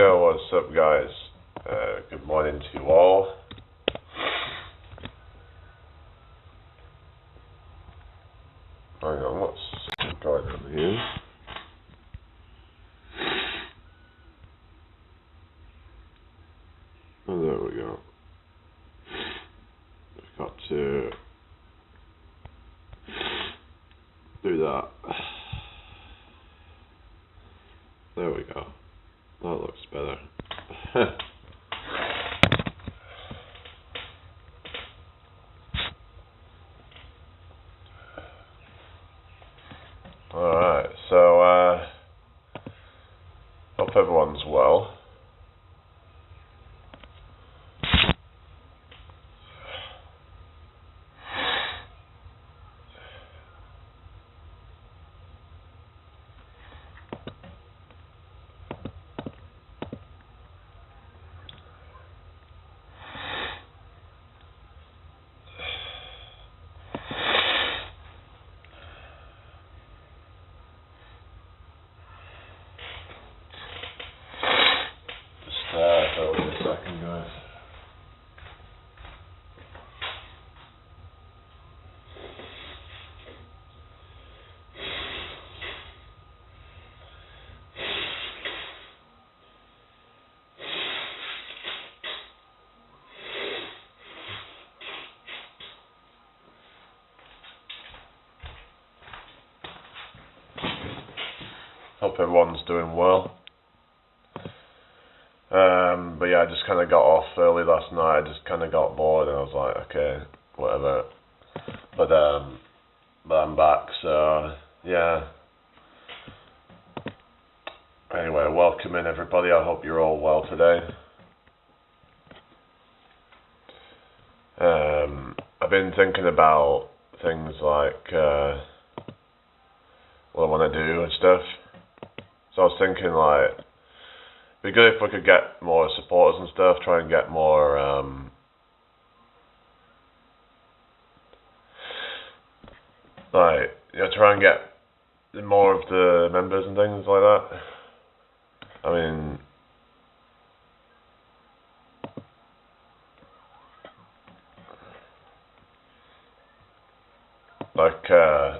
Yo, what's up, guys? Good morning to you all. Hang on, what's going on here? Oh, there we go. I've got to do that. There we go. That looks better. Alright, so hope everyone's well. Wait a second, guys. Hope everyone's doing well. But yeah, I just kind of got off early last night. I just kind of got bored, and I was like, okay, whatever. But I'm back, so yeah. Anyway, welcome in, everybody. I hope you're all well today. I've been thinking about things like what I want to do and stuff. So I was thinking, like, it'd be good if we could get more supporters and stuff, try and get more, try and get more of the members and things like that. I mean, like, 'cause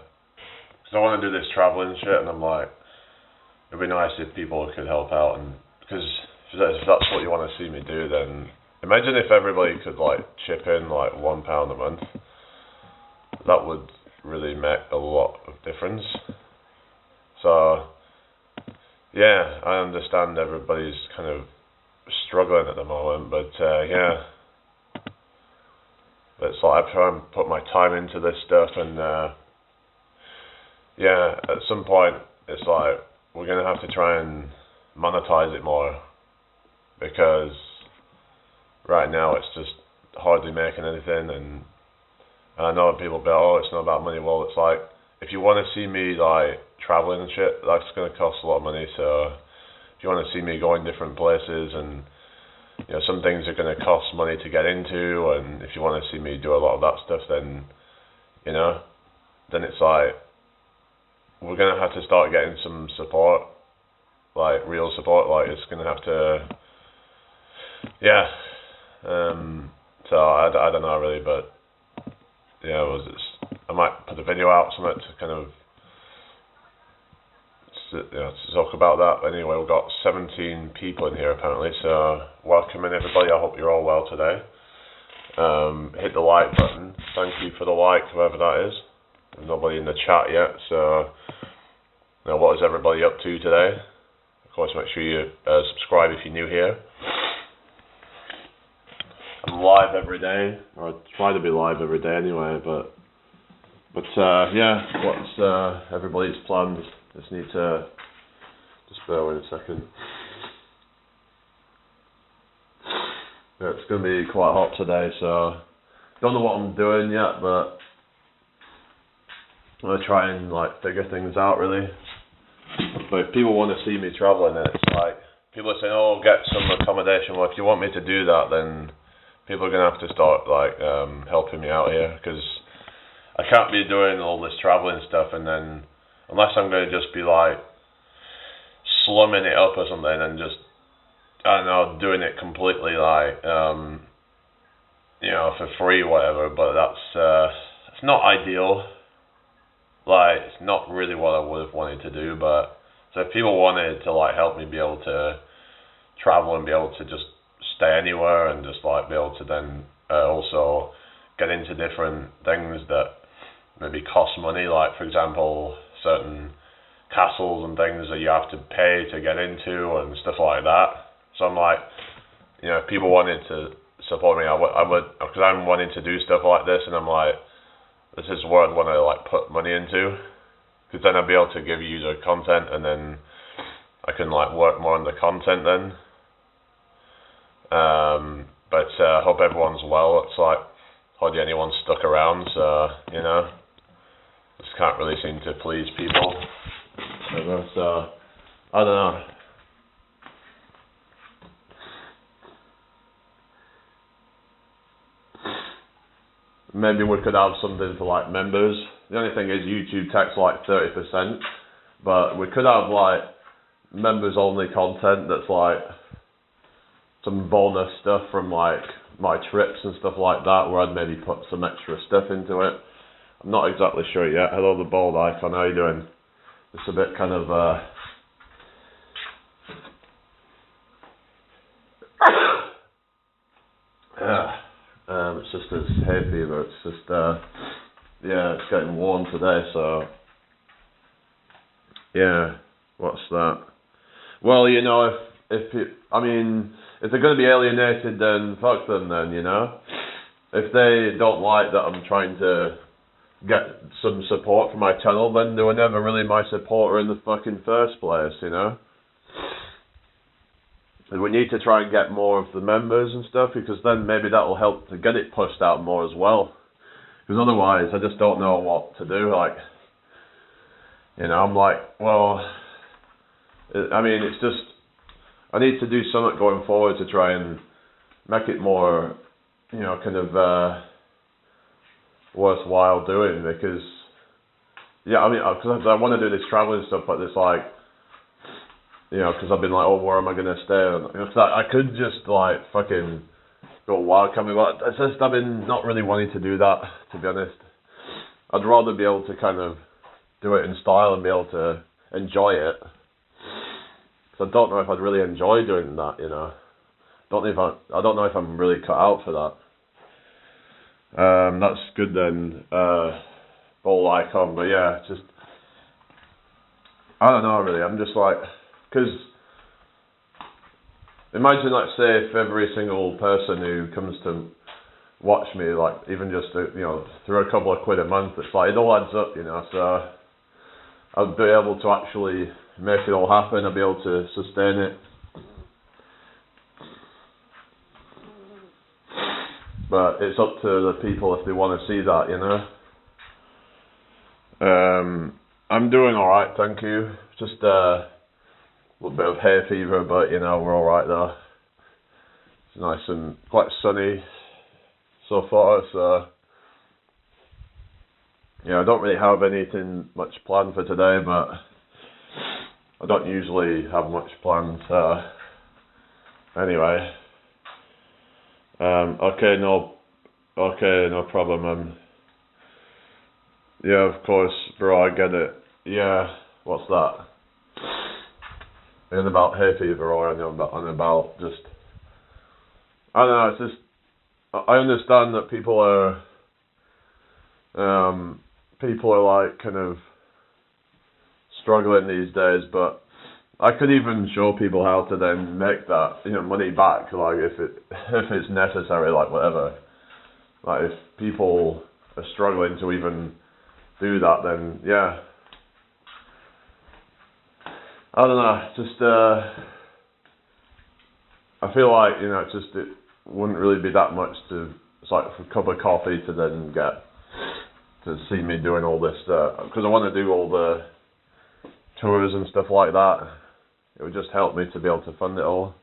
I want to do this traveling shit, and I'm like, it'd be nice if people could help out, and because if that's what you want to see me do, then imagine if everybody could like chip in like £1 a month. That would really make a lot of difference. So yeah, I understand everybody's kind of struggling at the moment, but yeah, it's like I try and put my time into this stuff, and yeah, at some point it's like we're gonna have to try and monetize it more, because right now it's just hardly making anything, and I know people be like, oh, it's not about money. Well, it's like, if you want to see me like traveling and shit, that's going to cost a lot of money. So if you want to see me going different places, and you know, some things are going to cost money to get into, and if you want to see me do a lot of that stuff, then you know, then it's like we're going to have to start getting some support, like real support. Like it's going to have to, yeah. So I don't know really, but yeah, I might put a video out, something to kind of to talk about that. Anyway, we've got 17 people in here apparently, so welcome in, everybody. I hope you're all well today. Hit the like button. Thank you for the like, whoever that is. There's nobody in the chat yet, so you know, what is everybody up to today? Of course, make sure you subscribe if you're new here. I'm live every day, or I try to be live every day anyway, but yeah, what's everybody's plans? Just need to, just bear with a second. Yeah, it's going to be quite hot today, so don't know what I'm doing yet, but I'm going to try and like figure things out really. But if people want to see me traveling, then it's like, people are saying, oh, get some accommodation. Well, if you want me to do that, then people are going to have to start like helping me out here, because I can't be doing all this traveling stuff and then, unless I'm going to just be like slumming it up or something and just I don't know, doing it completely like for free, whatever. But that's it's not ideal. Like, it's not really what I would have wanted to do. But so if people wanted to like help me be able to travel and be able to just stay anywhere and just like be able to then also get into different things that maybe cost money, like for example certain castles and things that you have to pay to get into and stuff like that. So I'm like, if people wanted to support me, I would, because I'm wanting to do stuff like this, and I'm like, this is what I'd want to like put money into, because then I'd be able to give you the content, and then I can like work more on the content then. But I hope everyone's well. It's like hardly anyone's stuck around, so just can't really seem to please people. So I don't know. Maybe we could have something for like members. The only thing is YouTube takes like 30%, but we could have like members only content that's like some bonus stuff from like my trips and stuff like that, where I'd maybe put some extra stuff into it. I'm not exactly sure yet. Hello, the bald icon, how you doing? It's a bit kind of it's just this hay fever. It's just it's getting warm today, so yeah. What's that? Well, if they're going to be alienated, then fuck them then, If they don't like that I'm trying to get some support for my channel, then they were never really my supporter in the fucking first place, And we need to try and get more of the members and stuff, because then maybe that will help to get it pushed out more as well. Because otherwise, I just don't know what to do, like, I'm like, well, it's just, I need to do something going forward to try and make it more, kind of worthwhile doing, because, because I want to do this traveling stuff, but it's like, because I've been like, where am I going to stay? And I could just like fucking go wild camping, but it's just I've been not really wanting to do that, to be honest. I'd rather be able to kind of do it in style and be able to enjoy it. So I don't know if I'd really enjoy doing that, I don't know if I'm really cut out for that. That's good then, ball icon, but yeah, just, I don't know really, I'm just like, because imagine, let's say, if every single person who comes to watch me, like, even just, through a couple of quid a month, it's like, it all adds up, so I'd be able to actually make it all happen, I'd be able to sustain it. But it's up to the people if they want to see that, I'm doing alright, thank you. Just a little bit of hay fever, but we're alright though. It's nice and quite sunny so far, so I don't really have anything much planned for today, but I don't usually have much planned, so anyway. Okay, no problem. Yeah, of course, bro, I get it. Yeah, what's that? And about hay fever, or about just, I don't know, it's just, I understand that people are like kind of struggling these days, but I could even show people how to then make that, money back, like if it's necessary, like whatever. Like if people are struggling to even do that, then yeah. I don't know, just I feel like, it wouldn't really be that much it's like for a cup of coffee to then get to see me doing all this because I want to do all the tours and stuff like that. It would just help me to be able to fund it all.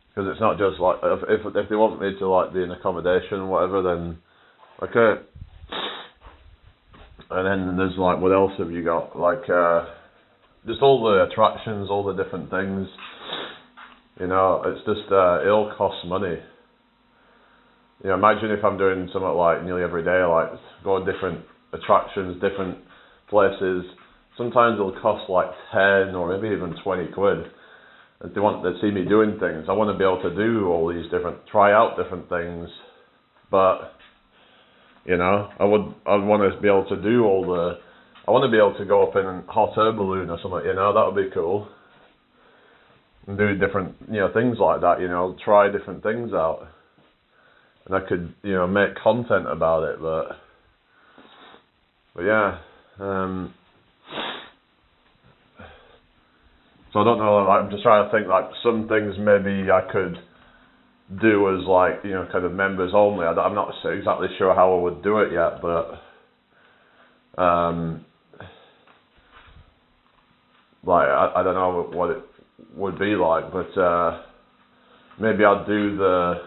Because it's not just like, if they want me to like be in accommodation or whatever, then okay. And then there's like, what else have you got? Like, just all the attractions, all the different things. You know, it's just it all costs money. You know, imagine if I'm doing something like nearly every day, like going different attractions, different places. Sometimes it'll cost like 10 or maybe even 20 quid. If they want to see me doing things, I want to be able to do all these try out different things. But you know, I'd want to be able to do I want to be able to go up in a hot air balloon or something. You know, that would be cool. And do different, you know, things like that. You know, try different things out. And I could, you know, make content about it, but yeah. So I don't know. Like, I'm just trying to think. Like some things maybe I could do as like, you know, kind of members only. I'm not exactly sure how I would do it yet, but like I don't know what it would be like, but maybe I'll do the.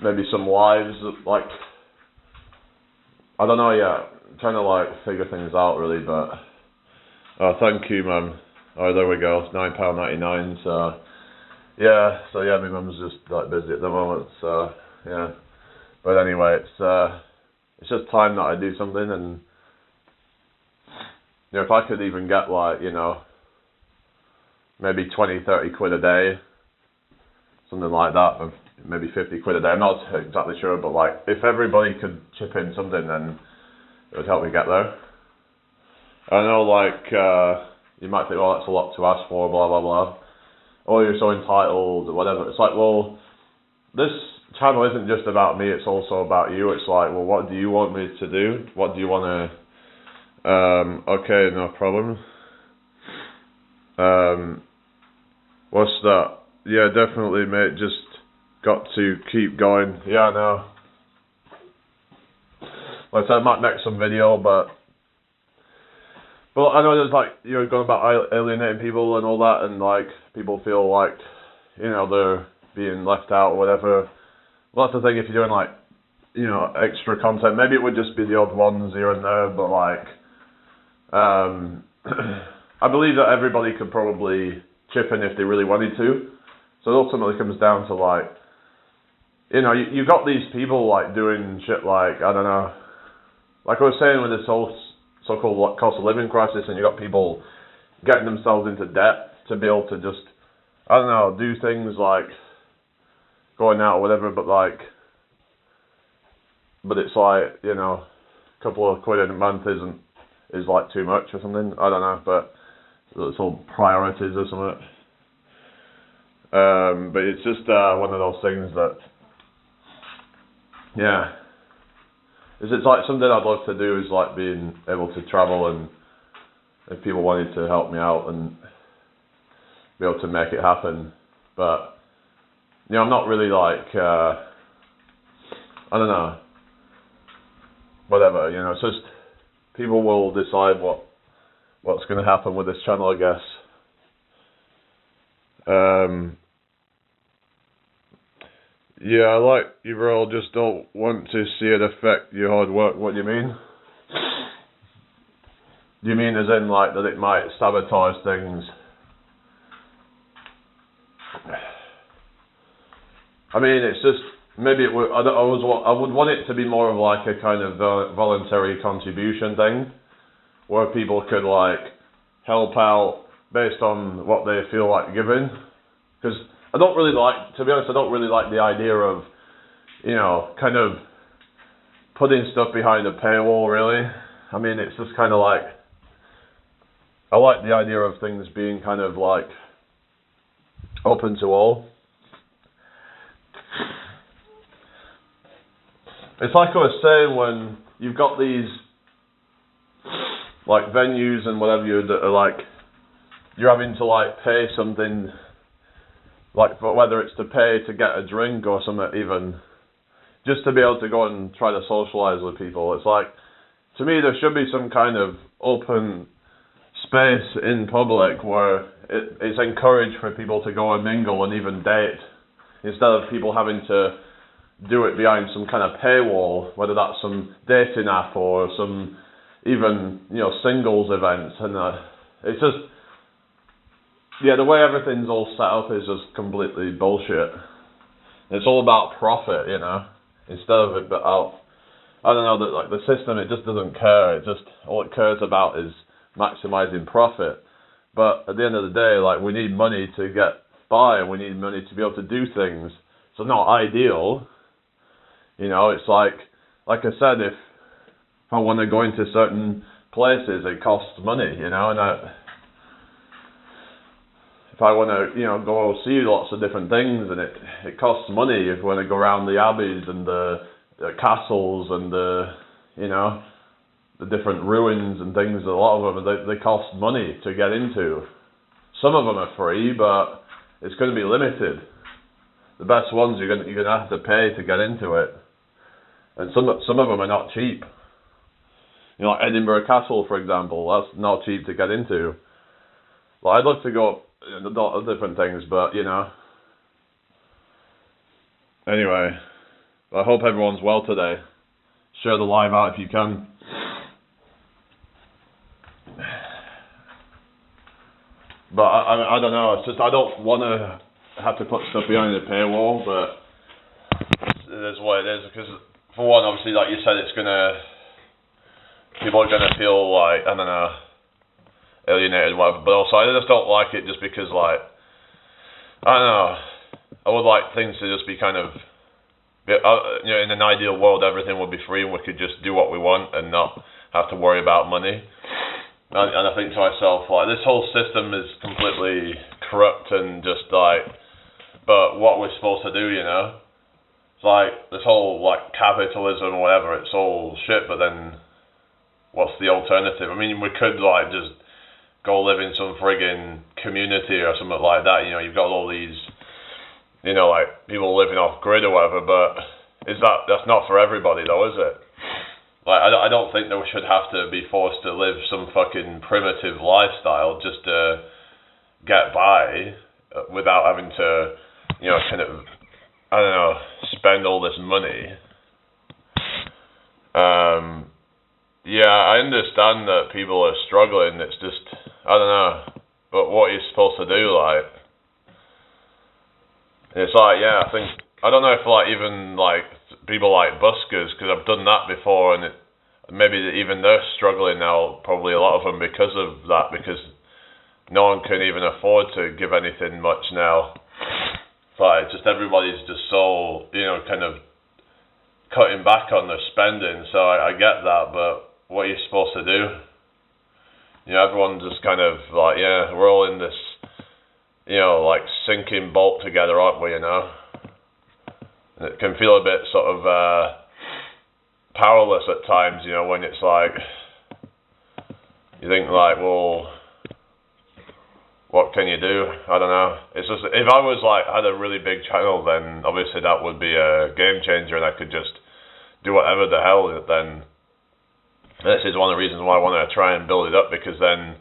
Maybe some lives, like, I don't know yet, I'm trying to like figure things out really, but, oh thank you man, oh there we go, it's £9.99, so, yeah, my mum's just like busy at the moment, so, yeah, but anyway, it's just time that I do something, and, you know, if I could even get like, you know, maybe 20-30 quid a day, something like that, maybe 50 quid a day, I'm not exactly sure, but like, if everybody could chip in something, then it would help me get there. I know, like, you might think, oh, that's a lot to ask for, blah, blah, blah. Oh, you're so entitled, or whatever. It's like, well, this channel isn't just about me, it's also about you. It's like, well, what do you want me to do? What do you want to... okay, no problem. What's that? Yeah, definitely, mate. Just got to keep going. Yeah, I know. Like I said, I might make some video, but I know there's like, you're going about alienating people and all that, and like people feel like, you know, they're being left out or whatever. Well, that's the thing. If you're doing like, you know, extra content, maybe it would just be the odd ones here and there, but like, I believe that everybody could probably chip in if they really wanted to. So it ultimately comes down to like, you know, you've got these people like doing shit like, I don't know, like I was saying with this whole so-called cost of living crisis, and you got people getting themselves into debt to be able to just, I don't know, do things like going out or whatever, but it's like, you know, a couple of quid in a month is like too much or something. I don't know, but it's all priorities or something. But it's just one of those things that, yeah, it's like something I'd love to do is like being able to travel, and if people wanted to help me out and be able to make it happen. But, you know, I'm not really like, I don't know, whatever, you know, it's just people will decide what's going to happen with this channel, I guess. Yeah, I like you, bro. Just don't want to see it affect your hard work. What do you mean? Do you mean as in like that it might sabotage things? I mean, it's just, maybe it would, I would want it to be more of like a kind of voluntary contribution thing, where people could like help out based on what they feel like giving. Because I don't really like, to be honest, I don't really like the idea of, you know, kind of putting stuff behind a paywall, really. I mean, it's just kind of like, I like the idea of things being kind of like open to all. It's like I was saying, when you've got these like venues and whatever that are like, you're having to like pay something, like whether it's to pay to get a drink or something, even just to be able to go and try to socialise with people. It's like, to me, there should be some kind of open space in public where it's encouraged for people to go and mingle and even date, instead of people having to do it behind some kind of paywall, whether that's some dating app or some, even singles events, and it's just the way everything's all set up is just completely bullshit. It's all about profit, instead of it about, I don't know, that like the system, it just doesn't care. It just, all it cares about is maximizing profit. But at the end of the day, like, we need money to get by, and we need money to be able to do things. So not ideal. It's like I said, if I want to go into certain places, it costs money, and if I want to, go see lots of different things, and it costs money. If I want to go around the abbeys and the castles and the different ruins and things, a lot of them, they cost money to get into. Some of them are free, but it's going to be limited. The best ones you're going to have to pay to get into it, and some of them are not cheap. Like Edinburgh Castle, for example, that's not cheap to get into. Well, I'd love to go a lot of different things, but Anyway, I hope everyone's well today. Share the live out if you can. But I don't know. It's just I don't want to have to put stuff behind the paywall, but it is what it is. Because for one, obviously, like you said, people are gonna feel like, I don't know, alienated, whatever. But also, I just don't like it just because, like, I don't know. I would like things to just be kind of, in an ideal world, everything would be free and we could just do what we want and not have to worry about money. And I think to myself, like, this whole system is completely corrupt and just like, but what we're supposed to do, It's like, this whole, like, capitalism or whatever, it's all shit, but then what's the alternative? I mean, we could, like, just go live in some friggin' community or something like that, you've got all these, like, people living off grid or whatever, but that's not for everybody though, is it? Like, I don't think that we should have to be forced to live some fucking primitive lifestyle just to get by without having to, kind of, I don't know, spend all this money. Yeah, I understand that people are struggling. It's just, I don't know, but what are you supposed to do, like? It's like, yeah, I don't know if, like, even, like, people like buskers, because I've done that before, and maybe even they're struggling now, probably a lot of them, because of that, because no one can even afford to give anything much now. It's like, just everybody's just so, kind of cutting back on their spending, so I get that, but what are you supposed to do? Everyone's just kind of like, yeah, we're all in this, like, sinking boat together, aren't we, And it can feel a bit sort of powerless at times, when it's like, you think like, well, what can you do? I don't know. It's just, if I was like, had a really big channel, then obviously that would be a game changer and I could just do whatever the hell then. This is one of the reasons why I want to try and build it up, because then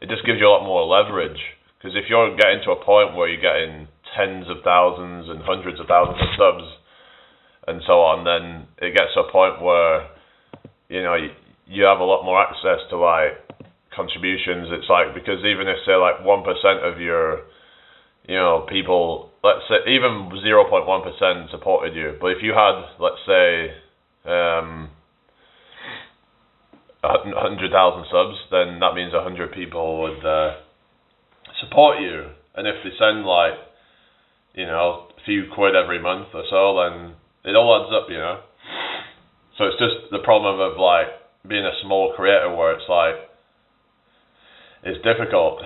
it just gives you a lot more leverage. Because if you're getting to a point where you're getting tens of thousands and hundreds of thousands of subs and so on, then it gets to a point where, you have a lot more access to, like, contributions. It's like, because even if, say, like, 1% of your, people, let's say, even 0.1% supported you, but if you had, let's say, 100,000 subs, then that means 100 people would support you. And if they send, like, a few quid every month or so, then it all adds up, So it's just the problem of, like, being a small creator where it's like, it's difficult.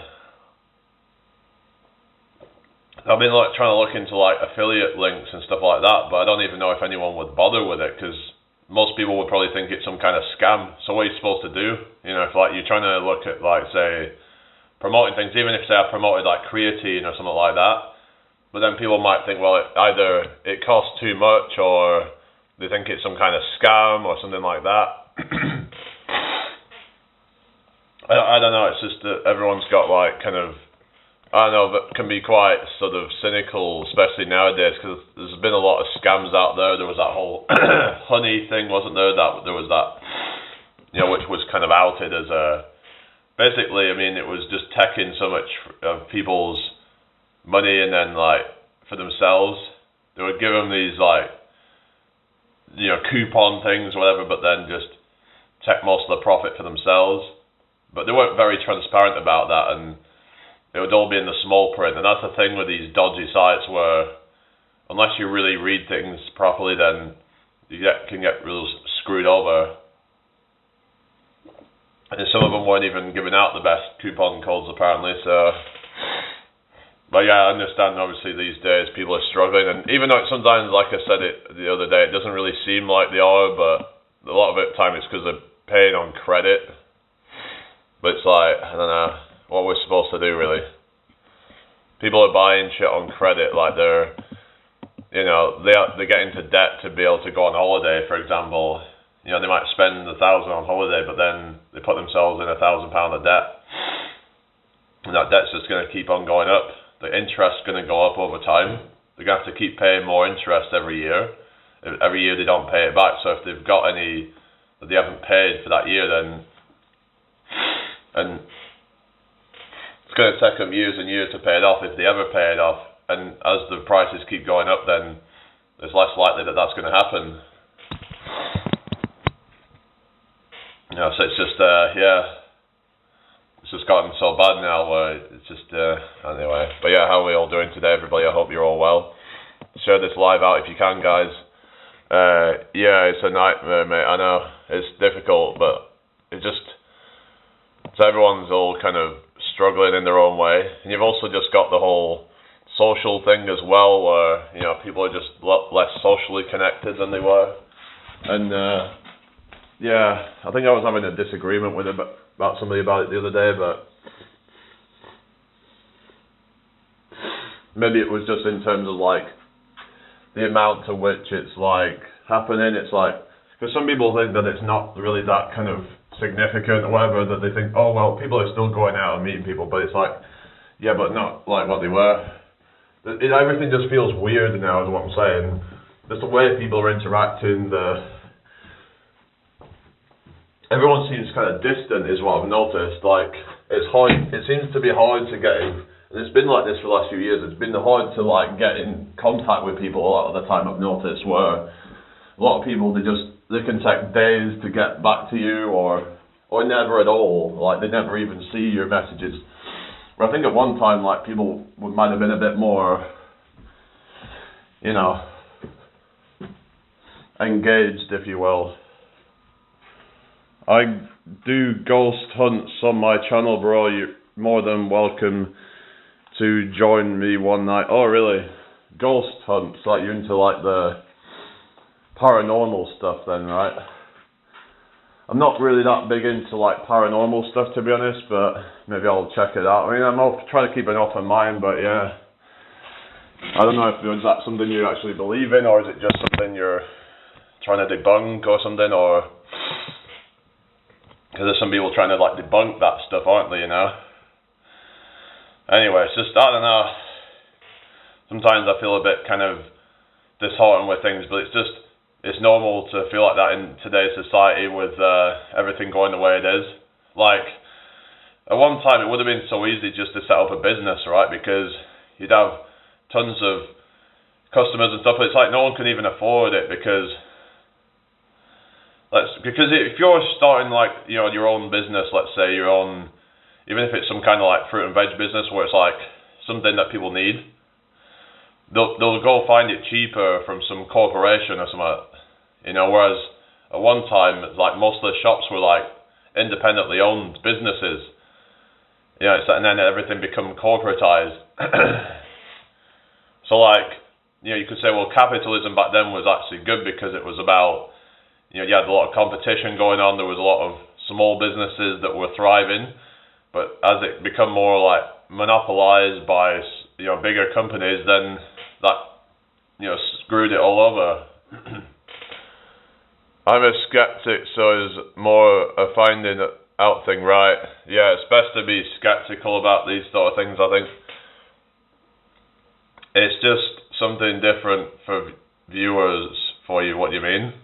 I've been, like, trying to look into, like, affiliate links and stuff like that, but I don't even know if anyone would bother with it, because most people would probably think it's some kind of scam. So what are you supposed to do? If, like, you're trying to look at, like, say, promoting things, even if, say, I promoted, like, creatine or something like that, but then people might think, well, either it costs too much, or they think it's some kind of scam or something like that. I don't know, it's just that everyone's got, like, kind of, I don't know, that can be quite sort of cynical, especially nowadays, because there's been a lot of scams out there. There was that whole honey thing, wasn't there? There was that which was kind of outed as a, basically, I mean, it was just taking so much of people's money and then like for themselves. They would give them these like, coupon things or whatever, but then just take most of the profit for themselves. But they weren't very transparent about that, and it would all be in the small print. And that's the thing with these dodgy sites, where unless you really read things properly, then you can get real screwed over. And some of them weren't even giving out the best coupon codes apparently, so. But yeah, I understand obviously these days people are struggling, and even though sometimes, like I said it the other day, it doesn't really seem like they are, but a lot of the time it's because they're paying on credit. But it's like, I don't know, what we're supposed to do really. People are buying shit on credit, like they're getting into debt to be able to go on holiday, for example. They might spend $1,000 on holiday, but then they put themselves in £1,000 of debt. And that debt's just going to keep on going up. The interest's going to go up over time. They're going to have to keep paying more interest every year. Every year they don't pay it back. So if they've got any that they haven't paid for that year, then and it's going to take them years and years to pay it off, if they ever pay it off. And as the prices keep going up, then it's less likely that that's going to happen. So it's just it's just gotten so bad now where it's just anyway. But yeah, how are we all doing today, everybody? I hope you're all well. Share this live out if you can, guys. Yeah, it's a nightmare, mate. I know it's difficult, but so everyone's all kind of struggling in their own way. And you've also just got the whole social thing as well, where people are just a lot less socially connected than they were. And yeah, I think I was having a disagreement with about somebody about it the other day, but maybe it was just in terms of like the amount to which it's like happening. It's like, because some people think that it's not really that kind of significant or whatever, that they think, oh well, people are still going out and meeting people, but it's like, yeah, but not like what they were. Everything just feels weird now, is what I'm saying. Just the way people are interacting, everyone seems kind of distant, is what I've noticed. Like, it's hard, it seems to be hard to get in, and it's been like this for the last few years, it's been hard to like get in contact with people a lot of the time, I've noticed, where a lot of people, they can take days to get back to you, or never at all. Like, they never even see your messages. But I think at one time, like, people might have been a bit more, engaged, if you will. I do ghost hunts on my channel, bro. You're more than welcome to join me one night. Oh, really? Ghost hunts? Like, you're into, like, the paranormal stuff then, right? I'm not really that big into, like, paranormal stuff, to be honest, but maybe I'll check it out. I mean, I'm trying to keep an open mind, but yeah. I don't know if is that something you actually believe in, or is it just something you're trying to debunk or something, or... Because there's some people trying to like debunk that stuff, aren't they, Anyway, it's just, I don't know. Sometimes I feel a bit kind of disheartened with things, but it's normal to feel like that in today's society with everything going the way it is. Like, at one time it would have been so easy just to set up a business, right? Because you'd have tons of customers and stuff, but it's like no one can even afford it because if you're starting like your own business, let's say your own, even if it's some kind of like fruit and veg business where it's like something that people need, they'll go find it cheaper from some corporation or something, whereas at one time it's like most of the shops were like independently owned businesses, and then everything become corporatized. So like, you could say, well, capitalism back then was actually good because it was about, you had a lot of competition going on. There was a lot of small businesses that were thriving, but as it become more like monopolized by bigger companies, then that screwed it all over. I'm a skeptic, so it's more a finding out thing, right? Yeah, it's best to be skeptical about these sort of things. I think it's just something different for viewers for you. What do you mean?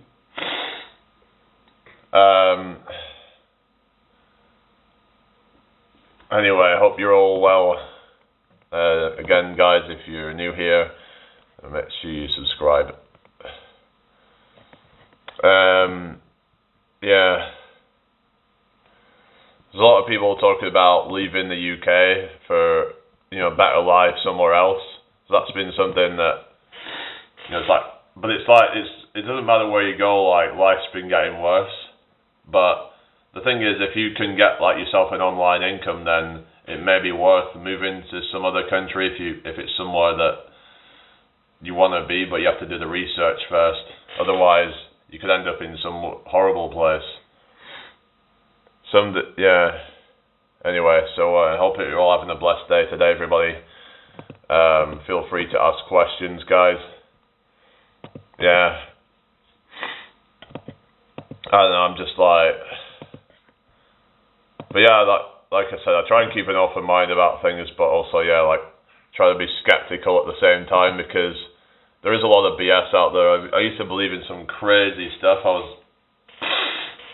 Anyway, I hope you're all well. Again, guys, if you're new here, make sure you subscribe. Yeah, there's a lot of people talking about leaving the UK for, you know, better life somewhere else. So that's been something that, you know, it doesn't matter where you go, like, life's been getting worse. But the thing is, if you can get, like, yourself an online income, then it may be worth moving to some other country if it's somewhere that you want to be, but you have to do the research first. Otherwise, you could end up in some horrible place. Anyway, so I hope you're all having a blessed day today, everybody. Feel free to ask questions, guys. Yeah. I don't know, I'm just like... But yeah, like I said, I try and keep an open mind about things, but also, yeah, like, try to be skeptical at the same time, because there is a lot of BS out there. I used to believe in some crazy stuff. I was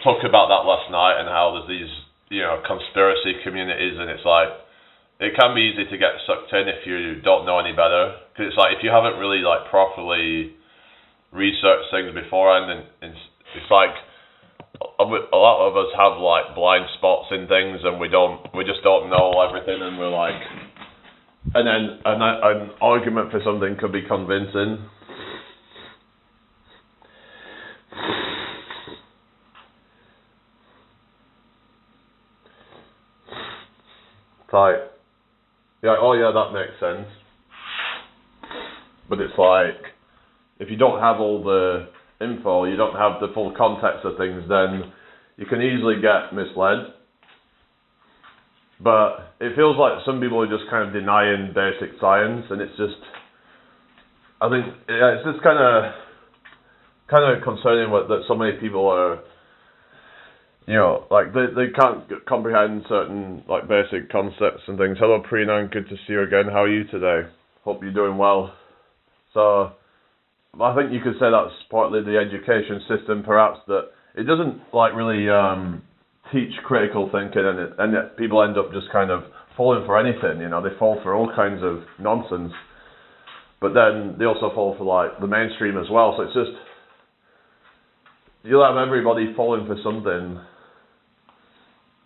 talking about that last night, and how there's these, you know, conspiracy communities, and it's like, it can be easy to get sucked in if you don't know any better, because it's like, if you haven't really, like, properly researched things beforehand, and it's like, a lot of us have, like, blind spots in things, and we just don't know everything, and we're like, and then an argument for something could be convincing. It's like, yeah, oh yeah, that makes sense. But it's like, if you don't have all the info, you don't have the full context of things, then you can easily get misled. But it feels like some people are just kind of denying basic science, and it's just, I think, yeah, it's just kind of concerning that so many people are, you know, like, they can't comprehend certain, like, basic concepts and things. Hello, Preenan, good to see you again. How are you today? Hope you're doing well. So, I think you could say that's partly the education system, perhaps, that it doesn't, like, really teach critical thinking, and yet people end up just kind of falling for anything, you know. They fall for all kinds of nonsense, but then they also fall for, like, the mainstream as well. So it's just, you'll have everybody falling for something,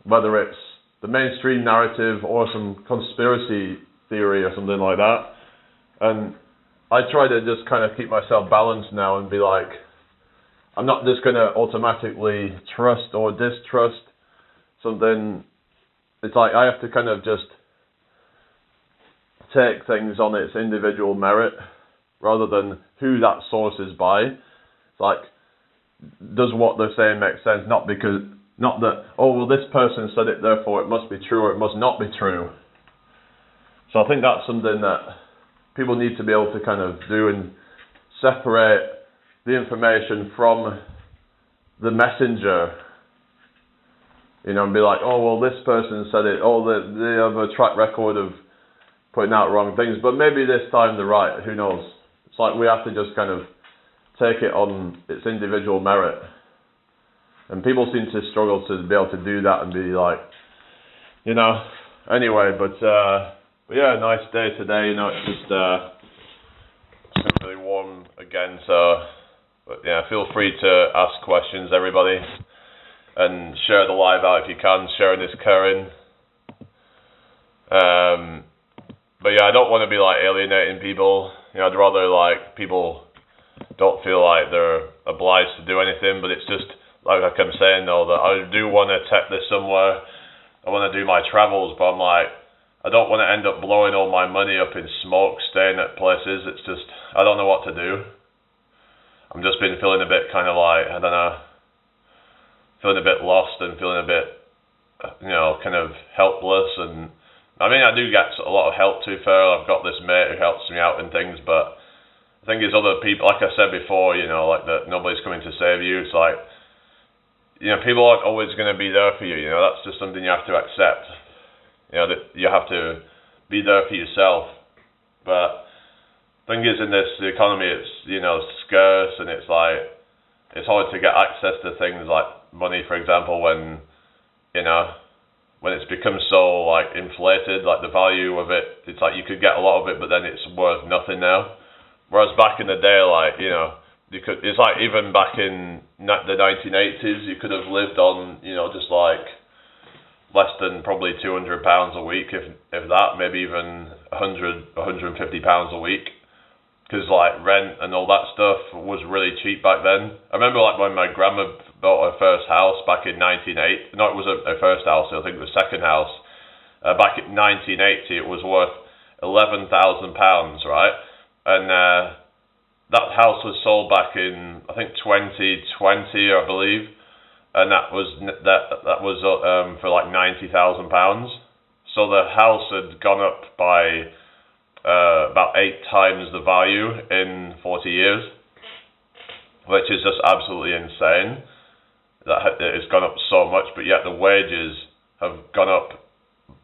whether it's the mainstream narrative or some conspiracy theory or something like that. And I try to just kind of keep myself balanced now and be like, I'm not just going to automatically trust or distrust something. It's like, I have to kind of just take things on its individual merit rather than who that source is by. It's like, does what they're saying make sense? Not that, oh, well, this person said it, therefore it must be true or it must not be true. So I think that's something that people need to be able to kind of do, and separate the information from the messenger, you know, and be like, oh, well, this person said it, oh, they have a track record of putting out wrong things, but maybe this time they're right, who knows. It's like, we have to just kind of take it on its individual merit, and people seem to struggle to be able to do that and be like, you know, anyway, but yeah, nice day today, you know, it's just really warm again, so, but yeah, feel free to ask questions, everybody, and share the live out if you can. Sharing is caring. But yeah, I don't want to be, like, alienating people. You know, I'd rather, like, people don't feel like they're obliged to do anything, but it's just, like I'm saying, though, that I do want to take this somewhere. I want to do my travels, but I'm like, I don't want to end up blowing all my money up in smoke, staying at places. It's just, I don't know what to do. I'm just been feeling a bit kind of like, I don't know, feeling a bit lost and feeling a bit, you know, kind of helpless. And I mean, I do get a lot of help, to be fair. I've got this mate who helps me out and things, but the thing is, other people, like I said before, you know, like, that nobody's coming to save you. It's like, you know, people aren't always going to be there for you. You know, that's just something you have to accept. You know, that you have to be there for yourself. But the thing is, in this economy, it's, you know, scarce, and it's like, it's hard to get access to things like money, for example, when, you know, when it's become so like inflated, like the value of it, it's like you could get a lot of it, but then it's worth nothing now. Whereas back in the day, like, you know, it's like even back in the 1980s, you could have lived on, you know, just like less than probably £200 a week, if that, maybe even 150 pounds a week, because like rent and all that stuff was really cheap back then. I remember like when my grandma bought her first house back in 1980. No, it was her first house. I think it was the second house. Back in 1980, it was worth £11,000, right? And that house was sold back in, I think, 2020, I believe, and that was for like £90,000. So the house had gone up by about 8 times the value in 40 years, which is just absolutely insane. That it's gone up so much, but yet the wages have gone up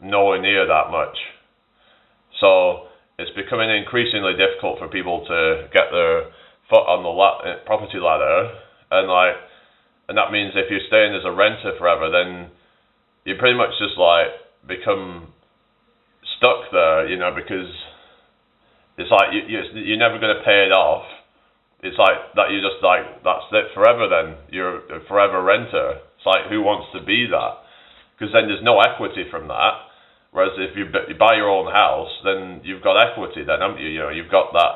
nowhere near that much. So it's becoming increasingly difficult for people to get their foot on the property ladder, and that means if you're staying as a renter forever, then you pretty much just like become stuck there, you know, because it's like you're never going to pay it off. It's like that you just like, that's it forever then. You're a forever renter. It's like, who wants to be that? Because then there's no equity from that. Whereas if you buy your own house, then you've got equity then, haven't you? You know, you've got that,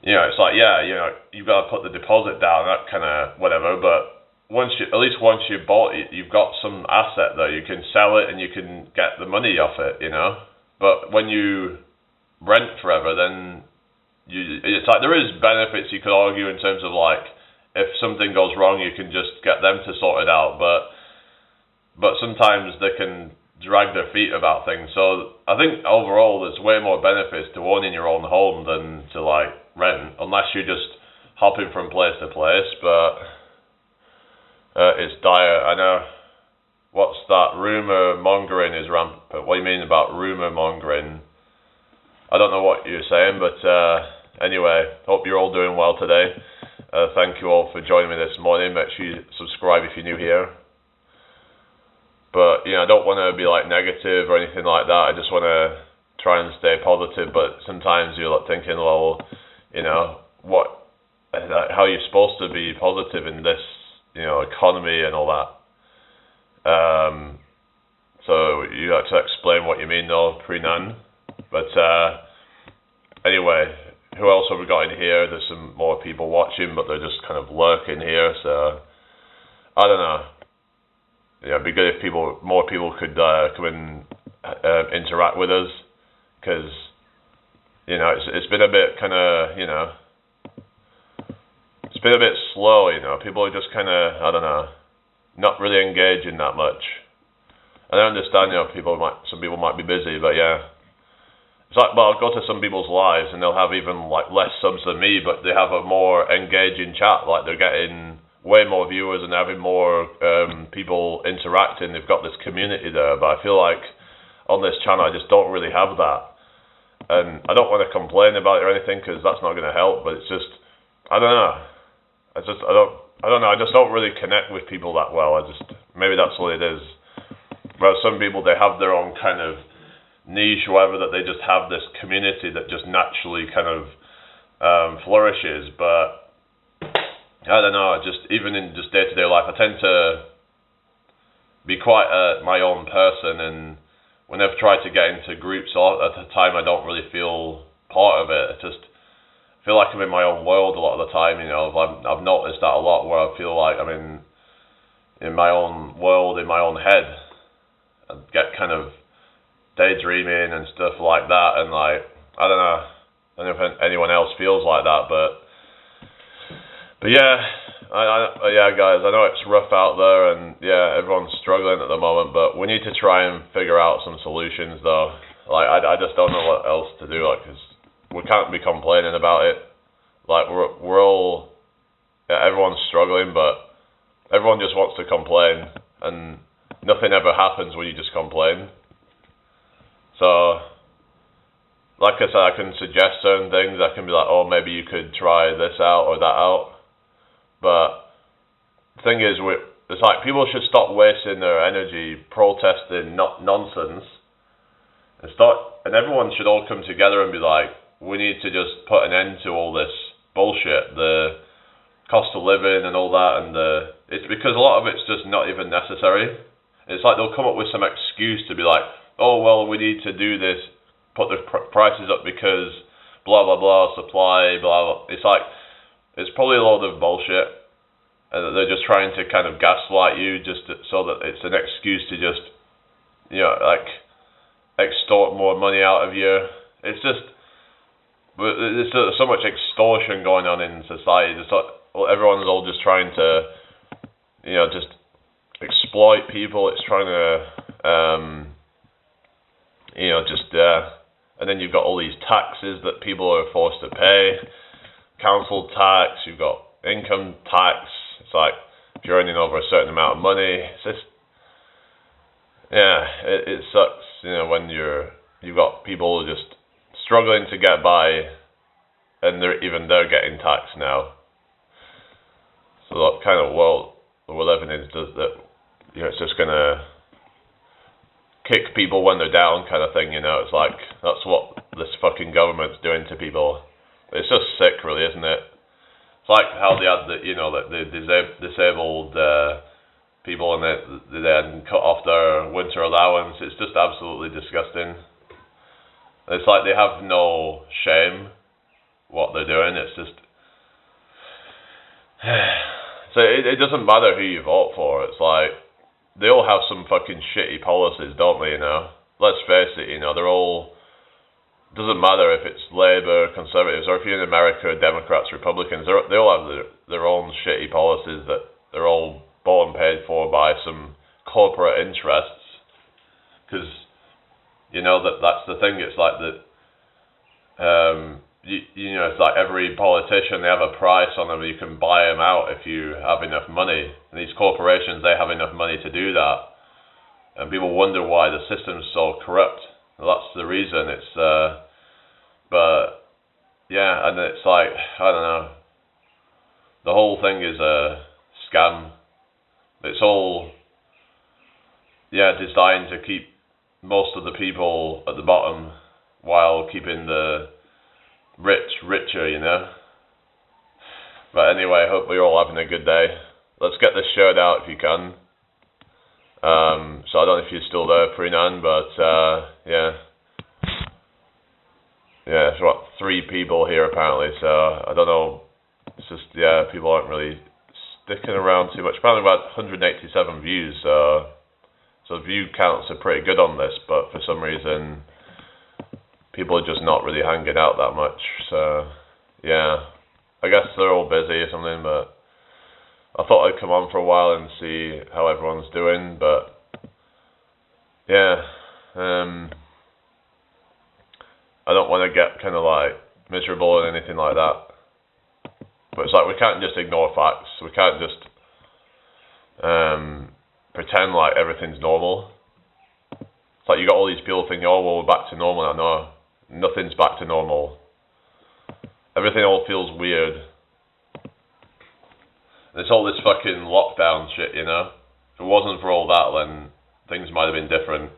you know, it's like, yeah, you know, you've got to put the deposit down, that kind of whatever, but at least once you bought it, you've got some asset there. You can sell it and you can get the money off it, you know? But when you rent forever, then it's like there is benefits you could argue in terms of like, if something goes wrong, you can just get them to sort it out, but sometimes they can drag their feet about things. So I think overall there's way more benefits to owning your own home than to like rent, unless you're just hopping from place to place. But it's dire. I know. What's that? Rumour mongering is rampant. What do you mean about rumour mongering? I don't know what you're saying, but anyway, hope you're all doing well today. Thank you all for joining me this morning. Make sure you subscribe if you're new here. But, you know, I don't want to be like negative or anything like that. I just want to try and stay positive. But sometimes you're like thinking, well, you know, how you're supposed to be positive in this, you know, economy and all that. So you have to explain what you mean, though, Pre-Nan. But anyway, who else have we got in here? There's some more people watching, but they're just kind of lurking here. So I don't know. Yeah, it'd be good if more people could come and interact with us, because you know it's been a bit kind of, you know, it's been a bit slow. You know, people are just kind of, I don't know, not really engaging that much. And I understand, you know, some people might be busy, but yeah, it's like, well, I'll go to some people's lives and they'll have even like less subs than me, but they have a more engaging chat. Like they're getting way more viewers and having more people interacting. They've got this community there, but I feel like on this channel I just don't really have that, and I don't want to complain about it or anything, because that's not going to help. But it's just, I don't know, I don't know, I just don't really connect with people that well. Maybe that's what it is. Whereas some people, they have their own kind of niche or whatever, that they just have this community that just naturally kind of flourishes. But I don't know, just even in just day-to-day life, I tend to be quite my own person, and when I've tried to get into groups at the time, I don't really feel part of it. I just feel like I'm in my own world a lot of the time, you know. I've noticed that a lot, where I feel like I'm in my own world, in my own head, and get kind of daydreaming and stuff like that, and like, I don't know if anyone else feels like that, but yeah, yeah, guys, I know it's rough out there, and yeah, everyone's struggling at the moment, but we need to try and figure out some solutions, though. Like, I just don't know what else to do, like, because we can't be complaining about it. Like, we're all, yeah, everyone's struggling, but everyone just wants to complain, and nothing ever happens when you just complain. So, like I said, I can suggest certain things. I can be like, oh, maybe you could try this out or that out. But the thing is, it's like people should stop wasting their energy protesting nonsense and everyone should all come together and be like, we need to just put an end to all this bullshit, the cost of living and all that, and it's because a lot of it's just not even necessary. It's like they'll come up with some excuse to be like, oh well, we need to do this, put the prices up because blah blah blah, supply blah blah. It's like, it's probably a load of bullshit, and they're just trying to kind of gaslight you so that it's an excuse to just, like, extort more money out of you. It's just, there's so much extortion going on in society. It's like, everyone's all just trying to, just exploit people. It's trying to, and then you've got all these taxes that people are forced to pay. Council tax, you've got income tax. It's like, if you're earning over a certain amount of money, it's just, it sucks, when you've got people just struggling to get by, and they're getting taxed now. So that kind of world we're living in does that. It's just gonna kick people when they're down, kind of thing. It's like, that's what this fucking government's doing to people. It's just sick, really, isn't it? It's like how they had the disabled people, and they then cut off their winter allowance. It's just absolutely disgusting. It's like they have no shame what they're doing. It's just, so it doesn't matter who you vote for. It's like, they all have some fucking shitty policies, don't they? Let's face it. They're all, doesn't matter if it's Labour, Conservatives, or if you're in America, Democrats, Republicans. They all have their own shitty policies that they're all bought and paid for by some corporate interests. Because that's the thing. It's like that. It's like every politician, they have a price on them. You can buy them out if you have enough money. And these corporations, they have enough money to do that. And people wonder why the system's so corrupt. Well, that's the reason. It's and it's like, I don't know. The whole thing is a scam. It's all designed to keep most of the people at the bottom while keeping the rich richer. But anyway, I hope you're all having a good day. Let's get this shirt out if you can. So I don't know if you're still there, Preenan, but it's what, 3 people here apparently, so I don't know. It's just, people aren't really sticking around too much. Apparently about 187 views, so view counts are pretty good on this, but for some reason people are just not really hanging out that much. So I guess they're all busy or something, but I thought I'd come on for a while and see how everyone's doing. But I don't want to get kind of like miserable or anything like that. But it's like, we can't just ignore facts. We can't just pretend like everything's normal. It's like, you got all these people thinking, oh well, we're back to normal now. No, nothing's back to normal. Everything all feels weird. There's all this fucking lockdown shit, If it wasn't for all that, then things might have been different.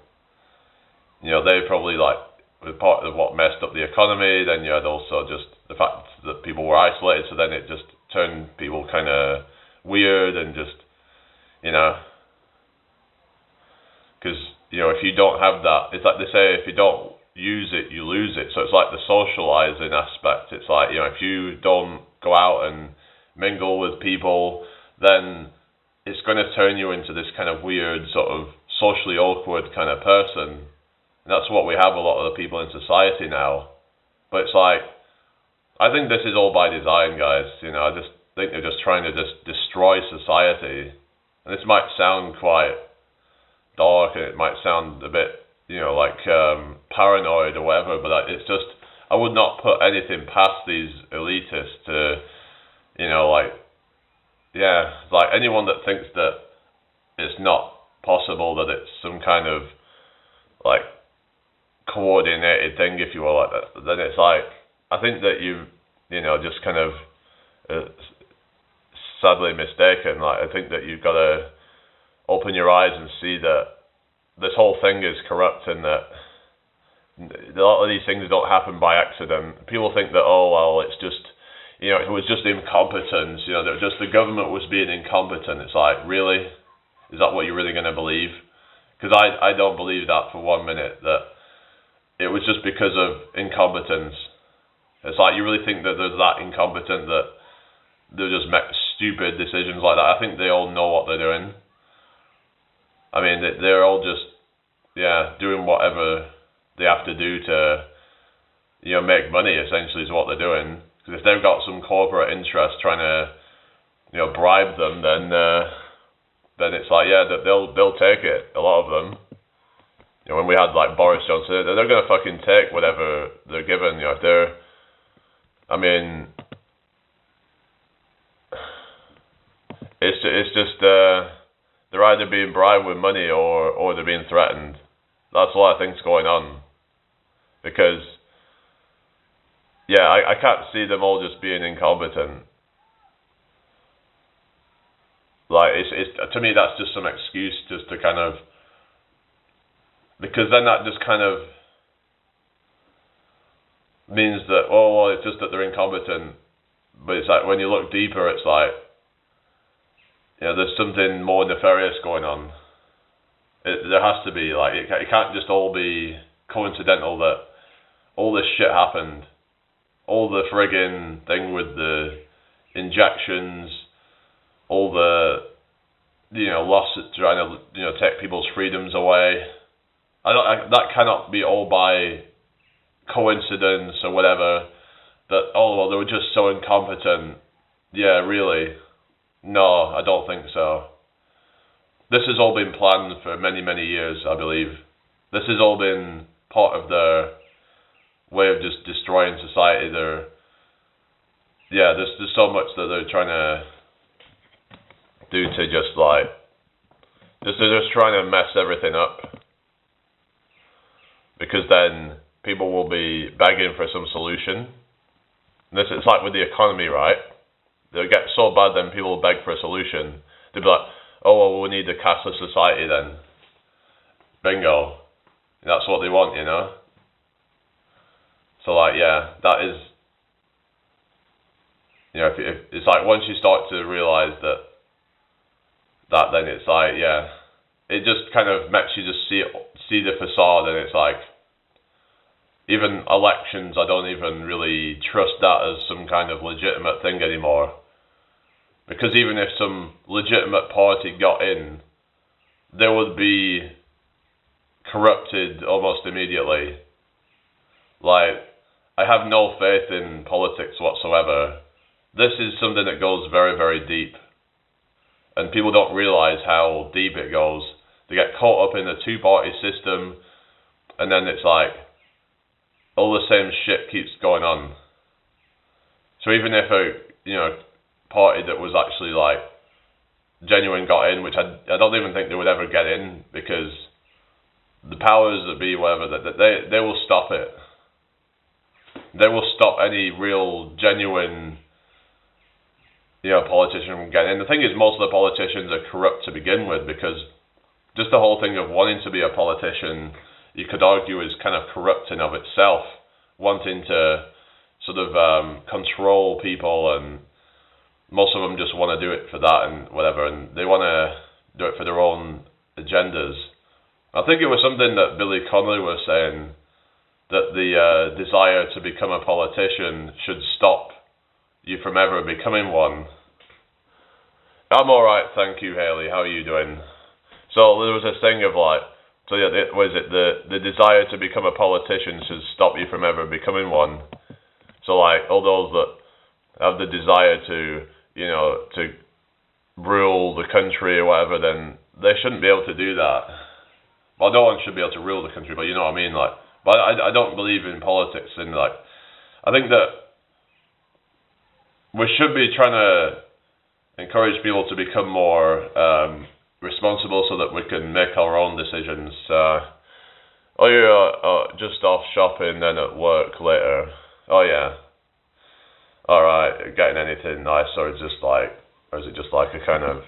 They probably were part of what messed up the economy. Then you had also just the fact that people were isolated, so then it just turned people kind of weird and just, because, if you don't have that, it's like they say, if you don't use it, you lose it. So it's like the socializing aspect. It's like, if you don't go out and mingle with people, then it's going to turn you into this kind of weird, sort of socially awkward kind of person. And that's what we have a lot of the people in society now. But it's like, I think this is all by design, guys. I just think they're just trying to just destroy society. And this might sound quite dark, and it might sound a bit, paranoid or whatever, but it's just, I would not put anything past these elitists to, anyone that thinks that it's not possible, that it's some kind of, coordinated thing, if you will, like that, then it's like, I think that you just kind of sadly mistaken. I think that you've got to open your eyes and see that this whole thing is corrupt and that a lot of these things don't happen by accident. People think that, oh, well, it's just, it was just incompetence, that just the government was being incompetent. It's like, really? Is that what you're really going to believe? Because I don't believe that for 1 minute, that it was just because of incompetence. It's like, you really think that they're that incompetent that they'll just make stupid decisions like that? I think they all know what they're doing. I mean, they're all just, doing whatever they have to do to, make money, essentially, is what they're doing. Because if they've got some corporate interest trying to, bribe them, then it's like, they'll take it, a lot of them. When we had, like, Boris Johnson, they're going to fucking take whatever they're given, if they're, I mean, it's just, they're either being bribed with money or they're being threatened. That's a lot of things going on. Because, I can't see them all just being incompetent. Like, it's to me, that's just some excuse just to kind of, because then that just kind of means that, oh, well, it's just that they're incompetent. But it's like, when you look deeper, it's like, there's something more nefarious going on. There has to be, like, it can't just all be coincidental that all this shit happened. All the friggin' thing with the injections, all the, lawsuits trying to, take people's freedoms away. That cannot be all by coincidence or whatever. That, oh, well, they were just so incompetent. Yeah, really? No, I don't think so. This has all been planned for many, many years, I believe. This has all been part of their way of just destroying society. There's so much that they're trying to do to just like, they're just trying to mess everything up. Because then people will be begging for some solution. It's like with the economy, right? They'll get so bad, then people will beg for a solution. They'll be like, oh, well, we need a cashless society then. Bingo. That's what they want, So, like, that is, if it's like, once you start to realise that then it's like, it just kind of makes you just see the facade, and it's like, even elections, I don't even really trust that as some kind of legitimate thing anymore. Because even if some legitimate party got in, they would be corrupted almost immediately. Like, I have no faith in politics whatsoever. This is something that goes very, very deep. And people don't realise how deep it goes. They get caught up in the two-party system, and then it's like, all the same shit keeps going on. So even if a, party that was actually like genuine got in, which I don't even think they would ever get in, because the powers that be, whatever, that they will stop it. They will stop any real genuine politician from getting in. The thing is, most of the politicians are corrupt to begin with, because just the whole thing of wanting to be a politician, you could argue, is kind of corrupt in of itself, wanting to sort of control people, and most of them just want to do it for that and whatever, and they want to do it for their own agendas. I think it was something that Billy Connolly was saying, that the desire to become a politician should stop you from ever becoming one. I'm alright, thank you, Haley. How are you doing? So there was this thing of like, the desire to become a politician should stop you from ever becoming one. So like, all those that have the desire to, to rule the country or whatever, then they shouldn't be able to do that. Well, no one should be able to rule the country, but you know what I mean? Like, but I don't believe in politics, and like, I think that we should be trying to encourage people to become more responsible, so that we can make our own decisions. Oh, you're just off shopping, then at work later. Oh yeah. All right, getting anything nice, or is it just like a kind of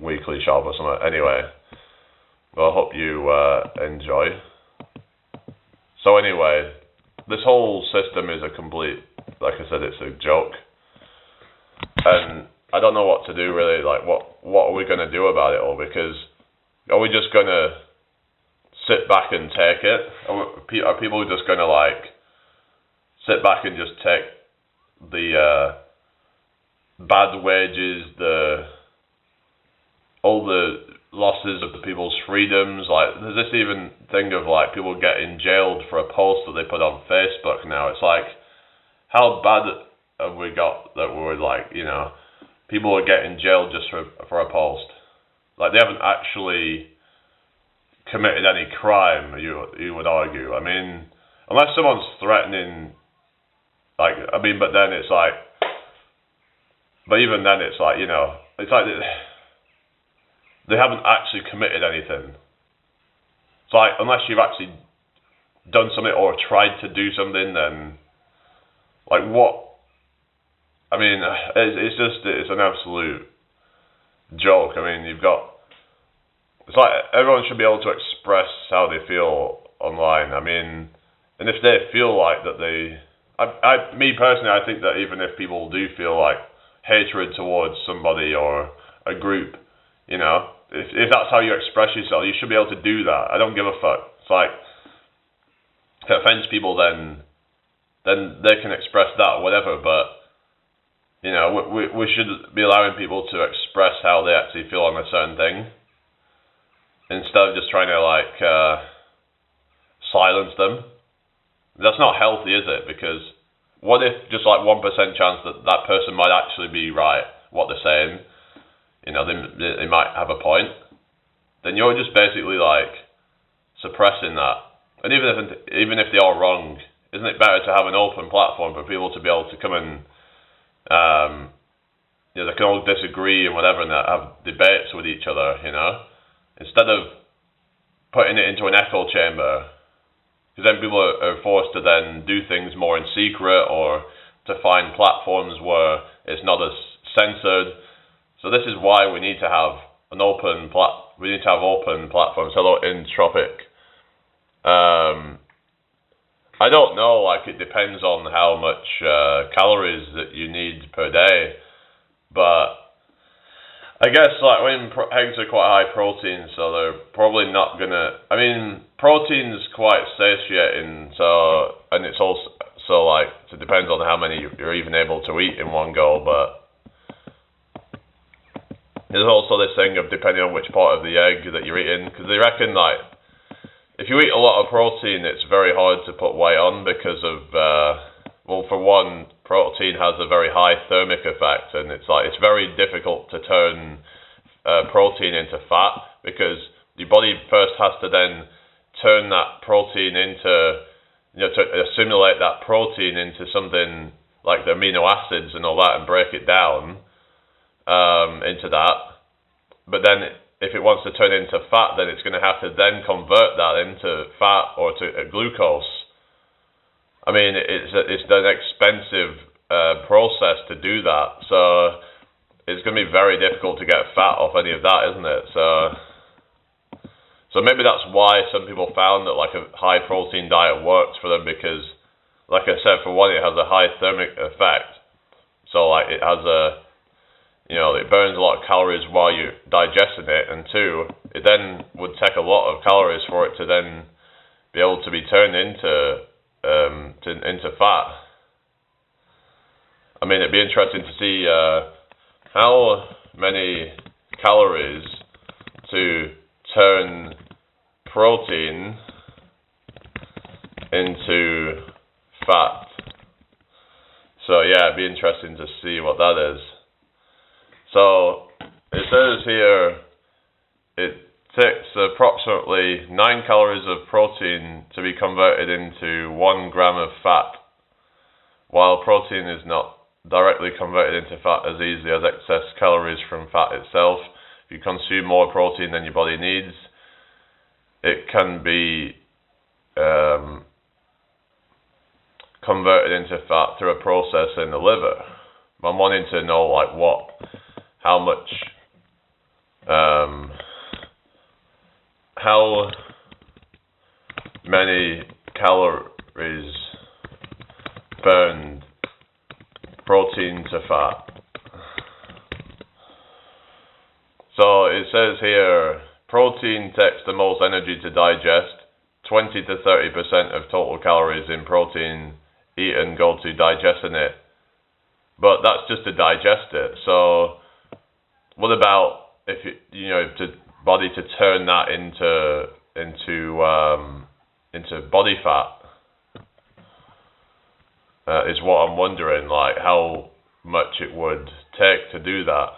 weekly shop or something. Anyway, well, I hope you enjoy. So anyway, this whole system is a complete, like I said, it's a joke, and I don't know what to do really. Like, what are we going to do about it all? Because are we just going to sit back and take it? Are people just going to like sit back and just take the bad wages, all the losses of the people's freedoms? Like, there's this even thing of like people getting jailed for a post that they put on Facebook now. It's like, how bad have we got that we're like, you know, people are getting jailed just for a post? Like, they haven't actually committed any crime, you would argue. I mean, unless someone's threatening, like, I mean, but then it's like, but even then it's like, you know, it's like they haven't actually committed anything. It's like, unless you've actually done something or tried to do something, then, like, what? I mean, it's an absolute joke. I mean, it's like everyone should be able to express how they feel online. I mean, and if they feel like that me personally, I think that even if people do feel like hatred towards somebody or a group, you know, if that's how you express yourself, you should be able to do that. I don't give a fuck. It's like, if it offends people, then they can express that, whatever, but, you know, we should be allowing people to express how they actually feel on a certain thing, instead of just trying to, like, silence them. That's not healthy, is it? Because what if just, like, 1% chance that person might actually be right, what they're saying, you know, they might have a point, then you're just basically, like, suppressing that. And even if they are wrong, isn't it better to have an open platform for people to be able to come and, you know, they can all disagree and whatever, and have debates with each other, you know, instead of putting it into an echo chamber, because then people are forced to then do things more in secret, or to find platforms where it's not as censored. So this is why we need to have open platforms. Hello, Entropic. I don't know, like, it depends on how much calories that you need per day, but I guess, like, when eggs are quite high protein, so they're probably not gonna, I mean, protein's quite satiating, so, and it's also, so, like, it depends on how many you're even able to eat in one go, but there's also this thing of depending on which part of the egg that you're eating, because they reckon, like, if you eat a lot of protein, it's very hard to put weight on because of, well, for one, protein has a very high thermic effect, and it's like, it's very difficult to turn protein into fat, because your body first has to then turn that protein into, you know, to assimilate that protein into something like the amino acids and all that, and break it down into that. But then if it wants to turn into fat, then it's going to have to then convert that into fat or to glucose. I mean, it's an expensive process to do that, so it's going to be very difficult to get fat off any of that, isn't it? So maybe that's why some people found that, like, a high protein diet works for them, because, like I said, for one, it has a high thermic effect. So, like, it has a, you know, it burns a lot of calories while you're digesting it, and two, it then would take a lot of calories for it to then be able to be turned into fat. I mean, it'd be interesting to see how many calories to turn protein into fat. So yeah, it'd be interesting to see what that is. So it says here it takes approximately 9 calories of protein to be converted into 1 gram of fat, while protein is not directly converted into fat as easily as excess calories from fat itself. If you consume more protein than your body needs, it can be converted into fat through a process in the liver. I'm wanting to know, like, how much how many calories burned protein to fat? So it says here, protein takes the most energy to digest. 20 to 30% of total calories in protein eaten go to digesting it. But that's just to digest it. So what about if to body to turn that into body fat? Is what I'm wondering, like how much it would take to do that.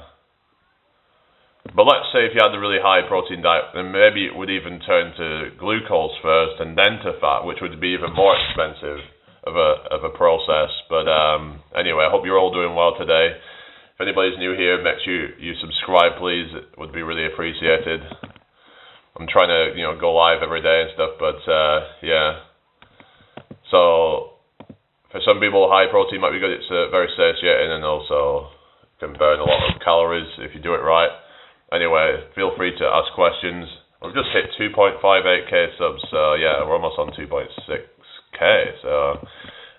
But let's say if you had a really high protein diet, then maybe it would even turn to glucose first and then to fat, which would be even more expensive of a process. But anyway, I hope you're all doing well today. If anybody's new here, make sure you subscribe, please. It would be really appreciated. I'm trying to go live every day and stuff, but yeah. So for some people, high protein might be good. It's very satiating and also can burn a lot of calories if you do it right. Anyway, feel free to ask questions. We've just hit 2.58k subs, so yeah, we're almost on 2.6k. So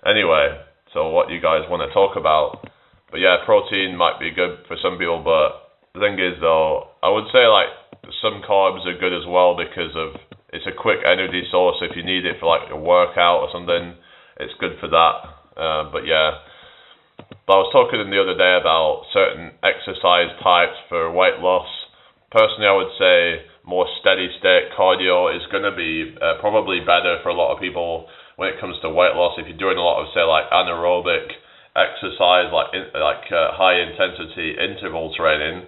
anyway, so what you guys want to talk about? But yeah, protein might be good for some people, but the thing is though, I would say like some carbs are good as well because of it's a quick energy source. If you need it for like a workout or something, it's good for that. But yeah. But I was talking the other day about certain exercise types for weight loss. Personally, I would say more steady state cardio is going to be probably better for a lot of people when it comes to weight loss. If you're doing a lot of, say, like anaerobic exercise, like high intensity interval training,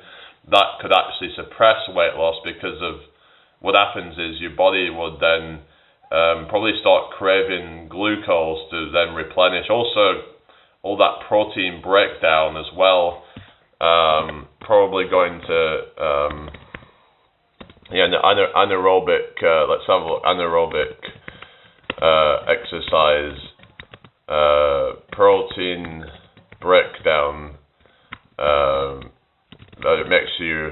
that could actually suppress weight loss because of what happens is your body would then probably start craving glucose to then replenish. Also, all that protein breakdown as well, probably going to anaerobic. Let's have a look. Anaerobic exercise, protein breakdown. That it makes you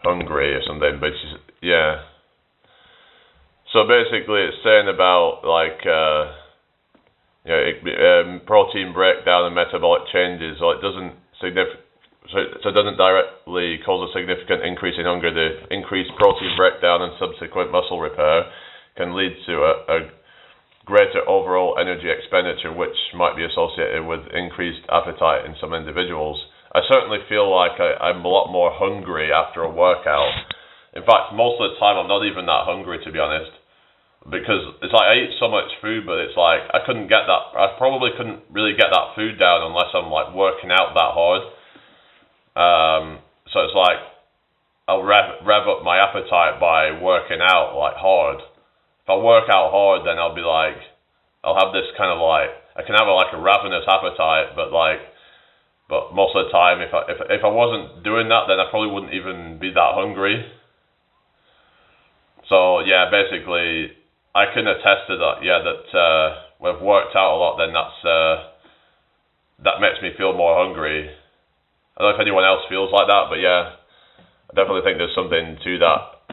hungry or something, but yeah. So basically, it's saying about like. Protein breakdown and metabolic changes, so it doesn't directly cause a significant increase in hunger. The increased protein breakdown and subsequent muscle repair can lead to a greater overall energy expenditure, which might be associated with increased appetite in some individuals. I certainly feel like I'm a lot more hungry after a workout. In fact, most of the time I'm not even that hungry, to be honest. Because it's like I eat so much food, but it's like I probably couldn't really get that food down unless I'm like working out that hard. So it's like I'll rev up my appetite by working out like hard. If I work out hard, then I'll have this kind of like I can have a ravenous appetite, but most of the time if I wasn't doing that, then I probably wouldn't even be that hungry. So yeah, basically. I can attest to that, that when I've worked out a lot, then that makes me feel more hungry. I don't know if anyone else feels like that, but yeah, I definitely think there's something to that.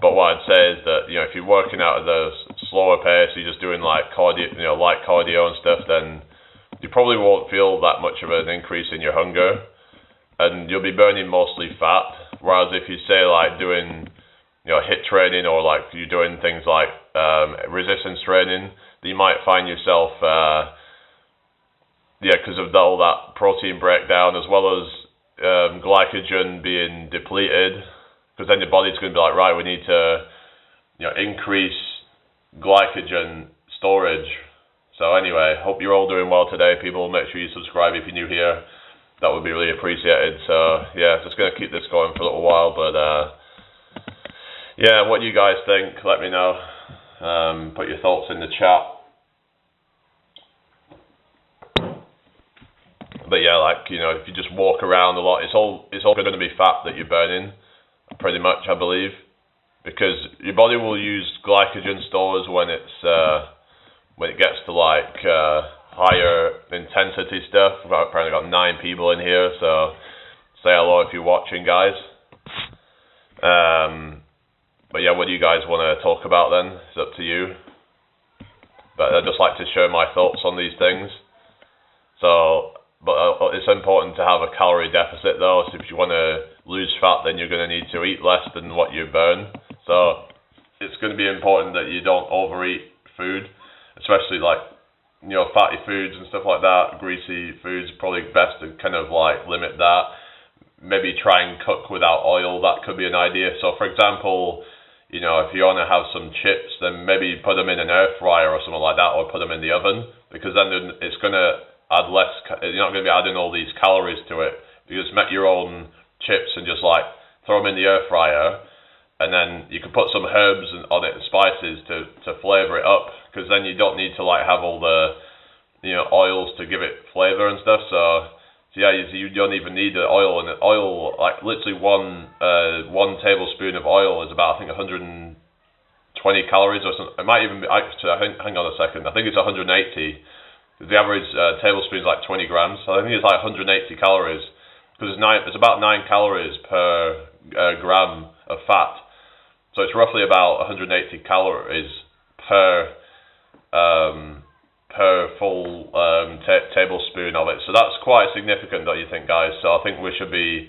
But what I'd say is that, if you're working out at a slower pace, you're just doing like cardio, light cardio and stuff, then you probably won't feel that much of an increase in your hunger, and you'll be burning mostly fat. Whereas if you say like doing HIIT training or like you're doing things like resistance training, you might find yourself, because of all that protein breakdown as well as glycogen being depleted, because then your body's going to be like, right, we need to, increase glycogen storage. So anyway, hope you're all doing well today, people. Make sure you subscribe if you're new here. That would be really appreciated. So yeah, just going to keep this going for a little while, but yeah, what do you guys think? Let me know. Put your thoughts in the chat. But yeah, if you just walk around a lot, it's all going to be fat that you're burning, pretty much, I believe, because your body will use glycogen stores when it gets to higher intensity stuff. We've apparently got 9 people in here, so say hello if you're watching, guys. But yeah, what do you guys want to talk about then? It's up to you. But I'd just like to share my thoughts on these things. So, but it's important to have a calorie deficit though. So if you want to lose fat, then you're going to need to eat less than what you burn. So it's going to be important that you don't overeat food, especially like, you know, fatty foods and stuff like that. Greasy foods, probably best to kind of like limit that. Maybe try and cook without oil. That could be an idea. So for example, you know, if you want to have some chips, then maybe put them in an air fryer or something like that, or put them in the oven, because then it's going to add less, you're not going to be adding all these calories to it. You just make your own chips and just like throw them in the air fryer, and then you can put some herbs on it and spices to flavor it up, because then you don't need to like have all the, you know, oils to give it flavor and stuff. So yeah, you don't even need the oil, and the oil, like literally one tablespoon of oil is about, I think, 120 calories or something. It might even be, actually, hang on a second, I think it's 180. The average tablespoon is like 20 grams, so I think it's like 180 calories, because it's about 9 calories per gram of fat. So it's roughly about 180 calories per full tablespoon of it. So that's quite significant, don't you think, guys? So I think we should be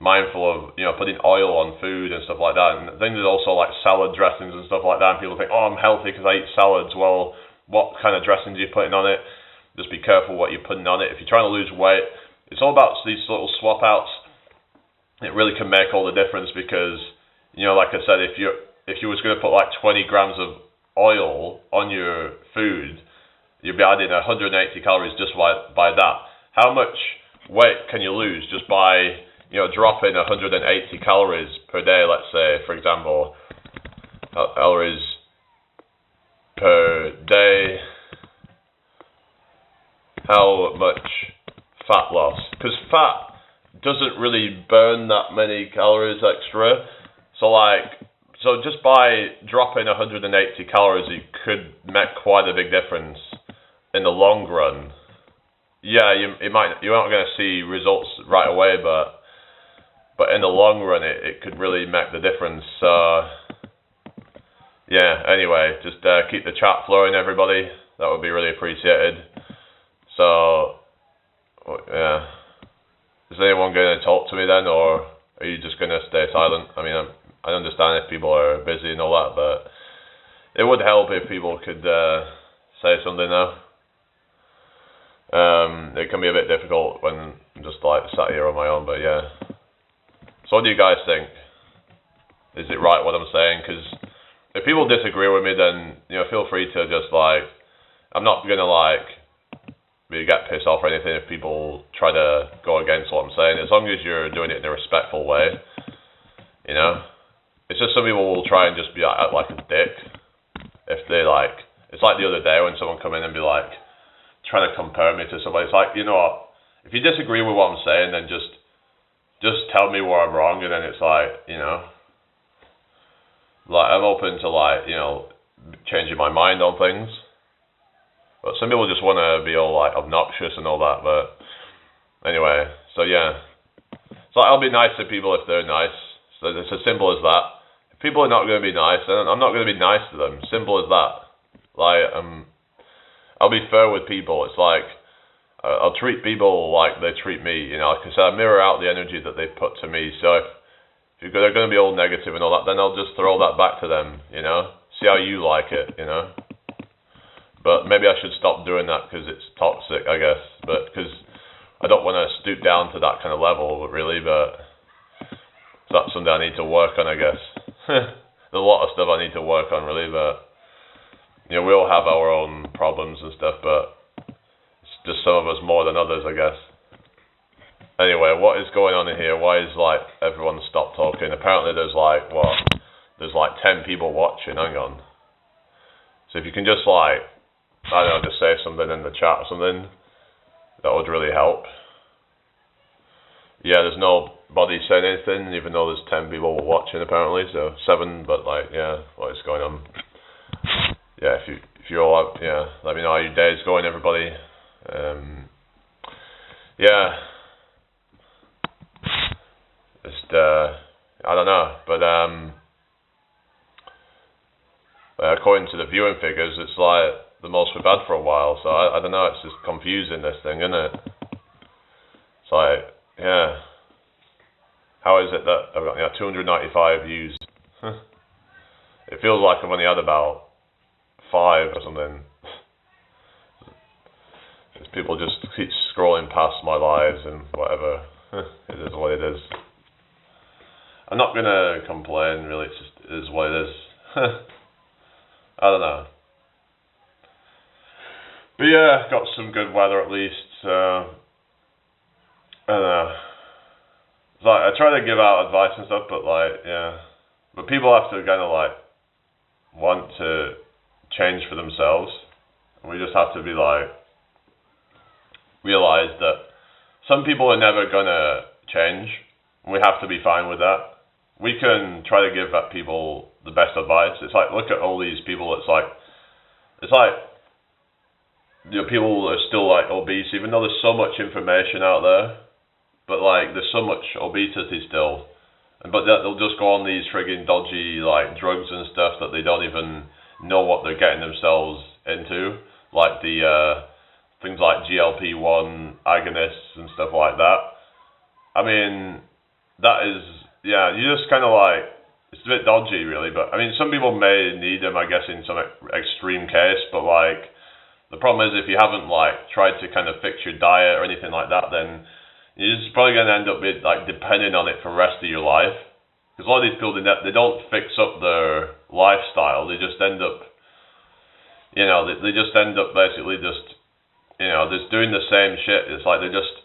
mindful of, you know, putting oil on food and stuff like that. And I think there's also like salad dressings and stuff like that, and people think, oh, I'm healthy because I eat salads. Well, what kind of dressings are you putting on it? Just be careful what you're putting on it. If you're trying to lose weight, it's all about these little swap outs. It really can make all the difference, because, you know, like I said, if you was going to put like 20 grams of oil on your food, you'd be adding 180 calories just by that. How much weight can you lose just by, you know, dropping 180 calories per day, let's say, for example, calories per day, how much fat loss? Because fat doesn't really burn that many calories extra. So just by dropping 180 calories, you could make quite a big difference in the long run. Yeah, you're not going to see results right away, but in the long run, it could really make the difference. Yeah, anyway, just keep the chat flowing, everybody. That would be really appreciated. So, yeah. Is anyone going to talk to me then, or are you just going to stay silent? I mean, I understand if people are busy and all that, but it would help if people could say something now. It can be a bit difficult when I'm just like sat here on my own, but yeah. So what do you guys think? Is it right what I'm saying? Because if people disagree with me, then, you know, feel free to just like, I'm not gonna like get pissed off or anything if people try to go against what I'm saying, as long as you're doing it in a respectful way, you know. It's just some people will try and just be like a dick if they like. It's like the other day when someone come in and be like trying to compare me to somebody. It's like, you know what, if you disagree with what I'm saying, then just tell me where I'm wrong, and then it's like, you know, like I'm open to like, you know, changing my mind on things. But some people just want to be all like obnoxious and all that. But anyway, so yeah, so I'll be nice to people if they're nice. So it's as simple as that. If people are not going to be nice, then I'm not going to be nice to them. Simple as that. Like I'll be fair with people. It's like I'll treat people like they treat me. You know, like I said, I mirror out the energy that they put to me. So if they're going to be all negative and all that, then I'll just throw that back to them. You know, see how you like it. You know. But maybe I should stop doing that because it's toxic, I guess. But because I don't want to stoop down to that kind of level, really. But that's something I need to work on, I guess. There's a lot of stuff I need to work on, really. But you know, we all have our own problems and stuff. But it's just some of us more than others, I guess. Anyway, what is going on in here? Why is like everyone stopped talking? Apparently, there's like 10 people watching. Hang on. So if you can just like, I don't know, just say something in the chat or something, that would really help. Yeah, there's nobody saying anything, even though there's 10 people watching apparently, so 7, but like, yeah, what is going on? Yeah, if you all have, yeah, let me know how your day's going, everybody. Yeah, just I don't know, but according to the viewing figures, it's like the most we've had for a while. So I don't know. It's just confusing, this thing, isn't it? It's like, yeah. How is it that I've got 295 views? It feels like I've only had about 5 or something. People just keep scrolling past my lives and whatever. It is what it is. I'm not gonna complain, really. It is what it is. I don't know. But yeah, got some good weather at least. So I don't know. It's like I try to give out advice and stuff, but like, yeah. But people have to kind of like want to change for themselves. We just have to be like, realize that some people are never gonna change. We have to be fine with that. We can try to give people the best advice. It's like, look at all these people. It's like people are still like obese, even though there's so much information out there. But like, there's so much obesity still. But they'll just go on these frigging dodgy like drugs and stuff that they don't even know what they're getting themselves into, like the things like GLP-1 agonists and stuff like that. I mean, that is, yeah, you just kind of like, it's a bit dodgy really, but I mean, some people may need them, I guess, in some extreme case, but like, the problem is if you haven't like tried to kind of fix your diet or anything like that, then you're just probably going to end up like depending on it for the rest of your life. Because a lot of these people, they don't fix up their lifestyle, they just end up, you know, they just end up basically just, you know, just doing the same shit. It's like they're just,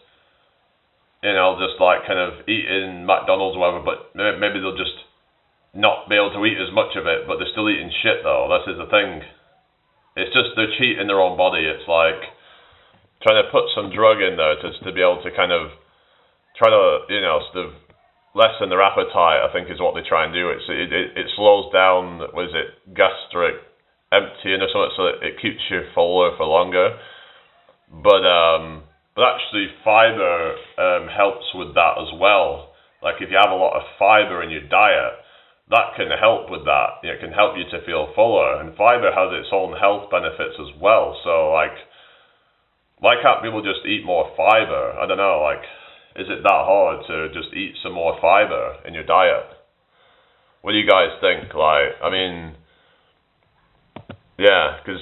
you know, just like kind of eating McDonald's or whatever, but maybe they'll just not be able to eat as much of it, but they're still eating shit though. This is the thing. It's just they're cheating their own body. It's like trying to put some drug in there to be able to kind of try to, you know, sort of lessen their appetite, I think is what they try and do. It slows down, what is it, gastric emptying or something, so that it keeps you fuller for longer. But actually fiber helps with that as well. Like if you have a lot of fiber in your diet, that can help with that. It can help you to feel fuller, and fiber has its own health benefits as well. So like, why can't people just eat more fiber? I don't know, like, is it that hard to just eat some more fiber in your diet? What do you guys think? Like, I mean, yeah, because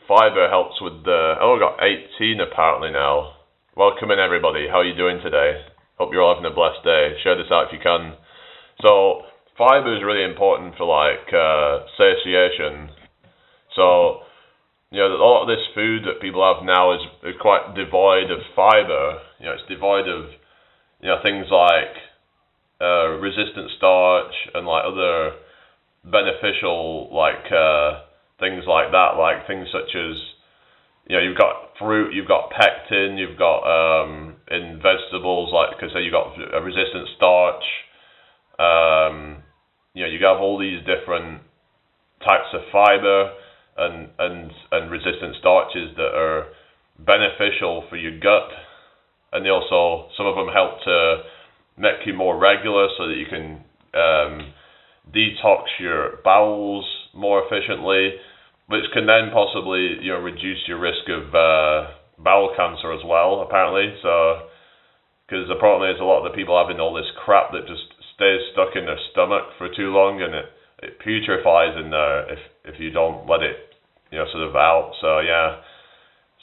fiber helps with the... Oh, we've got 18 apparently now. Welcome in, everybody. How are you doing today? Hope you're all having a blessed day. Share this out if you can. So, fiber is really important for, like, satiation. So, you know, a lot of this food that people have now is quite devoid of fiber. You know, it's devoid of, you know, things like resistant starch and, like, other beneficial, like... things like that, like things such as, you know, you've got fruit, you've got pectin, you've got in vegetables, like, because you've got a resistant starch. You know, you have all these different types of fiber and resistant starches that are beneficial for your gut, and they also, some of them help to make you more regular so that you can detox your bowels more efficiently, which can then possibly, you know, reduce your risk of bowel cancer as well, apparently. So, because the problem is a lot of the people having all this crap that just stays stuck in their stomach for too long, and it putrefies in there if you don't let it, you know, sort of out. So yeah,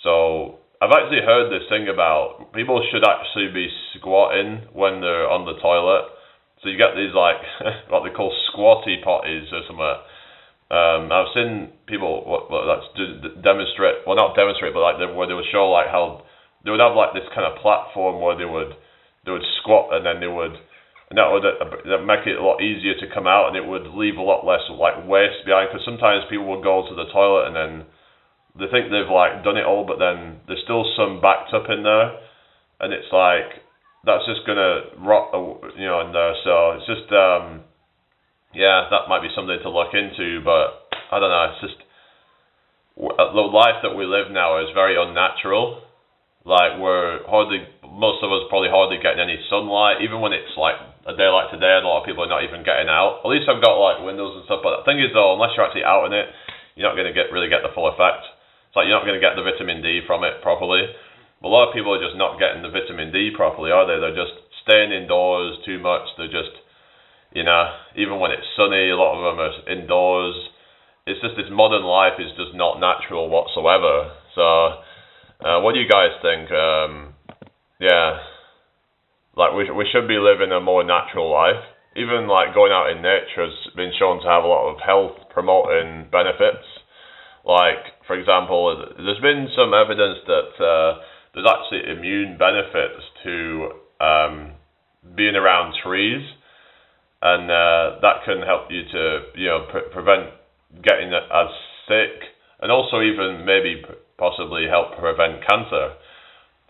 so I've actually heard this thing about people should actually be squatting when they're on the toilet. So you get these like what they call squatty potties or something. I've seen people demonstrate, well, not demonstrate, but like where they would show like how they would have like this kind of platform where they would squat, and then that would make it a lot easier to come out, and it would leave a lot less like waste behind, because sometimes people will go to the toilet and then they think they've like done it all, but then there's still some backed up in there, and it's like that's just gonna rot, you know, in there. So it's just yeah, that might be something to look into, but I don't know, it's just, the life that we live now is very unnatural, like most of us probably hardly getting any sunlight, even when it's like a day like today, and a lot of people are not even getting out. At least I've got like windows and stuff, but the thing is though, unless you're actually out in it, you're not going to really get the full effect. It's like you're not going to get the vitamin D from it properly. But a lot of people are just not getting the vitamin D properly, are they? They're just staying indoors too much. They're just, even when it's sunny, a lot of them are indoors. It's just this modern life is just not natural whatsoever. So, what do you guys think? Like we should be living a more natural life. Even like going out in nature has been shown to have a lot of health promoting benefits. Like, for example, there's been some evidence that there's actually immune benefits to being around trees, and that can help you to prevent getting as sick, and also even maybe possibly help prevent cancer.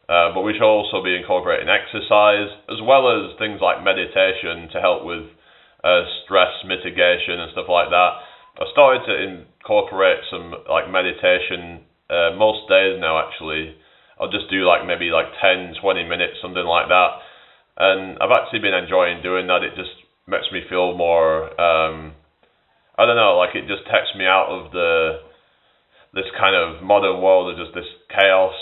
But we should also be incorporating exercise as well as things like meditation to help with stress mitigation and stuff like that. I started to incorporate some like meditation most days now. Actually, I'll just do maybe 10-20 minutes, something like that, and I've actually been enjoying doing that. It just makes me feel more I don't know, like it just takes me out of this kind of modern world of just this chaos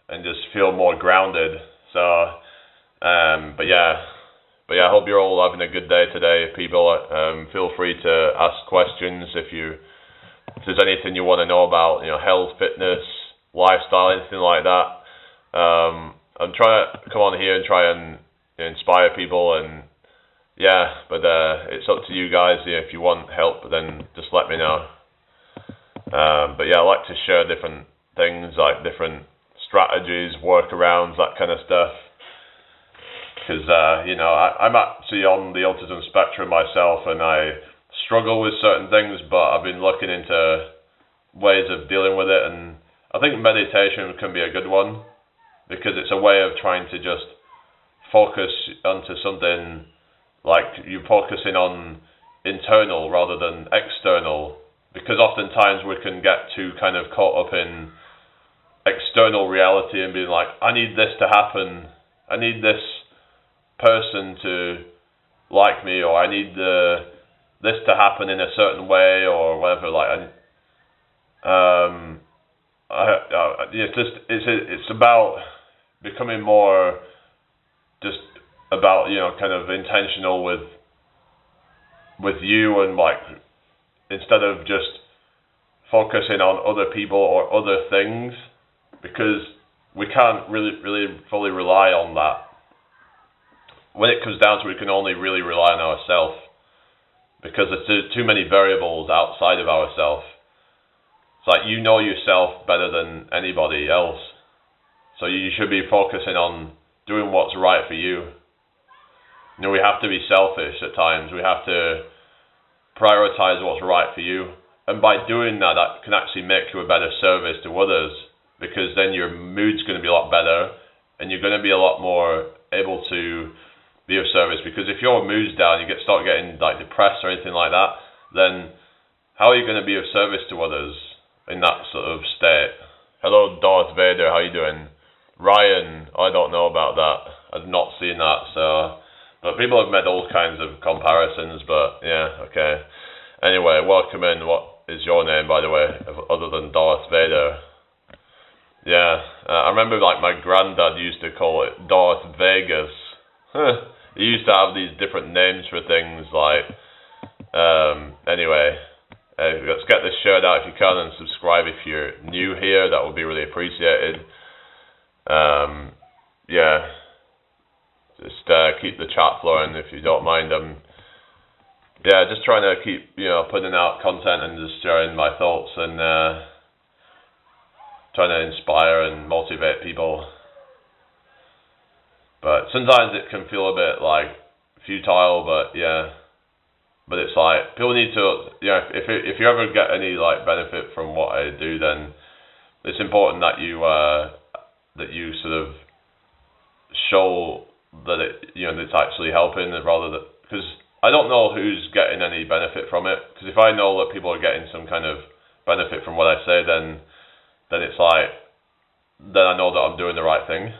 and just feel more grounded. So but yeah, I hope you're all having a good day today, people. Feel free to ask questions if there's anything you want to know about, health, fitness, lifestyle, anything like that. I'm trying to come on here and try and inspire people, and but it's up to you guys. If you want help, then just let me know. But I like to share different things, like different strategies, workarounds, that kind of stuff. Because I'm actually on the autism spectrum myself, and I struggle with certain things, but I've been looking into ways of dealing with it, and I think meditation can be a good one, because it's a way of trying to just focus onto something, like you're focusing on internal rather than external, because oftentimes we can get too kind of caught up in external reality and being like, I need this to happen, I need this person to like me, or I need this to happen in a certain way, or whatever. It's about becoming more just about kind of intentional with you, and instead of just focusing on other people or other things, because we can't really fully rely on that. When it comes down to it, we can only really rely on ourselves, because there's too many variables outside of ourselves. It's like yourself better than anybody else, so you should be focusing on doing what's right for you. We have to be selfish at times. We have to prioritize what's right for you, and by doing that, that can actually make you a better service to others, because then your mood's going to be a lot better, and you're going to be a lot more able to be of service. Because if your mood's down, you start getting depressed or anything like that, then how are you going to be of service to others in that sort of state? Hello, Darth Vader, how you doing? Ryan, I don't know about that. I've not seen that, but people have made all kinds of comparisons, but yeah, okay. Anyway, welcome in. What is your name, by the way, other than Darth Vader? Yeah, I remember my granddad used to call it Darth Vegas. He used to have these different names for things, anyway, let's get this shared out if you can, and subscribe if you're new here. That would be really appreciated. Just keep the chat flowing if you don't mind. Just trying to keep putting out content and just sharing my thoughts, and trying to inspire and motivate people. But sometimes it can feel a bit futile, but it's people need to, if you ever get any benefit from what I do, then it's important that you sort of show that it's actually helping, rather than, because I don't know who's getting any benefit from it. Because if I know that people are getting some kind of benefit from what I say, then it's then I know that I'm doing the right thing,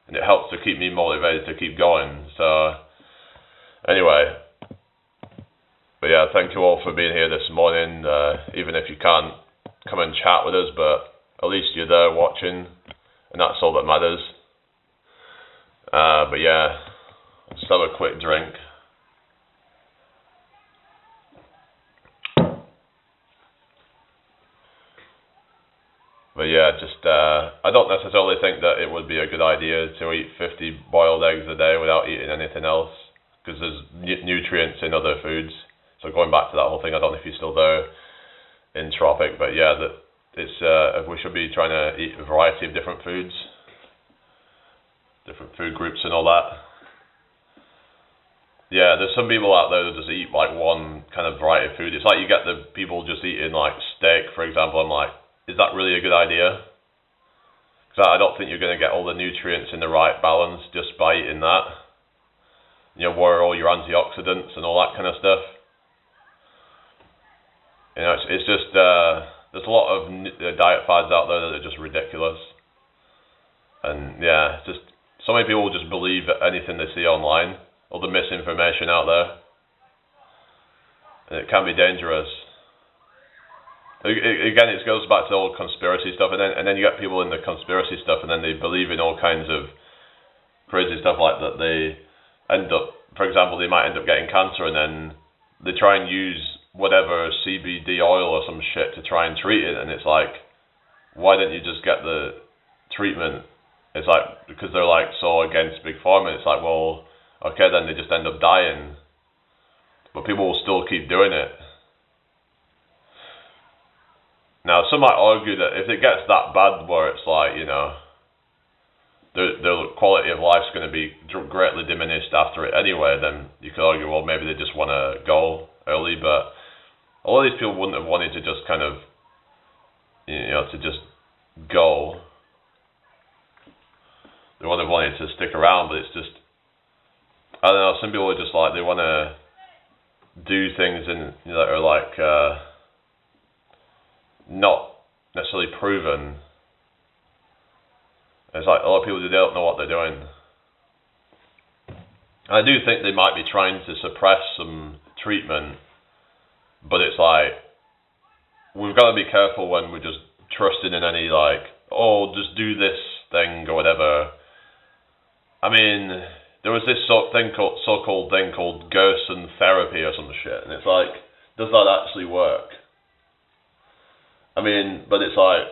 and it helps to keep me motivated to keep going. So anyway, but yeah, thank you all for being here this morning. Even if you can't come and chat with us, but at least you're there watching, and that's all that matters. But yeah, just have a quick drink. But yeah, just I don't necessarily think that it would be a good idea to eat 50 boiled eggs a day without eating anything else, because there's nutrients in other foods. So going back to that whole thing, I don't know if you're still there in Tropic, but yeah, that it's we should be trying to eat a variety of different foods, different food groups and all that. Yeah, there's some people out there that just eat like one kind of variety of food. It's like you get the people just eating like steak, for example. I'm like, is that really a good idea? Because I don't think you're going to get all the nutrients in the right balance just by eating that. You know, where are all your antioxidants and all that kind of stuff? You know, it's just, there's a lot of diet fads out there that are just ridiculous. And yeah, just so many people just believe anything they see online, all the misinformation out there. And it can be dangerous. Again, it goes back to all conspiracy stuff, and then you get people in the conspiracy stuff, and then they believe in all kinds of crazy stuff like that. They end up, for example, they might end up getting cancer, and then they try and use whatever CBD oil or some shit to try and treat it, and it's like, why don't you just get the treatment? It's like, because they're like so against Big Pharma, it's like, well, okay, then they just end up dying. But people will still keep doing it. Now, some might argue that if it gets that bad where it's like, you know, the quality of life's going to be greatly diminished after it anyway, then you could argue, well, maybe they just want to go early, but a lot of these people wouldn't have wanted to just kind of, you know, to just go. They would have wanted to stick around, but it's just, I don't know, some people are just like, they want to do things in, you know, that are like, not necessarily proven. It's like a lot of people, they don't know what they're doing. I do think they might be trying to suppress some treatment, but it's like, we've got to be careful when we're just trusting in any like, oh, just do this thing or whatever. I mean, there was this so-called thing called Gerson therapy or some shit, and it's like, does that actually work? I mean, but it's like,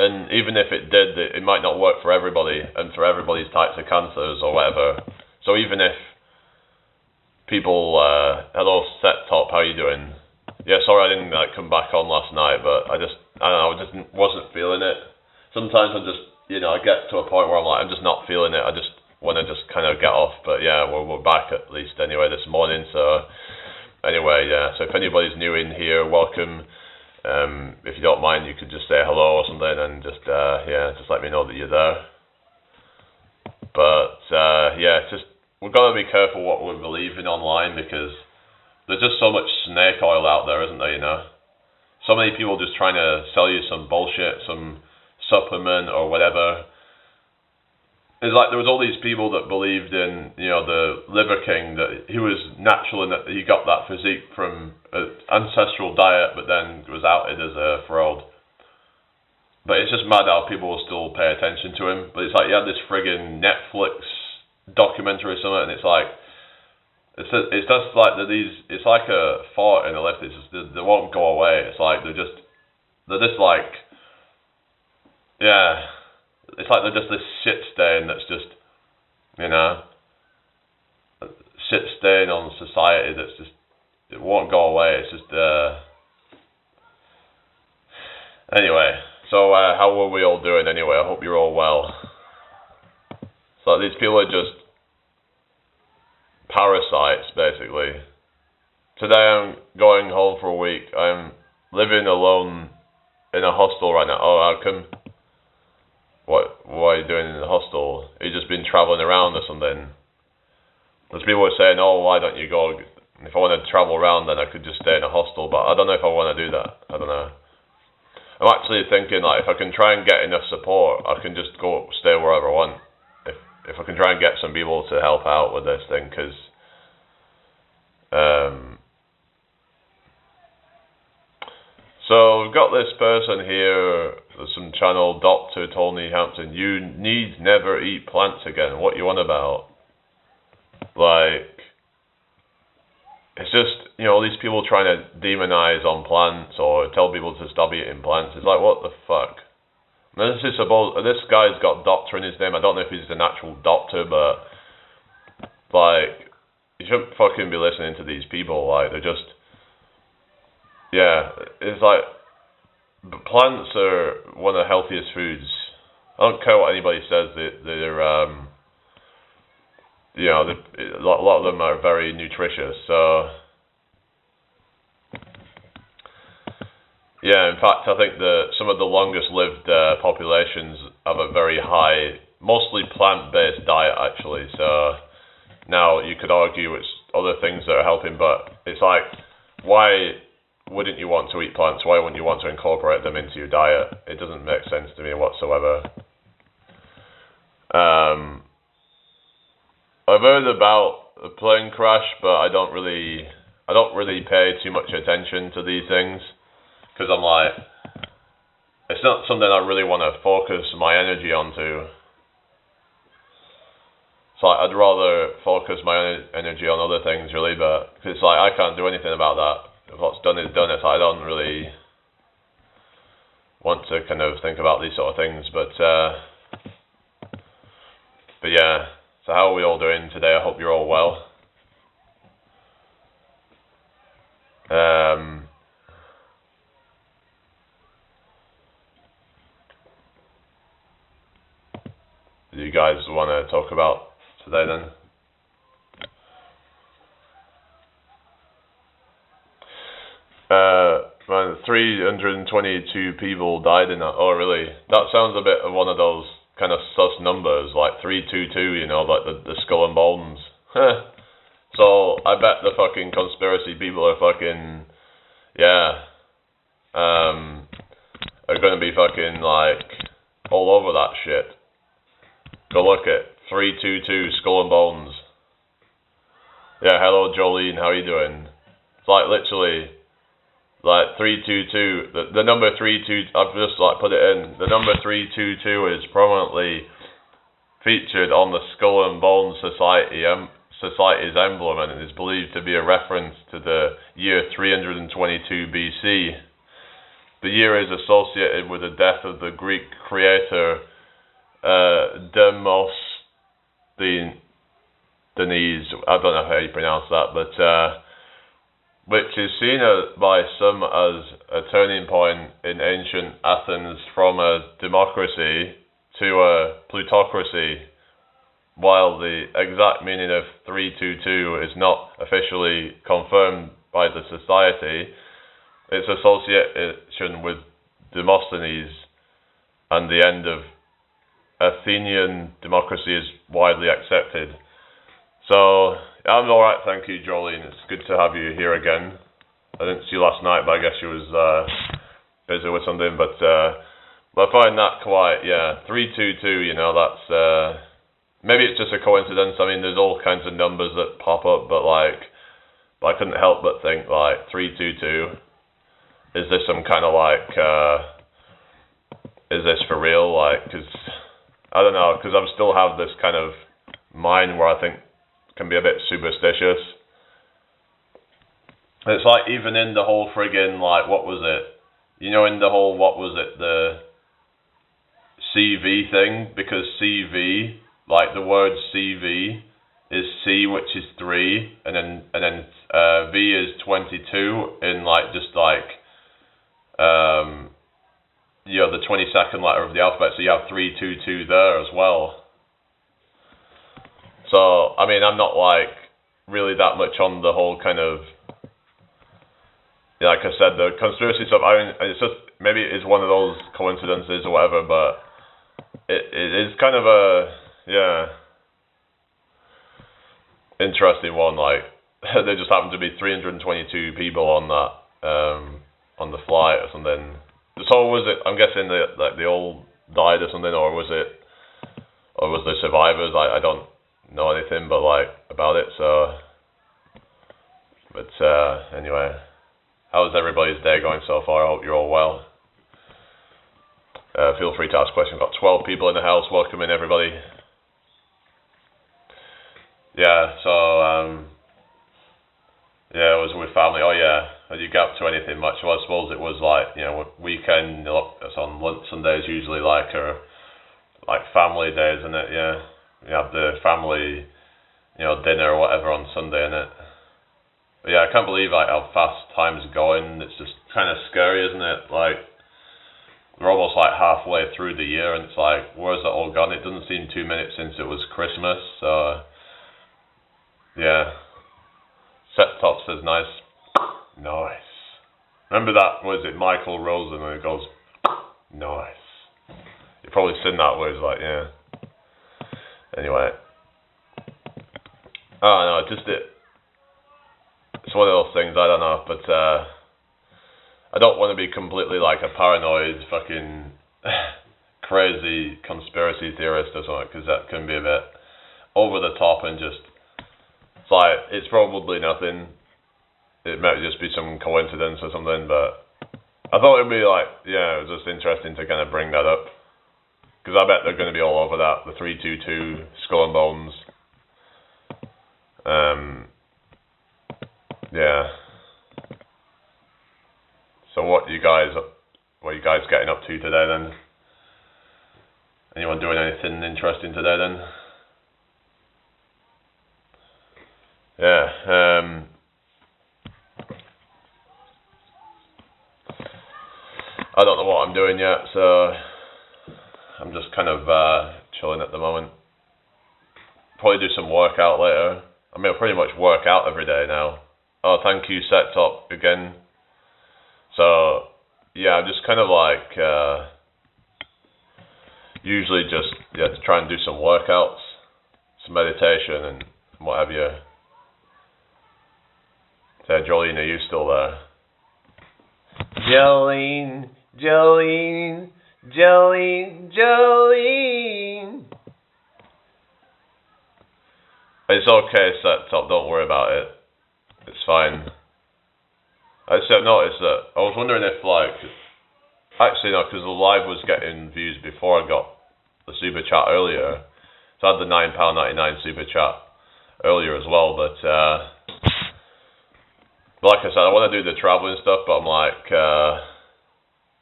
and even if it did, it might not work for everybody and for everybody's types of cancers or whatever. So even if people, hello Set Top, how you doing? Yeah, sorry I didn't like come back on last night, but I don't know, I just wasn't feeling it. Sometimes I'm just, you know, I get to a point where I'm like, I'm just not feeling it. I just want to just kind of get off. But yeah, we're back at least anyway this morning. So anyway, yeah. So if anybody's new in here, welcome. If you don't mind, you could just say hello or something, and just yeah, just let me know that you're there. But yeah, it's just, we've got to be careful what we believe in online, because there's just so much snake oil out there, isn't there? You know, so many people just trying to sell you some bullshit, some supplement or whatever. It's like there was all these people that believed in, you know, the Liver King, that he was natural and that he got that physique from an ancestral diet, but then was outed as a fraud. But it's just mad how people will still pay attention to him. But it's like, you had this friggin' Netflix documentary or something, and it's like, it's just like it's like a fart in the lift. It's just, they won't go away. It's like they're just like, yeah. It's like they're just this shit stain that's just, you know, shit stain on society that's just, it won't go away. It's just, anyway, so how are we all doing anyway? I hope you're all well. So these people are just parasites, basically. Today I'm going home for a week. I'm living alone in a hostel right now. Oh, how come? What are you doing in the hostel? Have you just been travelling around or something? There's people who are saying, oh, why don't you go? If I want to travel around, then I could just stay in a hostel. But I don't know if I want to do that. I don't know. I'm actually thinking like if I can try and get enough support, I can just go stay wherever I want. If I can try and get some people to help out with this thing, because so we've got this person here, some channel, Dr. Tony Hampton. You need never eat plants again. What you on about? Like, it's just, you know, all these people trying to demonize on plants or tell people to stop eating plants. It's like, what the fuck? Now, this guy's got doctor in his name. I don't know if he's an actual doctor, but like, you shouldn't fucking be listening to these people. Like, they're just, yeah, it's like, plants are one of the healthiest foods. I don't care what anybody says. They're you know, a lot of them are very nutritious. So, yeah, in fact, I think some of the longest lived populations have a very high, mostly plant-based diet, actually. So now you could argue it's other things that are helping, but it's like, why wouldn't you want to eat plants? Why wouldn't you want to incorporate them into your diet? It doesn't make sense to me whatsoever. I've heard about a plane crash, but I don't really pay too much attention to these things, because I'm like, it's not something I really want to focus my energy onto. So I'd rather focus my energy on other things, really, but cause it's like I can't do anything about that. If what's done is done. It's like I don't really want to kind of think about these sort of things, but yeah. So how are we all doing today? I hope you're all well. Do you guys want to talk about today then? Man, 322 people died in that. Oh, really? That sounds a bit of one of those kind of sus numbers, like 322, you know, like the skull and bones. So I bet the fucking conspiracy people are fucking, yeah, are gonna be fucking like all over that shit. Go look at 322 skull and bones. Yeah, hello Jolene, how you doing? It's like literally like 322, the number 32, I've just like put it in, the number 322 is prominently featured on the Skull and Bones Society's emblem, and it is believed to be a reference to the year 322 BC. The year is associated with the death of the Greek creator Demosthenes, I don't know how you pronounce that, but which is seen by some as a turning point in ancient Athens from a democracy to a plutocracy. While the exact meaning of 322 is not officially confirmed by the society, its association with Demosthenes and the end of Athenian democracy is widely accepted. So, I'm alright, thank you, Jolene. It's good to have you here again. I didn't see you last night, but I guess you was busy with something. But I find that quite, yeah, 322, you know, that's, maybe it's just a coincidence. I mean, there's all kinds of numbers that pop up, but like, I couldn't help but think, like, 322, is this some kind of like, is this for real? Like, because, I don't know, because I still have this kind of mind where I think can be a bit superstitious. It's like even in the whole friggin', like, what was it? You know, in the whole, what was it, the CV thing? Because CV, like the word CV is C, which is 3, and then V is 22 in like just like you know, the 22nd letter of the alphabet, so you have 322 there as well. So, I mean, I'm not, like, really that much on the whole kind of, like I said, the conspiracy stuff. I mean, it's just, maybe it is one of those coincidences or whatever, but it is kind of a, yeah, interesting one. Like, there just happened to be 322 people on that, on the flight or something. So was it? I'm guessing they all died or something, or was the survivors? I don't know anything but about it. So, but anyway, how's everybody's day going so far? I hope you're all well. Feel free to ask questions. We've got 12 people in the house. Welcome in, everybody. Yeah. So yeah, it was with family. Oh yeah. Did you get up to anything much? Well, I suppose it was weekend. It's on Sundays usually, or family days, isn't it? Yeah, you have the family, dinner or whatever on Sunday, innit? But yeah, I can't believe how fast time's going. It's just kind of scary, isn't it? We're almost halfway through the year, and it's where's it all gone? It doesn't seem 2 minutes since it was Christmas. So yeah, Set Top says nice. Nice. Remember that, was it Michael Rosen, and it goes, nice. You've probably seen that where it's yeah. Anyway. Oh no, it's one of those things, I don't know, but I don't want to be completely a paranoid fucking crazy conspiracy theorist or something, because that can be a bit over the top and just, it's probably nothing. It might just be some coincidence or something, but I thought it'd be it was just interesting to kind of bring that up, because I bet they're going to be all over that, the 322 Skull and Bones. Yeah. So what are you guys getting up to today then? Anyone doing anything interesting today then? Yeah. I don't know what I'm doing yet, so I'm just kind of chilling at the moment. Probably do some workout later. I mean, I pretty much work out every day now. Oh, thank you, Set Top, again. So, yeah, I'm just kind of usually just, to try and do some workouts, some meditation and what have you. So, Jolene, are you still there? Jolene. It's okay, Set Top, don't worry about it. It's fine. I just noticed that, I was wondering if actually no, because the live was getting views before I got the super chat earlier. So I had the £9.99 super chat earlier as well, but like I said, I want to do the traveling stuff, but I'm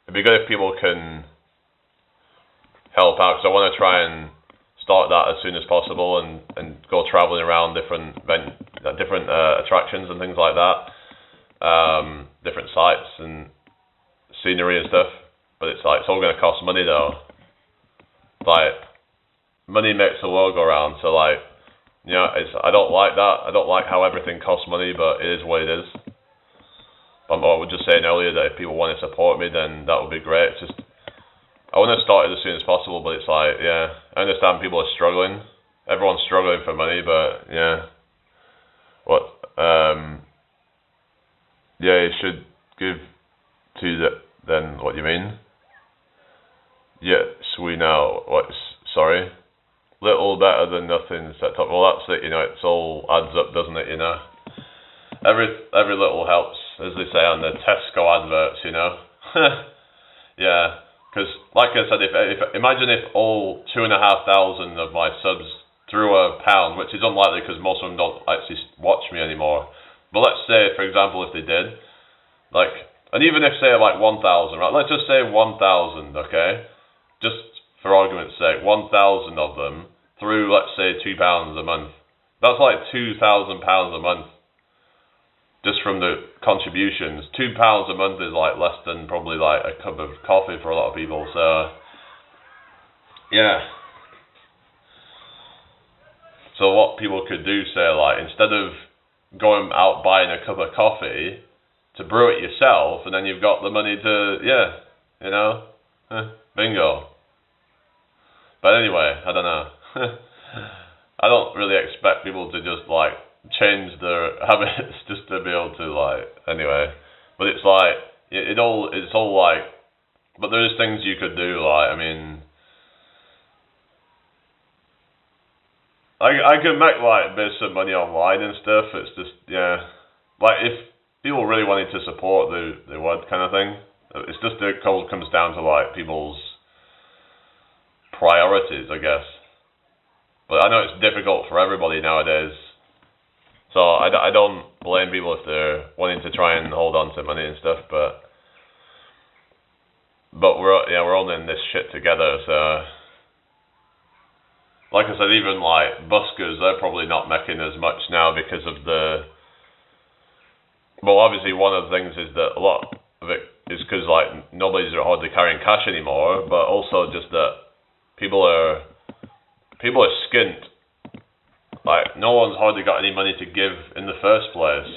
it'd be good if people can help out, because I want to try and start that as soon as possible and go traveling around different attractions and things like that, different sites and scenery and stuff. But it's all going to cost money though. Money makes the world go round. So I don't like that. I don't like how everything costs money, but it is what it is. I was just saying earlier that if people want to support me, then that would be great. It's just, I want to start it as soon as possible, but it's I understand people are struggling. Everyone's struggling for money, but yeah. You should give to then, what do you mean? Yes, we know. Sorry? Little better than nothing, Set Top. Well, that's it, it's all adds up, doesn't it, Every little helps, as they say on the Tesco adverts, Yeah, because like I said, imagine if all 2,500 of my subs threw £1, which is unlikely because most of them don't actually watch me anymore. But let's say, for example, if they did, and even if say 1,000, right? Let's just say 1,000, okay? Just for argument's sake, 1,000 of them threw, let's say, £2 a month. That's £2,000 a month. Just from the contributions. £2 a month is less than probably a cup of coffee for a lot of people. So yeah. So what people could do, say instead of going out buying a cup of coffee, to brew it yourself, and then you've got the money to bingo. But anyway, I don't know. I don't really expect people to just change their habits just to be able to anyway. But it's it's all but there's things you could do, like, I mean, I could make, like, bits of money online and stuff. It's just, yeah, like, if people really wanted to support, they would, kind of thing. It's just, it comes down to, like, people's priorities, I guess. But I know it's difficult for everybody nowadays. So I don't blame people if they're wanting to try and hold on to money and stuff, but we're all in this shit together, so like I said, even like buskers, they're probably not making as much now because of well, obviously one of the things is that a lot of it is because like nobody's hardly carrying cash anymore, but also just that people are skint. Like, no one's hardly got any money to give in the first place.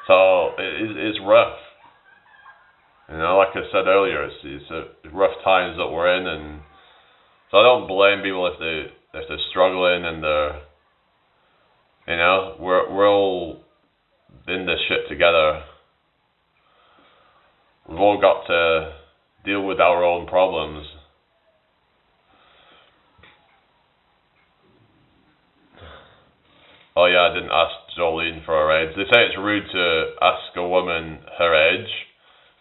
So, it's rough. You know, like I said earlier, it's rough times that we're in, and so I don't blame people if they're struggling and they're, you know, we're all in this shit together. We've all got to deal with our own problems. Oh yeah, I didn't ask Jolene for her age. They say it's rude to ask a woman her age.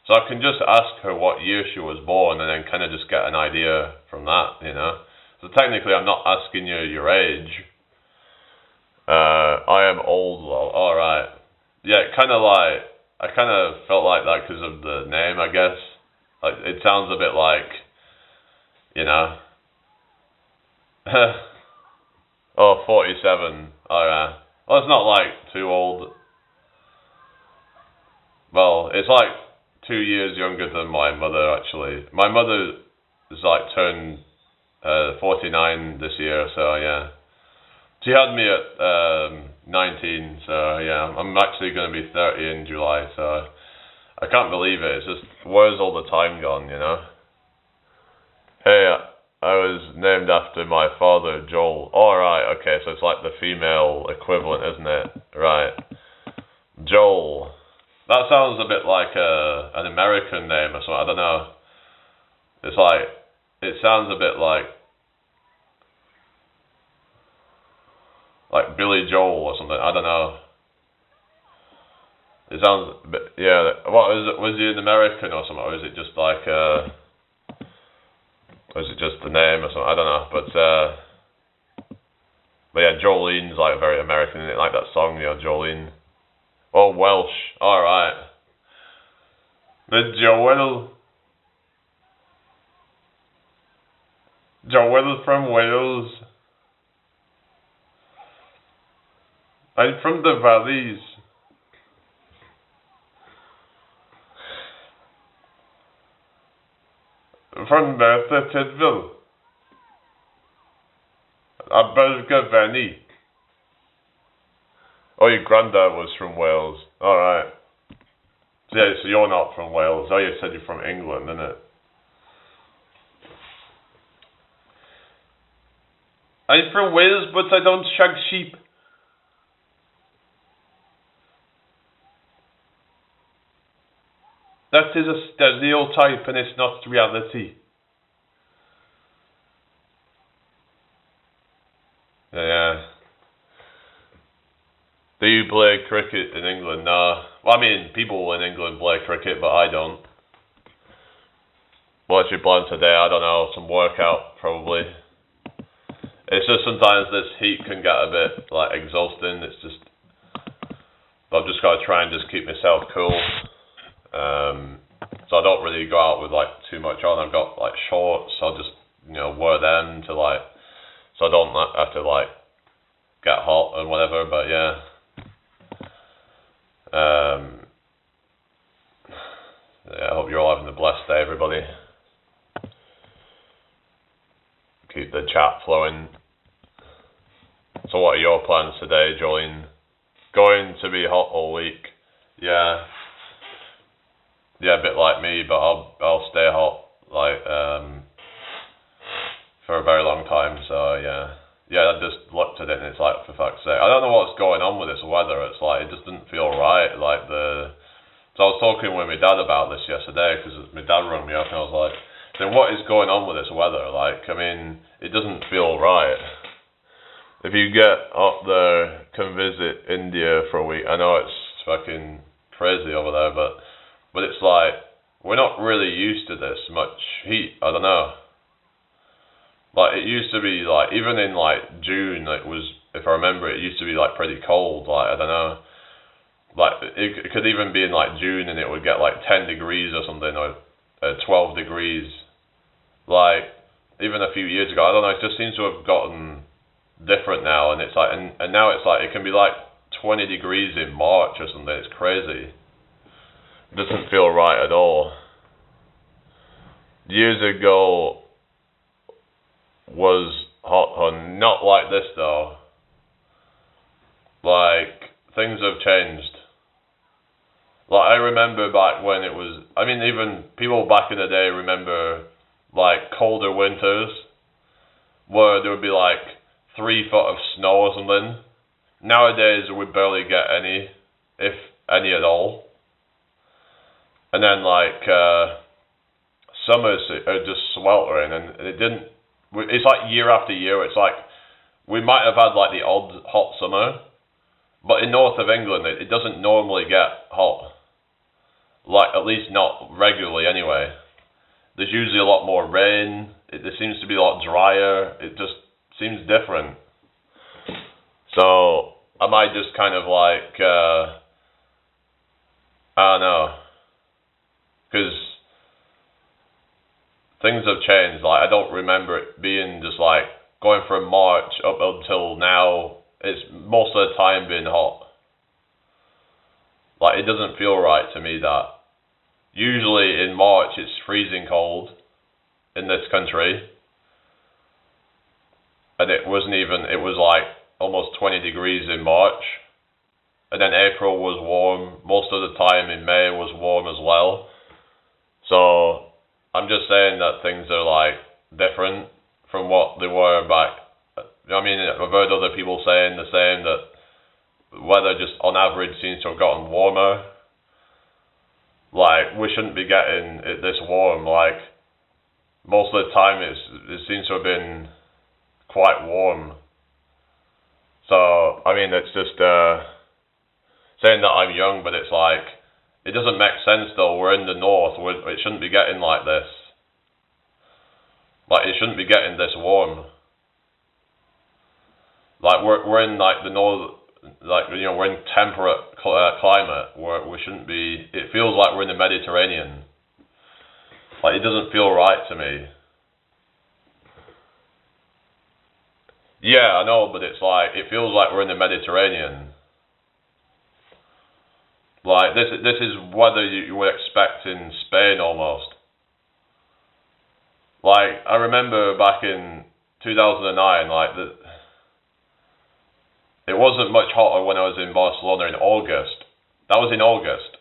So I can just ask her what year she was born and then kind of just get an idea from that, you know. So technically I'm not asking you your age. I am old, well, alright. Yeah, I kind of felt like that because of the name, I guess. Like, it sounds a bit like, you know. Oh, 47. Alright. Well, it's not like too old. Well, it's like 2 years younger than my mother, actually. My mother is like turned 49 this year, so yeah. She had me at 19, so yeah. I'm actually going to be 30 in July, so I can't believe it. It's just, where's all the time gone, you know? Hey, I was named after my father, Joel. Oh, right, okay, so it's like the female equivalent, isn't it? Right. Joel. That sounds a bit like an American name or something, I don't know. It's like, it sounds a bit like Billy Joel or something, I don't know. It sounds a bit, yeah, what is it, was he an American or something, or is it just like, or is it just the name or something? I don't know. But yeah, Jolene's like very American, isn't it? Like that song, you know, Jolene. Oh, Welsh. Alright. The Joel from Wales. I'm from the valleys. From Merthyr Tydfil. Abergavenny. Oh, your granddad was from Wales. Alright. Yeah, so you're not from Wales. Oh, you said you're from England, innit? I'm from Wales, but I don't shag sheep. That is a stereotype and it's not reality. Yeah. Do you play cricket in England? No. Well, I mean, people in England play cricket, but I don't. What's your plan today? I don't know, some workout, probably. It's just sometimes this heat can get a bit, like, exhausting. It's just, I've just got to try and just keep myself cool. So I don't really go out with, like, too much on. I've got, like, shorts. I'll just, you know, wear them to, like, so I don't have to, like, get hot and whatever, but yeah. Yeah, I hope you're all having a blessed day, everybody. Keep the chat flowing. So what are your plans today, Jolene? Going to be hot all week. Yeah. Yeah, a bit like me, but I'll stay hot, like, for a very long time, so yeah. Yeah, I just looked at it and it's like, for fuck's sake. I don't know what's going on with this weather. It's like, it just doesn't feel right. Like so I was was talking with my dad about this yesterday because my dad rang me up and I was like, then what is going on with this weather? Like, I mean, it doesn't feel right. If you get up there, come visit India for a week. I know it's fucking crazy over there, but it's like, we're not really used to this much heat. I don't know. Like, it used to be, like, even in, like, June, it was, if I remember, it used to be, like, pretty cold. Like, I don't know. Like, it could even be in, like, June and it would get, like, 10 degrees or something, or 12 degrees. Like, even a few years ago, I don't know, it just seems to have gotten different now, and it's like, and now it's like, it can be, like, 20 degrees in March or something. It's crazy. It doesn't feel right at all. Years ago was hot, not like this, though. Like, things have changed. Like, I remember back when it was, I mean, even people back in the day remember, like, colder winters, where there would be, like, 3 foot of snow or something. Nowadays, we barely get any, if any at all. And then, like, summers are just sweltering, and it didn't, it's like year after year, it's like, we might have had, like, the odd hot summer, but in north of England, it doesn't normally get hot. Like, at least not regularly anyway. There's usually a lot more rain. There seems to be a lot drier. It just seems different. So, I might just kind of like, I don't know. Because things have changed. Like, I don't remember it being just like, going from March up until now, it's most of the time been hot. Like, it doesn't feel right to me that. Usually in March it's freezing cold in this country. And it wasn't even, it was like almost 20 degrees in March. And then April was warm. Most of the time in May was warm as well. So, I'm just saying that things are like different from what they were back. I mean, I've heard other people saying the same, that weather just on average seems to have gotten warmer. Like, we shouldn't be getting it this warm. Like, most of the time it seems to have been quite warm. So, I mean, it's just saying that I'm young, but it's like, it doesn't make sense though. We're in the north. It shouldn't be getting like this. Like, it shouldn't be getting this warm. Like, we're in like the north, like, you know, we're in temperate climate where we shouldn't be. It feels like we're in the Mediterranean. Like, it doesn't feel right to me. Yeah, I know, but it's like, it feels like we're in the Mediterranean. Like, this is weather you would expect in Spain almost. Like, I remember back in 2009, like, it wasn't much hotter when I was in Barcelona in August. That was in August.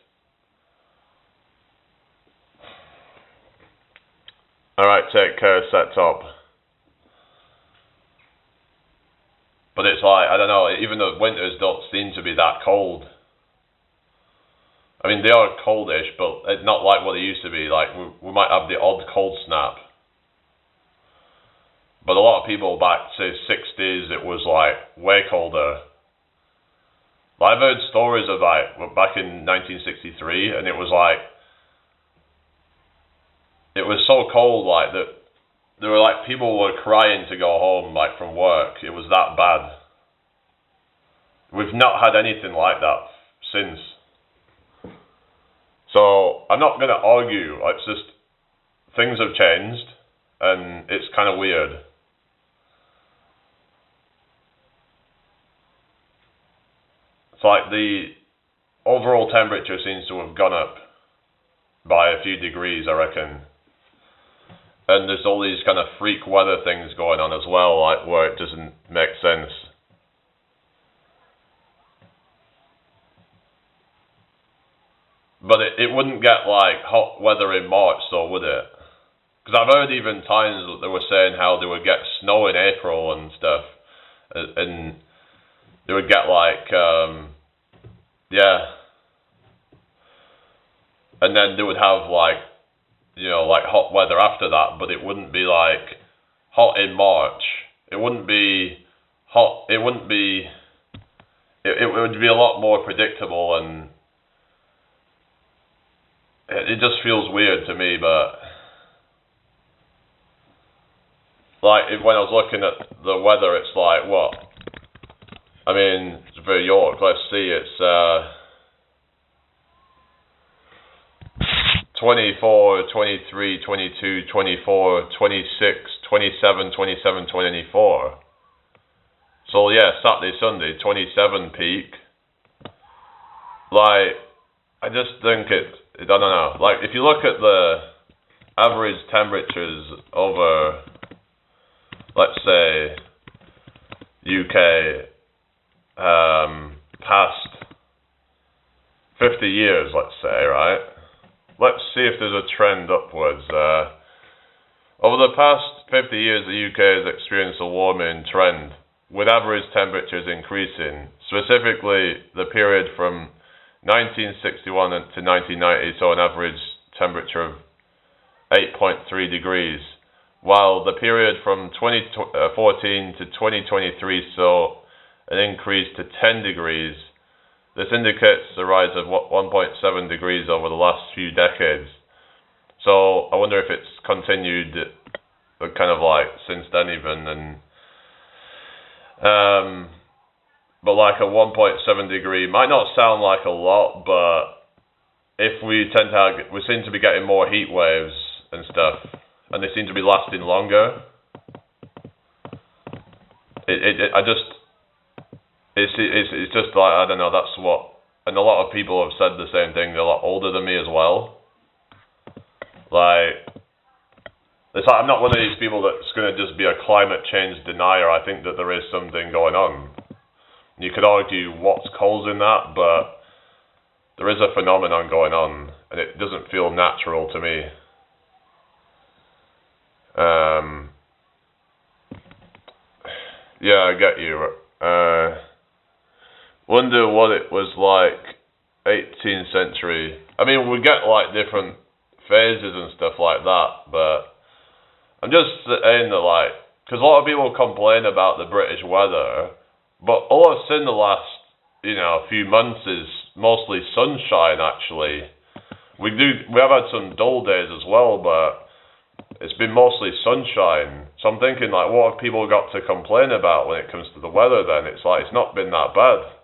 Alright, take care, set top. But it's like, I don't know, even the winters don't seem to be that cold. I mean, they are coldish, but it's not like what they used to be. Like, we might have the odd cold snap. But a lot of people back to 60s, it was like way colder. Like, I've heard stories of like back in 1963, and it was like, it was so cold like that there were like people were crying to go home like from work. It was that bad. We've not had anything like that since. So I'm not gonna argue. It's just things have changed, and it's kind of weird. It's like the overall temperature seems to have gone up by a few degrees, I reckon. And there's all these kind of freak weather things going on as well, like where it doesn't make sense. But it wouldn't get like hot weather in March, though, would it? Because I've heard even times that they were saying how they would get snow in April and stuff. And they would get like, yeah. and then they would have like, you know, like hot weather after that, but it wouldn't be like hot in March. It wouldn't be hot. It wouldn't be. It would be a lot more predictable, and it just feels weird to me. But like when I was looking at the weather, it's like what? I mean, for York, let's see, it's 24, 23, 22, 24, 26, 27, 27, 24. So yeah, Saturday, Sunday, 27 peak. Like, I just think I don't know. Like, if you look at the average temperatures over, let's say, UK, past 50 years, let's say, right? Let's see if there's a trend upwards. Over the past 50 years, the UK has experienced a warming trend, with average temperatures increasing. Specifically, the period from 1961 to 1990 saw an average temperature of 8.3 degrees, while the period from 2014 to 2023 saw an increase to 10 degrees. This indicates the rise of 1.7 degrees over the last few decades. So I wonder if it's continued kind of like since then even, and but like a 1.7 degree might not sound like a lot, but if we seem to be getting more heat waves and stuff, and they seem to be lasting longer. It's just like, I don't know, that's what, and a lot of people have said the same thing. They're a lot older than me as well. Like, it's like, I'm not one of these people that's going to just be a climate change denier. I think that there is something going on. You could argue what's causing that, but there is a phenomenon going on, and it doesn't feel natural to me. Yeah, I get you. Wonder what it was like 18th century. I mean, we get like different phases and stuff like that, but I'm just saying that, like, because a lot of people complain about the British weather, but all I've seen the last, few months is mostly sunshine, actually. We have had some dull days as well, but it's been mostly sunshine. So I'm thinking, like, what have people got to complain about when it comes to the weather then? It's like, it's not been that bad.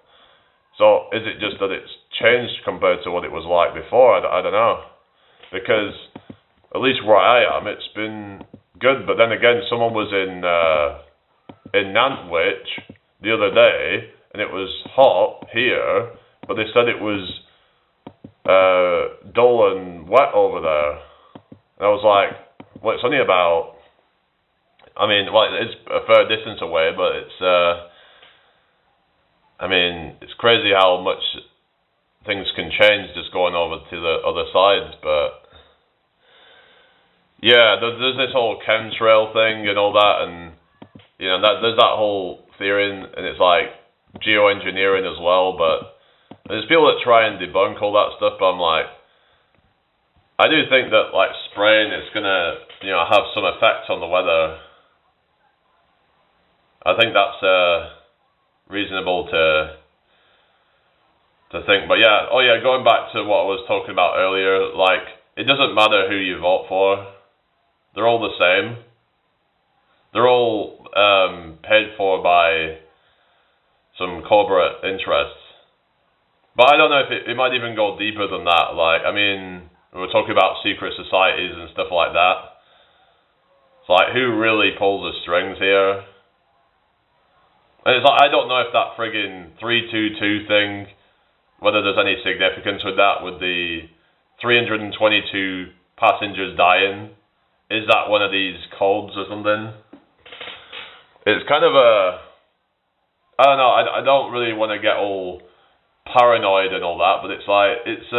So is it just that it's changed compared to what it was like before? I don't know. Because at least where I am, it's been good. But then again, someone was in Nantwich the other day, and it was hot here, but they said it was dull and wet over there. And I was like, well, it's only about, it's a fair distance away, but it's, it's crazy how much things can change just going over to the other sides, but yeah, there's this whole chemtrail thing and all that, and there's that whole theory, and it's like geoengineering as well, but there's people that try and debunk all that stuff, but I'm like, I do think that like spraying is gonna have some effect on the weather. I think that's reasonable to think, but yeah, going back to what I was talking about earlier, like, it doesn't matter who you vote for, they're all the same. They're all paid for by some corporate interests. But I don't know if it might even go deeper than that. Like, we were talking about secret societies and stuff like that. It's like, who really pulls the strings here? And it's like, I don't know if that friggin' 322 thing, whether there's any significance with that, with the 322 passengers dying. Is that one of these codes or something? It's kind of I don't know, I don't really want to get all paranoid and all that, but it's like, it's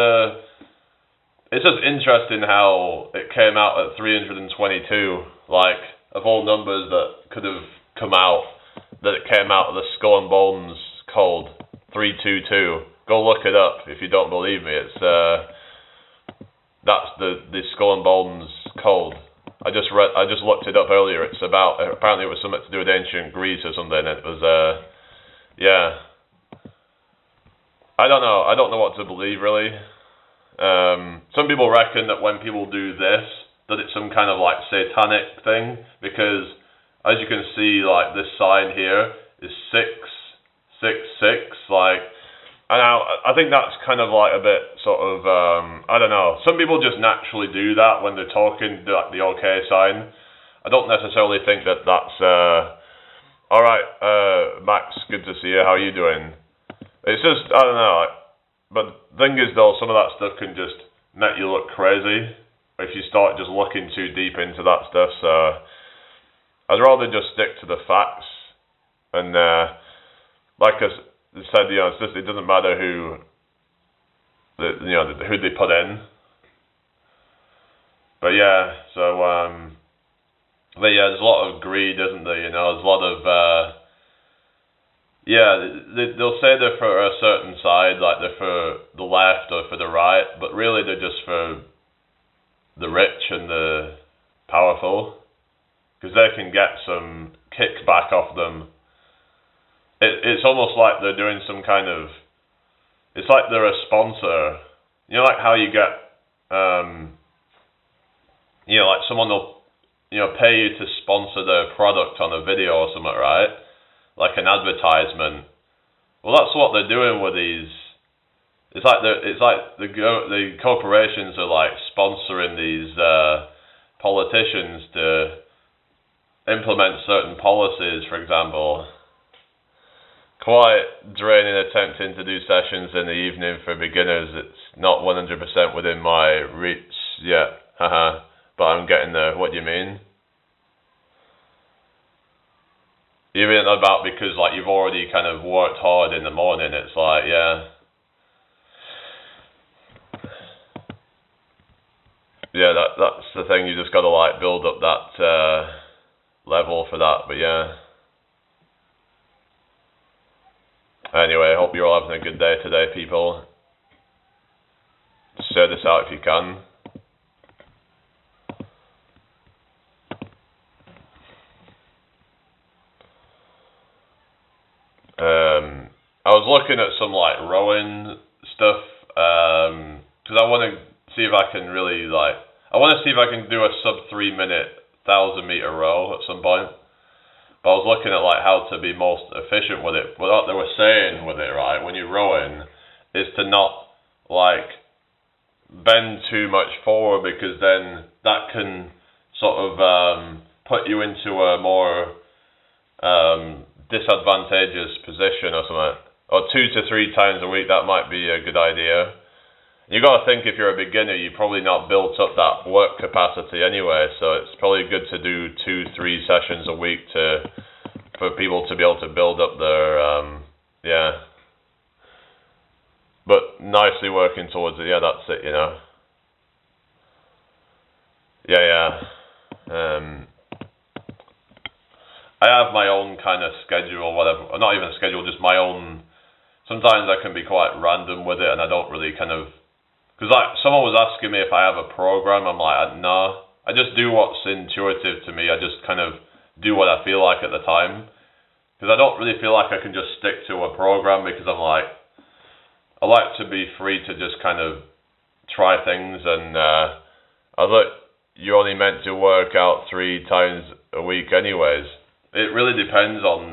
just interesting how it came out at 322, like, of all numbers that could have come out, that it came out of the Skull and Bones code 322. Go look it up if you don't believe me. It's the Skull and Bones code? I just looked it up earlier. It's about, apparently it was something to do with ancient Greece or something. It was yeah. I don't know. I don't know what to believe really. Some people reckon that when people do this, that it's some kind of like satanic thing, because as you can see, like this sign here is 666. Like, and I think that's kind of like a bit sort of I don't know. Some people just naturally do that when they're talking, like the OK sign. I don't necessarily think that that's all right. Max, good to see you. How are you doing? It's just, I don't know, but the thing is though, some of that stuff can just make you look crazy if you start just looking too deep into that stuff, so I'd rather just stick to the facts, and like I said, you know, it's just, it doesn't matter who they put in, but yeah, so, but yeah, there's a lot of greed, isn't there, you know, there's a lot of, yeah, they'll say they're for a certain side, like they're for the left or for the right, but really they're just for the rich and the powerful, because they can get some kickback off them. It's almost like they're doing some kind of, it's like they're a sponsor. You know, like how you get, you know, like someone will, you know, pay you to sponsor their product on a video or something, right? Like an advertisement. Well, that's what they're doing with these. It's like the corporations are like sponsoring these politicians to implement certain policies. For example, quite draining attempting to do sessions in the evening for beginners. It's not 100% within my reach yet. But I'm getting there. What do you mean? Even about because like you've already kind of worked hard in the morning, it's like, yeah. Yeah, that's the thing, you just gotta like build up that level for that, but yeah. Anyway, I hope you're all having a good day today, people. Share this out if you can. I was looking at some like rowing stuff, because I want to see if I can really like, I want to see if I can do a sub 3 minute 1,000-meter row at some point. But I was looking at like how to be most efficient with it. But what they were saying with it, right, when you're rowing, is to not like bend too much forward, because then that can sort of put you into a more disadvantageous position or something. Or 2 to 3 times a week, that might be a good idea. You got to think, if you're a beginner, you've probably not built up that work capacity anyway, so it's probably good to do 2-3 sessions a week for people to be able to build up their yeah. But nicely working towards it. Yeah, that's it, you know. Yeah. I have my own kind of schedule, whatever. Not even a schedule, just my own. Sometimes I can be quite random with it, and I don't really kind of. Because like someone was asking me if I have a program, I'm like, no. I just do what's intuitive to me. I just kind of do what I feel like at the time. Because I don't really feel like I can just stick to a program, because I'm like, I like to be free to just kind of try things. And I was like, you're only meant to work out 3 times a week anyways. It really depends on,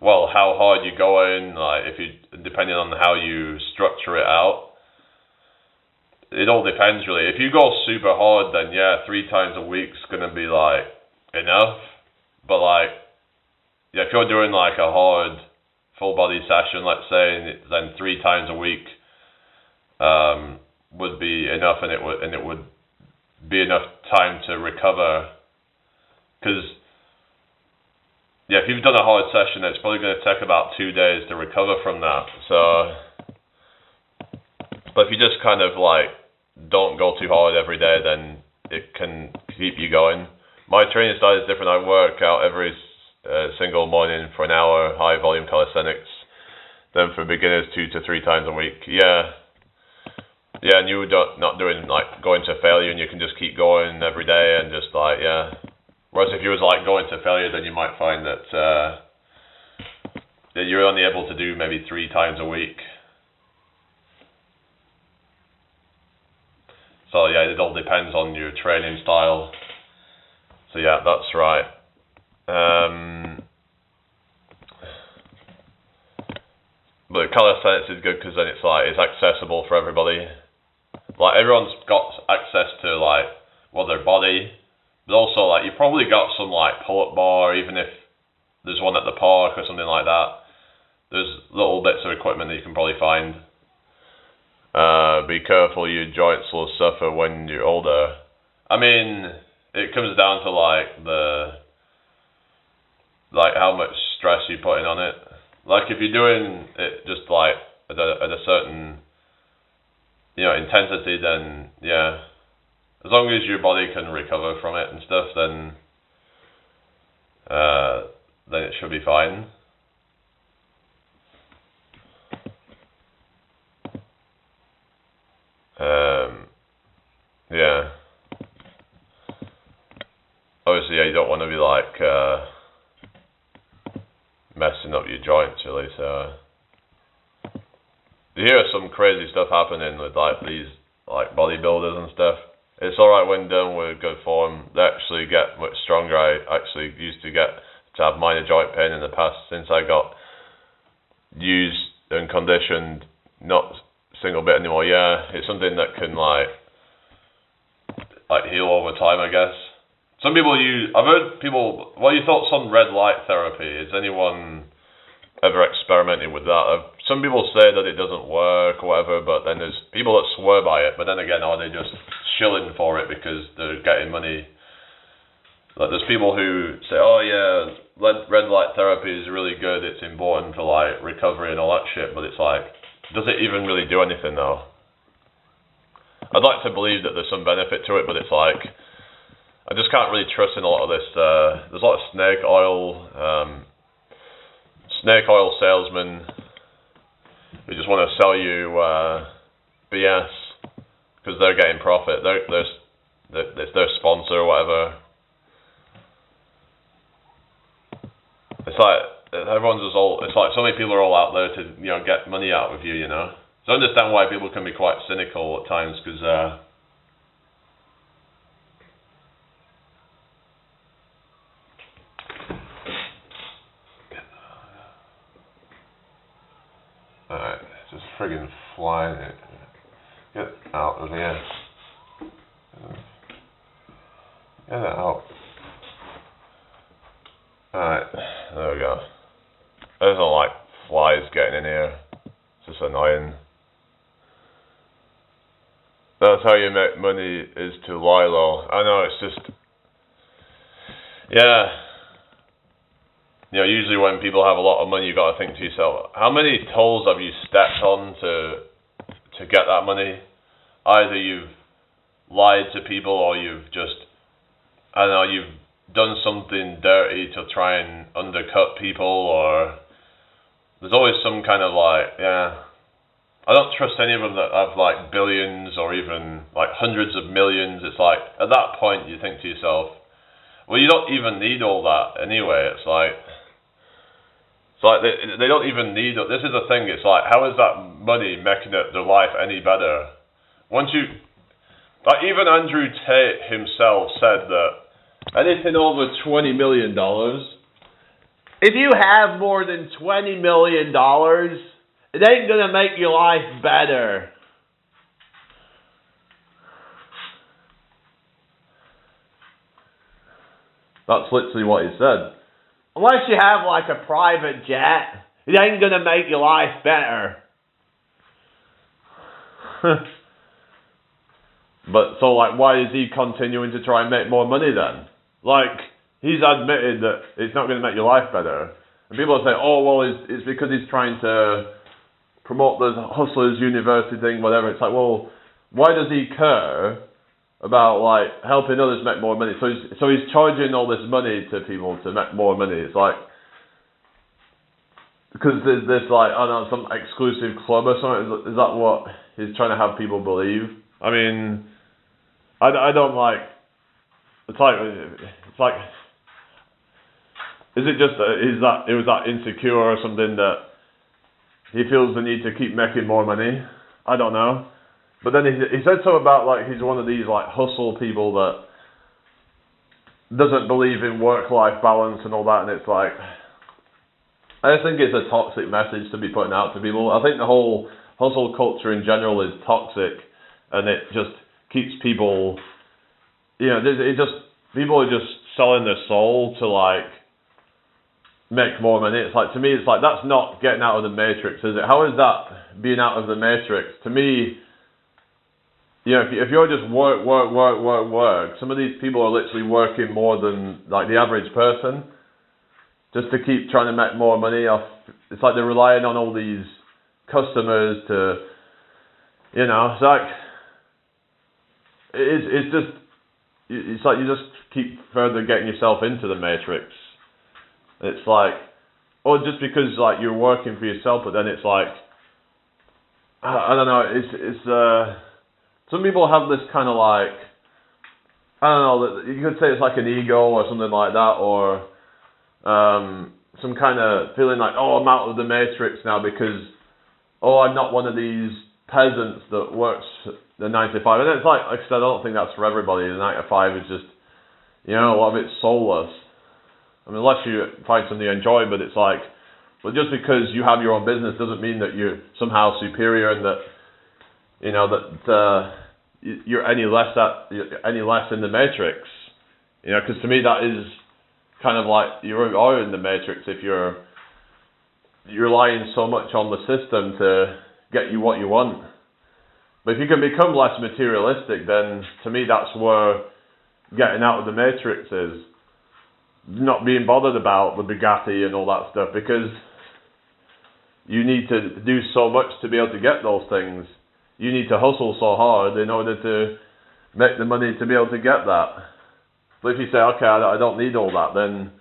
well, how hard you're going, like depending on how you structure it out. It all depends really. If you go super hard, then yeah, 3 times a week's gonna be like enough. But like, yeah, if you're doing like a hard full body session, let's say, then 3 times a week would be enough, and it would be enough time to recover. Because yeah, if you've done a hard session, it's probably going to take about 2 days to recover from that. So, but if you just kind of like don't go too hard every day, then it can keep you going. My training style is different. I work out every single morning for an hour, high volume calisthenics. Then for beginners, 2 to 3 times a week. Yeah. Yeah, and you not doing like going to failure, and you can just keep going every day and just like yeah. Whereas if you was like going to failure, then you might find that that you're only able to do maybe 3 times a week. So yeah, it all depends on your training style. So yeah, that's right. But calisthenics is good because then it's like it's accessible for everybody. Like everyone's got access to like their body, but also like you probably got some like pull-up bar, even if there's one at the park or something like that. There's little bits of equipment that you can probably find. Be careful, your joints will suffer when you're older. I mean, it comes down to like how much stress you're putting on it. Like if you're doing it just like at a certain intensity, then yeah, as long as your body can recover from it and stuff, then it should be fine. Yeah. Obviously, yeah, you don't want to be like messing up your joints, really. So you hear some crazy stuff happening with like these like bodybuilders and stuff. It's alright when done with good form. They actually get much stronger. I actually used to have minor joint pain in the past. Since I got used and conditioned, not single bit anymore. Yeah, it's something that can like heal over time, I guess. Some people I've heard people. What are your thoughts on red light therapy? Has anyone ever experimented with that? Some people say that it doesn't work or whatever, but then there's people that swear by it. But then again, are they just shilling for it because they're getting money? Like there's people who say, oh yeah, red light therapy is really good. It's important for like recovery and all that shit. But it's like, does it even really do anything though? I'd like to believe that there's some benefit to it, but it's like I just can't really trust in a lot of this. There's a lot of snake oil salesmen who just want to sell you BS because they're getting profit. It's their sponsor or whatever. It's like everyone's just all. It's like so many people are all out there to get money out of you. So I understand why people can be quite cynical at times because. Alright, it's just friggin' flying it. Get out of here. Get it out. Alright, there we go. There's no like flies getting in here. It's just annoying. That's how you make money, is to lie low. I know, it's just... Yeah. Usually when people have a lot of money, you've got to think to yourself, how many toes have you stepped on to get that money? Either you've lied to people or you've just, you've done something dirty to try and undercut people, or there's always some kind of I don't trust any of them that have like billions or even like hundreds of millions. It's like, at that point you think to yourself, well, you don't even need all that anyway. It's like they don't even need it. This is the thing. It's like, how is that money making their life any better? Even Andrew Tate himself said that anything over $20 million, if you have more than $20 million, it ain't gonna make your life better. That's literally what he said. Unless you have like a private jet, it ain't gonna make your life better. But so why is he continuing to try and make more money then? He's admitted that it's not gonna make your life better. And people say, oh well, it's because he's trying to promote the Hustlers University thing, whatever. It's like, well, why does he care about helping others make more money? So he's charging all this money to people to make more money. It's like, because there's this some exclusive club or something. Is that what he's trying to have people believe. I mean, I don't like. It's like is it just it was that insecure or something that he feels the need to keep making more money? I don't know. But then he said something about like he's one of these like hustle people that doesn't believe in work-life balance and all that, and it's like, I just think it's a toxic message to be putting out to people. I think the whole hustle culture in general is toxic, and it just keeps people, people are just selling their soul to like make more money. It's like, to me, it's like, that's not getting out of the matrix, is it? How is that being out of the matrix? To me, if you're just work, some of these people are literally working more than like the average person just to keep trying to make more money off. It's like they're relying on all these customers to, it's like, it's like you just keep further getting yourself into the matrix. It's like, or just because like you're working for yourself, but then it's like, I don't know, it's some people have this kind of like, I don't know, you could say it's like an ego or something like that, or some kind of feeling like, I'm out of the matrix now because, I'm not one of these peasants that works the 9 to 5. And it's like I said, I don't think that's for everybody. The 9 to 5 is just, a lot of it's soulless. I mean, unless you find something you enjoy, but it's like, well, just because you have your own business doesn't mean that you're somehow superior and that, you're any less in the matrix. Because to me that is kind of like you are in the matrix if you're relying so much on the system to get you what you want. But if you can become less materialistic, then to me that's where getting out of the matrix is. Not being bothered about the Bugatti and all that stuff, because you need to do so much to be able to get those things. You need to hustle so hard in order to make the money to be able to get that. But if you say, okay, I don't need all that, then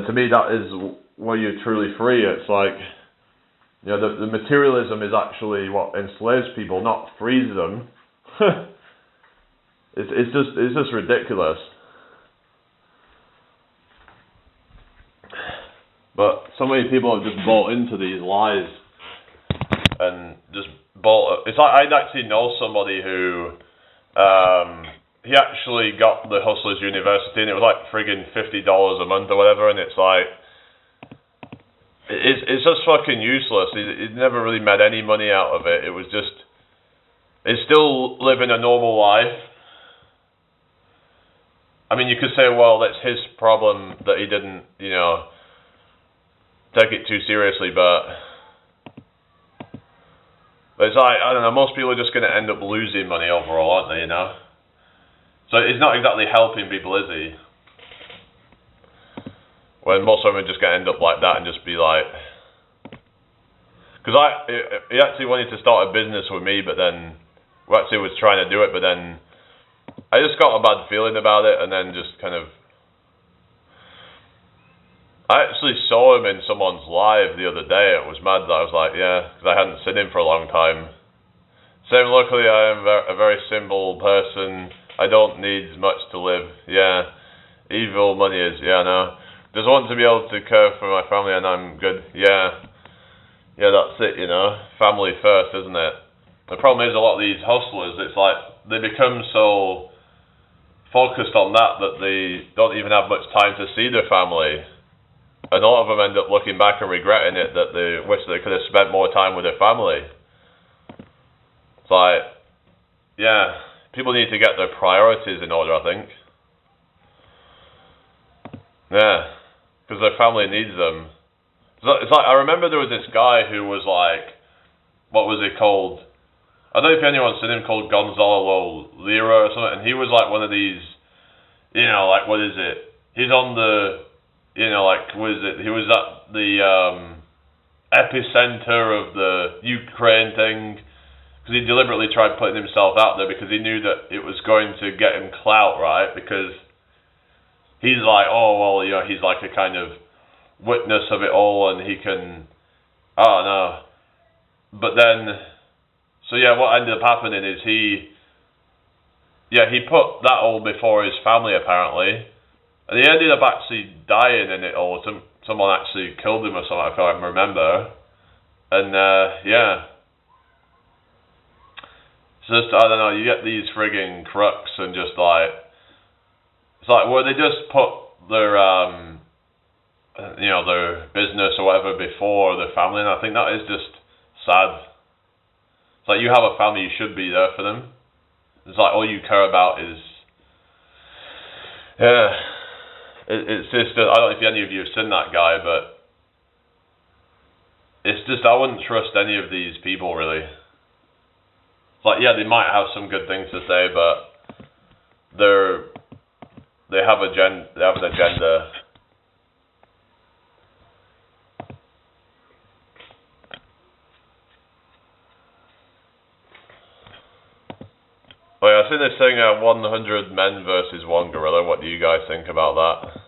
to me that is where you're truly free. It's like, the materialism is actually what enslaves people, not frees them. It's just ridiculous. But so many people have just bought into these lies and just bought. It's like I'd actually know somebody who he actually got the Hustlers University, and it was like friggin' $50 a month or whatever, and it's like it's just fucking useless. He's never really made any money out of it. It was just, he's still living a normal life. I mean, you could say, well, that's his problem that he didn't, take it too seriously, but it's like, I don't know, most people are just going to end up losing money overall, aren't they, So it's not exactly helping people, is he? When most of them are just going to end up like that and just be like... Because he actually wanted to start a business with me, but then we actually was trying to do it, but then I just got a bad feeling about it, and then just kind of... I actually saw him in someone's live the other day. It was mad that I was like, yeah, because I hadn't seen him for a long time. Saying, luckily I am a very simple person. I don't need much to live. Yeah, evil money is, no. Just want to be able to care for my family and I'm good. Yeah, that's it, Family first, isn't it? The problem is a lot of these hustlers, it's like they become so focused on that they don't even have much time to see their family. And a lot of them end up looking back and regretting it, that they wish they could have spent more time with their family. It's like, people need to get their priorities in order, I think. Yeah, because their family needs them. It's like, I remember there was this guy who was like, what was he called? I don't know if anyone's seen him, called Gonzalo Lira or something, and he was like one of these, like, what is it? He's on the... what is it? He was at the epicenter of the Ukraine thing, because he deliberately tried putting himself out there because he knew that it was going to get him clout, right? Because he's like, he's like a kind of witness of it all, and he can, I don't know. But then So yeah, what ended up happening is he put that all before his family apparently, and he ended up actually dying in it all. Someone actually killed him or something, I can't remember. And yeah, it's just, I don't know, you get these frigging crooks and just like, it's like, well, they just put their their business or whatever before their family, and I think that is just sad. It's like, you have a family, you should be there for them. It's like all you care about is, yeah, it's just, I don't know if any of you have seen that guy, but it's just, I wouldn't trust any of these people really. It's like, yeah, they might have some good things to say, but they have an agenda. Oh yeah, I've seen this thing, 100 men versus one gorilla. What do you guys think about that?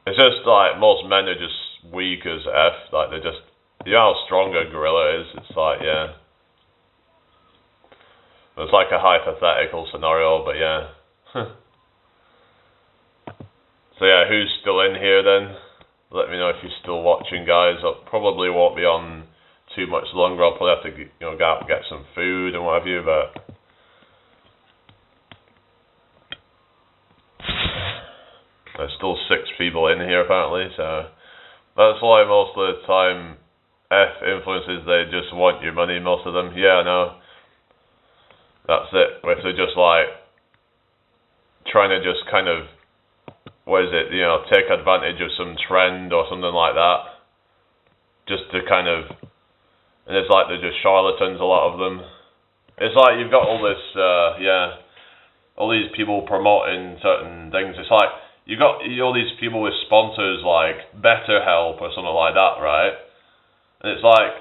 It's just like, most men are just weak as F. Like, they're just, you know how strong a gorilla is? It's like, yeah. It's like a hypothetical scenario, but yeah. So yeah, who's still in here then? Let me know if you're still watching, guys. I probably won't be on too much longer. I'll probably have to, go out and get some food and what have you, but there's still 6 people in here apparently, so that's why most of the time F influences, they just want your money, most of them. Yeah, I know. That's it. If they're just like trying to just kind of, what is it, take advantage of some trend or something like that, just to kind of, and it's like they're just charlatans, a lot of them. It's like you've got all this, all these people promoting certain things. It's like you got all these people with sponsors like BetterHelp or something like that, right? And it's like,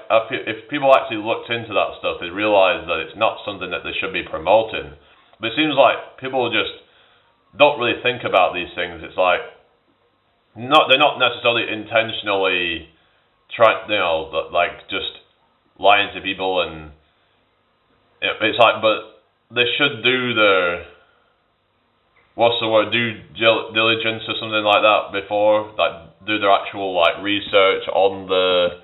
if people actually looked into that stuff, they'd realise that it's not something that they should be promoting. But it seems like people just don't really think about these things. It's like, they're not necessarily intentionally trying, like just lying to people, and it's like, but they should do their, what's the word, due diligence or something like that before, like do their actual like research on the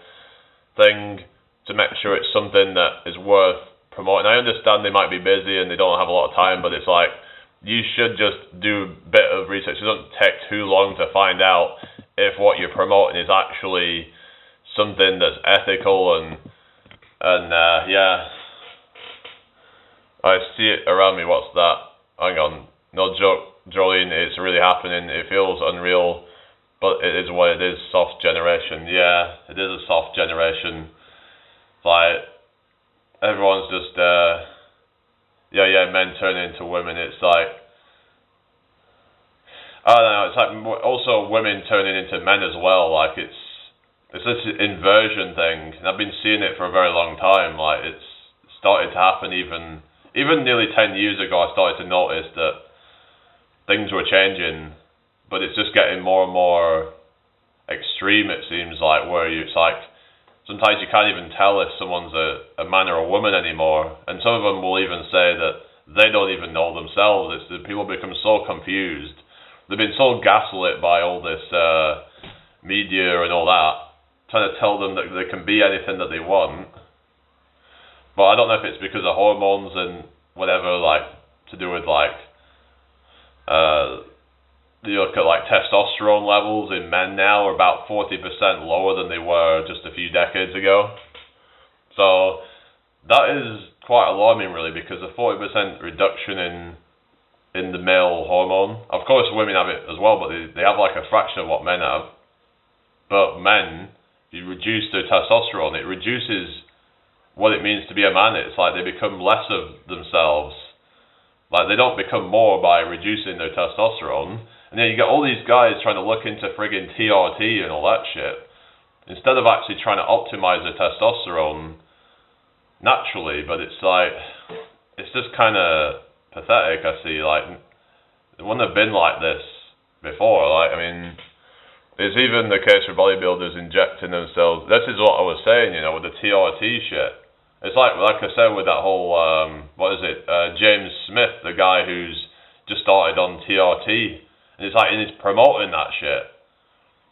thing to make sure it's something that is worth promoting. I understand they might be busy and they don't have a lot of time, but it's like, you should just do a bit of research. It doesn't take too long to find out if what you're promoting is actually something that's ethical, and yeah, I see it around me. What's that? Hang on, no joke, Jolene, it's really happening. It feels unreal, but it is what it is. Soft generation. Yeah, it is a soft generation. Like, everyone's just men turning into women. It's like, I don't know, it's like also women turning into men as well. Like, it's this inversion thing, and I've been seeing it for a very long time. Like, it's started to happen even nearly 10 years ago. I started to notice that things were changing, but it's just getting more and more extreme, it seems like, where it's like, sometimes you can't even tell if someone's a man or a woman anymore, and some of them will even say that they don't even know themselves. It's that people become so confused. They've been so gaslit by all this media and all that, trying to tell them that they can be anything that they want. But I don't know if it's because of hormones and whatever, like, to do with, like, you look at, like, testosterone levels in men now are about 40% lower than they were just a few decades ago. So that is quite alarming, really, because a 40% reduction in the male hormone. Of course, women have it as well, but they have, like, a fraction of what men have. But men, if you reduce their testosterone, it reduces what it means to be a man. It's like they become less of themselves. Like, they don't become more by reducing their testosterone. And then you get all these guys trying to look into friggin' TRT and all that shit, instead of actually trying to optimize their testosterone naturally. But it's like, it's just kind of pathetic. I see, like, it wouldn't have been like this before. Like, I mean, it's even the case for bodybuilders injecting themselves. This is what I was saying, you know, with the TRT shit. It's like I said with that whole, James Smith, the guy who's just started on TRT, and it's like, and he's promoting that shit.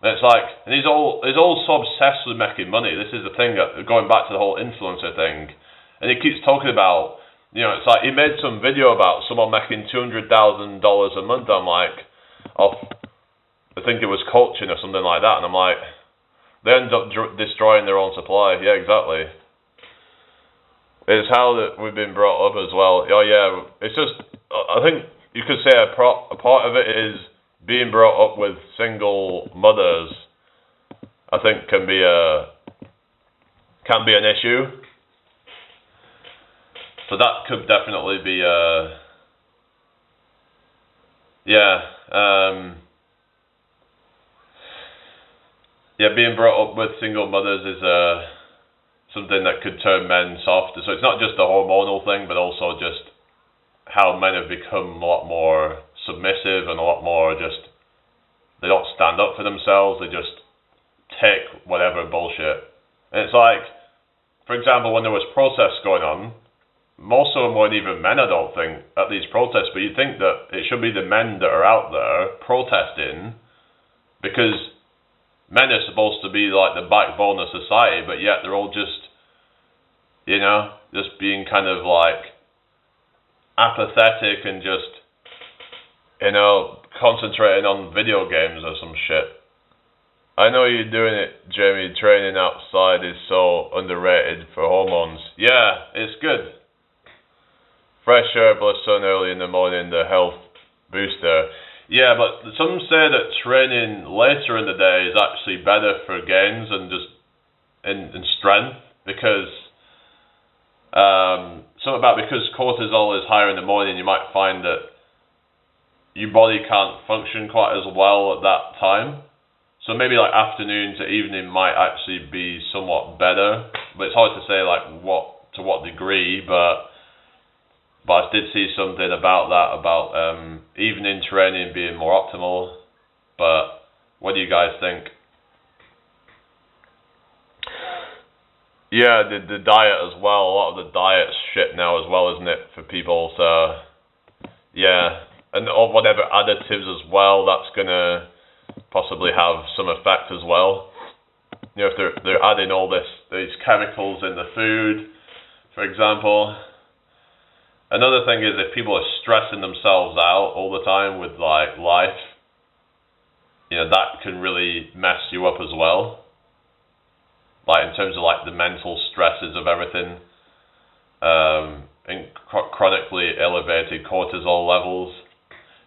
And it's like, and he's all so obsessed with making money. This is the thing, going back to the whole influencer thing, and he keeps talking about, you know, it's like he made some video about someone making $200,000 a month. I'm like, I think it was coaching or something like that, and I'm like, they end up destroying their own supply. Yeah, exactly. It's how that we've been brought up as well. Oh yeah, it's just, I think you could say a part of it is being brought up with single mothers. I think can be an issue. So that could definitely be being brought up with single mothers is something that could turn men soft. So it's not just the hormonal thing, but also just how men have become a lot more submissive and a lot more just, they don't stand up for themselves, they just take whatever bullshit. And it's like, for example, when there was protests going on, most of them weren't even men, I don't think, at these protests, but you'd think that it should be the men that are out there protesting, because men are supposed to be like the backbone of society, but yet they're all just, you know, just being kind of like apathetic and just, you know, concentrating on video games or some shit. I know you're doing it, Jamie. Training outside is so underrated for hormones. Yeah, it's good. Fresh air plus sun early in the morning, the health booster. Yeah, but some say that training later in the day is actually better for gains and just in strength, because because cortisol is higher in the morning, you might find that your body can't function quite as well at that time. So maybe like afternoon to evening might actually be somewhat better, but it's hard to say like to what degree. But I did see something about that, about evening training being more optimal. But what do you guys think? Yeah, the diet as well. A lot of the diet's shit now as well, isn't it, for people? So yeah, and whatever additives as well, that's gonna possibly have some effect as well. You know, if they're adding all these chemicals in the food, for example. Another thing is if people are stressing themselves out all the time with like life, you know, that can really mess you up as well. Like in terms of like the mental stresses of everything, and chronically elevated cortisol levels.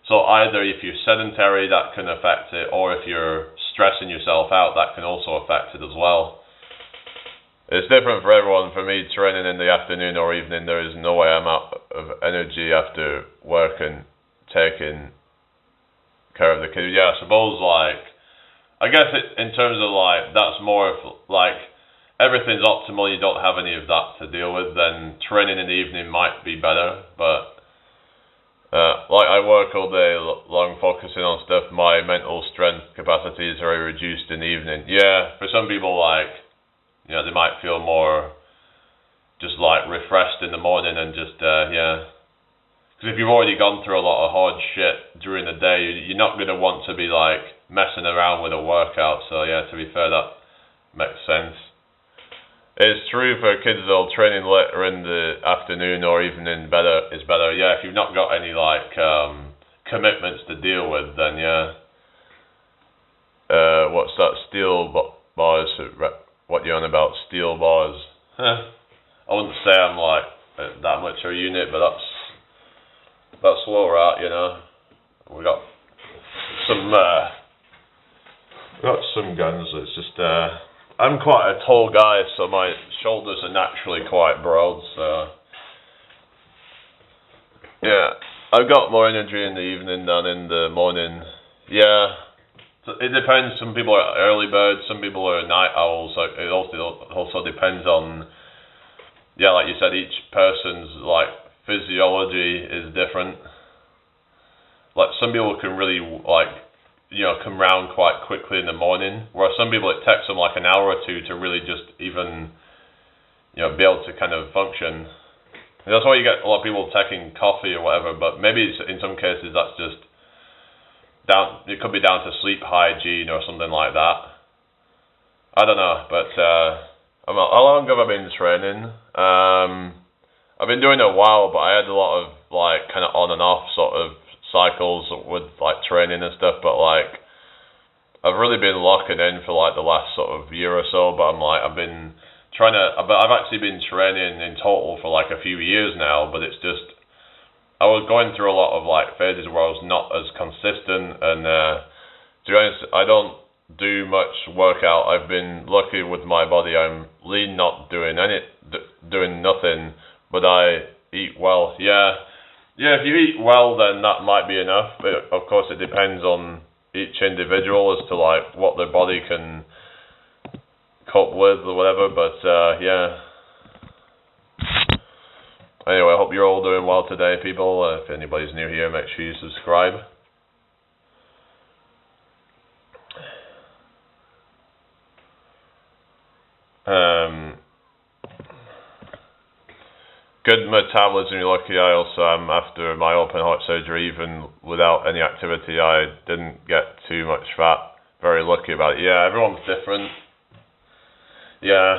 So either if you're sedentary, that can affect it, or if you're stressing yourself out, that can also affect it as well. It's different for everyone. For me, training in the afternoon or evening, there is no way I'm out of energy after work and taking care of the kids. Yeah, I suppose like, I guess in terms of like, that's more of like, everything's optimal, you don't have any of that to deal with, then training in the evening might be better. But like I work all day long focusing on stuff, my mental strength capacity is very reduced in the evening. Yeah, for some people, like, you know, they might feel more just like refreshed in the morning and just, yeah. Because if you've already gone through a lot of hard shit during the day, you're not going to want to be like messing around with a workout. So yeah, to be fair, that makes sense. It's true for kids though, training later in the afternoon or evening is better. Yeah, if you've not got any like commitments to deal with, then yeah. What's that, steel bars? What you on about, steel bars? I wouldn't say I'm like that much of a unit, but that's where we're at, you know. We got some guns. It's just I'm quite a tall guy, so my shoulders are naturally quite broad, so yeah, I've got more energy in the evening than in the morning. Yeah, so it depends. Some people are early birds, some people are night owls. So it also depends on, yeah, like you said, each person's like physiology is different. Like some people can really like come round quite quickly in the morning. Whereas some people, it takes them like an hour or two to really just even, be able to kind of function. And that's why you get a lot of people taking coffee or whatever. But maybe in some cases that's just down. It could be down to sleep hygiene or something like that. I don't know, but how long have I been training? I've been doing it a while, but I had a lot of like kind of on and off sort of cycles with like training and stuff. But like I've really been locking in for like the last sort of year or so. But I've been trying to. I've actually been training in total for like a few years now. But it's just I was going through a lot of like phases where I was not as consistent. And to be honest, I don't do much workout. I've been lucky with my body. I'm lean, not doing nothing. But I eat well. Yeah, if you eat well, then that might be enough. But of course, it depends on each individual as to like what their body can cope with or whatever. But yeah. Anyway, I hope you're all doing well today, people. If anybody's new here, make sure you subscribe. Good metabolism, you're lucky. I also am, after my open heart surgery, even without any activity, I didn't get too much fat. Very lucky about it. Yeah, everyone's different. Yeah,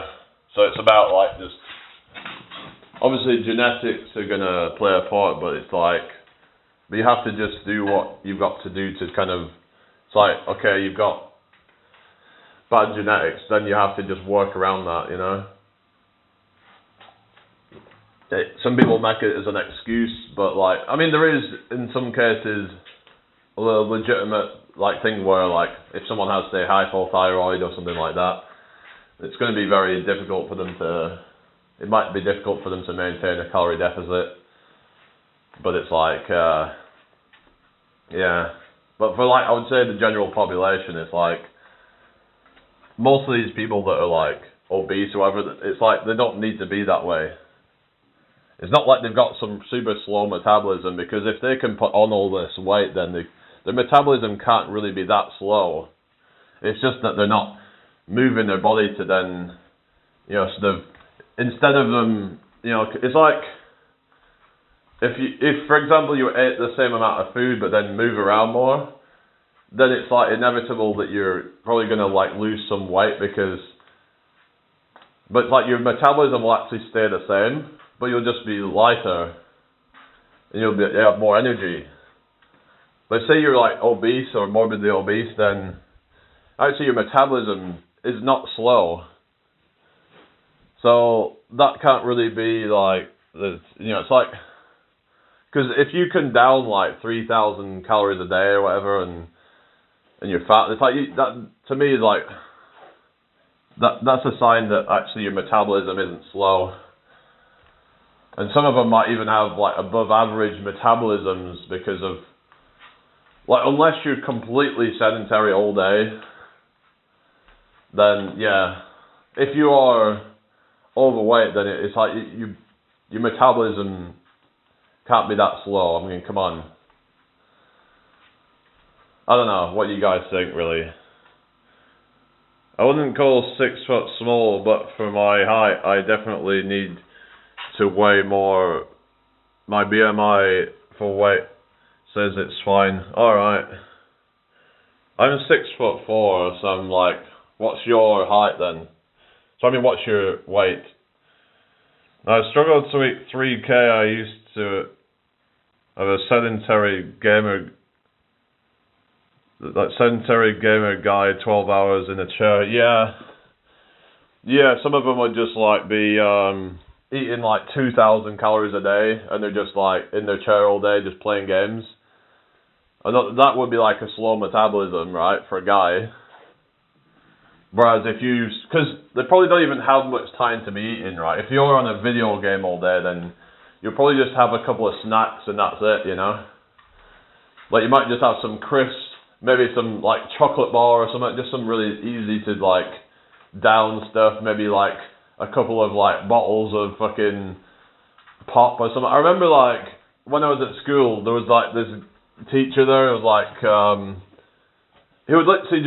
so it's about like just... Obviously genetics are going to play a part, but it's like, but you have to just do what you've got to do to kind of, it's like, okay, you've got bad genetics, then you have to just work around that, Some people make it as an excuse, but like, I mean, there is in some cases a legitimate like thing where like if someone has say hypothyroid or something like that, it's going to be very difficult for them to. It might be difficult for them to maintain a calorie deficit, but it's like, yeah. But for like, I would say the general population, it's like most of these people that are like obese or whatever, it's like they don't need to be that way. It's not like they've got some super slow metabolism, because if they can put on all this weight, then their metabolism can't really be that slow. It's just that they're not moving their body to then, sort of, instead of them, it's like, if for example you ate the same amount of food but then move around more, then it's like inevitable that you're probably going to like lose some weight but like your metabolism will actually stay the same, but you'll just be lighter and you have more energy. But say you're like obese or morbidly obese, then actually your metabolism is not slow. So that can't really be like, it's like, because if you can down like 3,000 calories a day or whatever, and you're fat, it's like that to me is like that's a sign that actually your metabolism isn't slow. And some of them might even have like above average metabolisms because of like, unless you're completely sedentary all day, then yeah, if you are overweight, then it's like your metabolism can't be that slow. I mean, come on. I don't know what you guys think, really. I wouldn't call 6 foot small, but for my height, I definitely need to weigh more. My BMI for weight says it's fine. Alright. I'm 6'4", so I'm like, what's your height then? So I mean, what's your weight? I struggled to eat 3K. I used to have a sedentary gamer guy, 12 hours in a chair. Yeah, some of them would just like be eating like 2,000 calories a day, and they're just like in their chair all day just playing games. And that would be like a slow metabolism, right, for a guy. Whereas because they probably don't even have much time to be eating, right? If you're on a video game all day, then you'll probably just have a couple of snacks and that's it, Like you might just have some crisps, maybe some like chocolate bar or something, just some really easy to like down stuff, maybe like a couple of like bottles of fucking pop or something. I remember like when I was at school, there was like this teacher there, it was like he would literally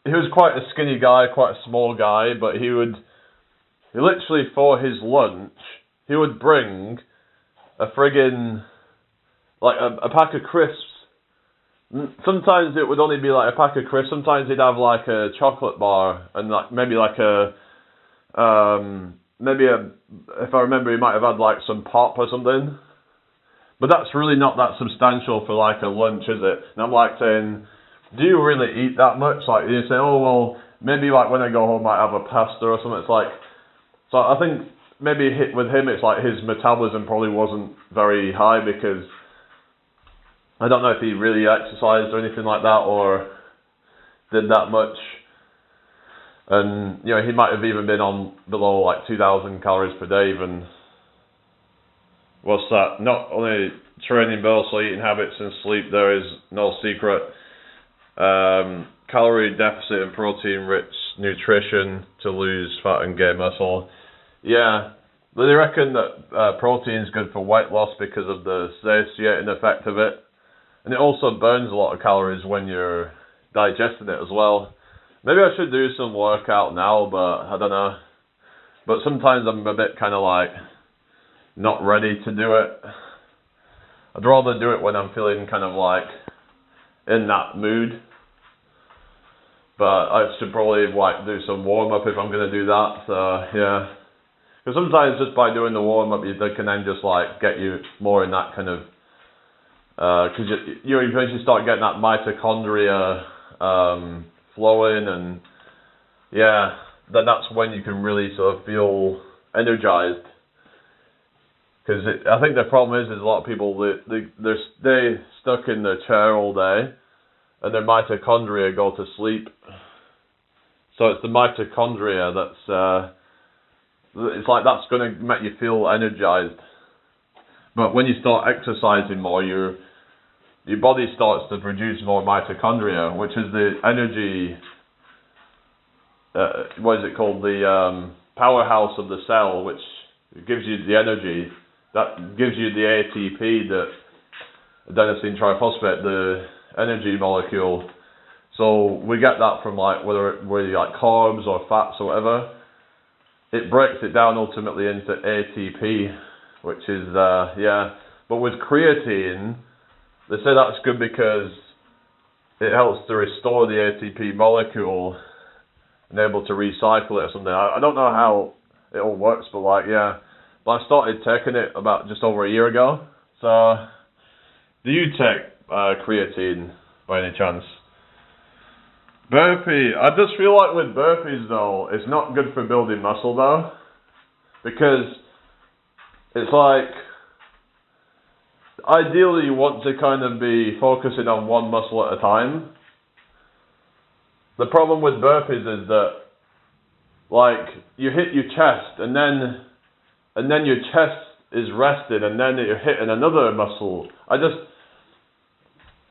he was quite a skinny guy, quite a small guy, but he literally for his lunch, he would bring a friggin', like a pack of crisps. Sometimes it would only be like a pack of crisps, sometimes he'd have like a chocolate bar, and like maybe like if I remember, he might have had like some pop or something. But that's really not that substantial for like a lunch, is it? And I'm like saying, do you really eat that much? Like you say, oh well, maybe like when I go home I might have a pasta or something. It's like, so I think maybe with him it's like his metabolism probably wasn't very high, because I don't know if he really exercised or anything like that, or did that much. And you know, he might have even been on below like 2,000 calories per day even. What's that? Not only training but also eating habits and sleep, there is no secret. Calorie deficit and protein rich nutrition to lose fat and gain muscle. Yeah, they reckon that protein is good for weight loss because of the satiating effect of it. And it also burns a lot of calories when you're digesting it as well. Maybe I should do some workout now, but I don't know. But sometimes I'm a bit kind of like not ready to do it. I'd rather do it when I'm feeling kind of like in that mood. But I should probably like do some warm up if I'm going to do that. So yeah, because sometimes just by doing the warm up, they can then just like get you more in that kind of, because you eventually start getting that mitochondria flowing, and yeah, then that's when you can really sort of feel energized. Because I think the problem is a lot of people they stay stuck in their chair all day, and their mitochondria go to sleep. So it's the mitochondria that's it's like that's going to make you feel energized. But when you start exercising more, your body starts to produce more mitochondria, which is the energy. What is it called? The powerhouse of the cell, which gives you the energy. That gives you the ATP, the adenosine triphosphate, the energy molecule. So we get that from like whether it really like carbs or fats or whatever. It breaks it down ultimately into ATP, which is yeah. But with creatine, they say that's good because it helps to restore the ATP molecule and able to recycle it or something. I don't know how it all works, but like yeah. But I started taking it about just over a year ago. So, do you take creatine by any chance? Burpee. I just feel like with burpees though, it's not good for building muscle though. Because it's like, ideally you want to kind of be focusing on one muscle at a time. The problem with burpees is that, like, you hit your chest and then your chest is rested and then you're hitting another muscle.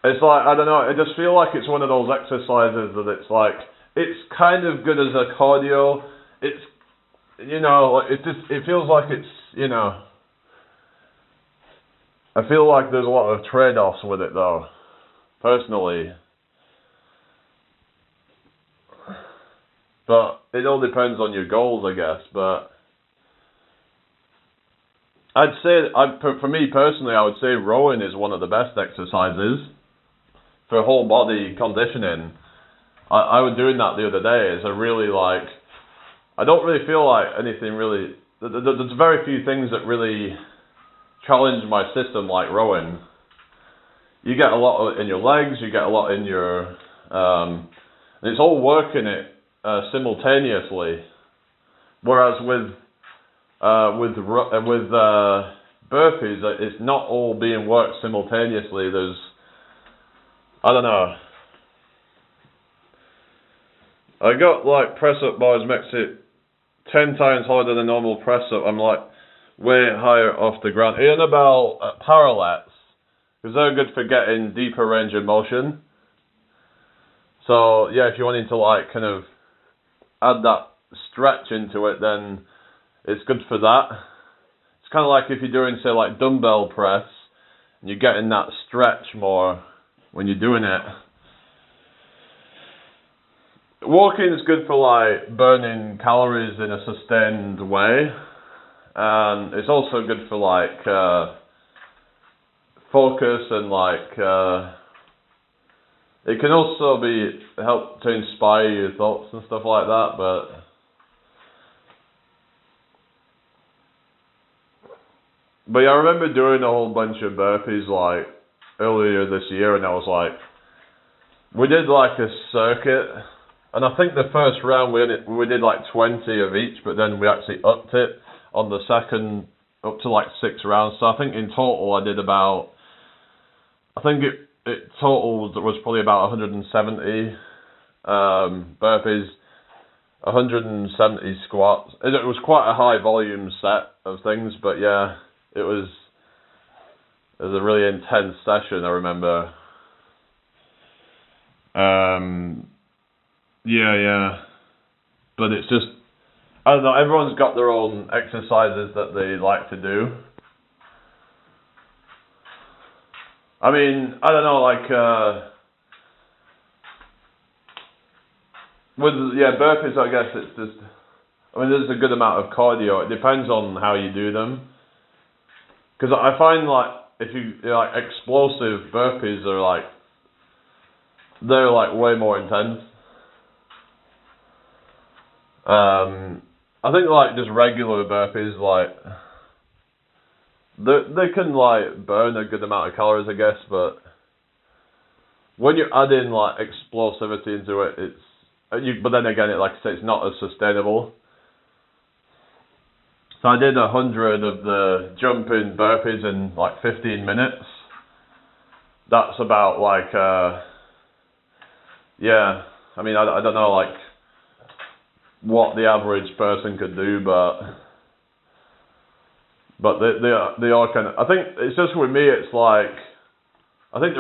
It's like, I don't know, I just feel like it's one of those exercises that it's like, it's kind of good as a cardio. It's, you know, it feels like it's, you know, I feel like there's a lot of trade-offs with it though, personally. But it all depends on your goals, I guess, but I'd say, for me personally, I would say rowing is one of the best exercises for whole body conditioning. I was doing that the other day. It's a really like, I don't really feel like anything really, there's very few things that really challenge my system like rowing. You get a lot in your legs, you get a lot in your, and it's all working it simultaneously. Whereas with burpees, it's not all being worked simultaneously. There's, I don't know. I got like press up bars makes it 10 times harder than normal press up. I'm like way higher off the ground. Even about parallettes, because they're good for getting deeper range of motion. So yeah, if you're wanting to like kind of add that stretch into it, then it's good for that. It's kind of like if you're doing, say, like dumbbell press, and you're getting that stretch more when you're doing it. walking is good for like burning calories in a sustained way, and it's also good for like focus and like it can also be help to inspire your thoughts and stuff like that. But yeah, I remember doing a whole bunch of burpees like earlier this year, and I was like, we did like a circuit, and I think the first round we did like 20 of each, but then we actually upped it on the second up to like 6 rounds. So I think in total I did about, I think it totaled was probably about 170 burpees, 170 squats. It was quite a high volume set of things, but yeah, it was a really intense session, I remember. Yeah. But it's just, I don't know, everyone's got their own exercises that they like to do. I mean, I don't know, like, burpees, I guess it's just, I mean, there's a good amount of cardio. It depends on how you do them. Because I find, like, if like, explosive burpees are, like, they're, like, way more intense. I think, like, just regular burpees, like, they can, like, burn a good amount of calories, I guess, but when you add in, like, explosivity into it, but then again, like I say, it's not as sustainable. So I did 100 of the jumping burpees in, like, 15 minutes. That's about, like, yeah, I mean, I don't know, like, what the average person could do, but they are kind of, I think it's just with me, it's like, I think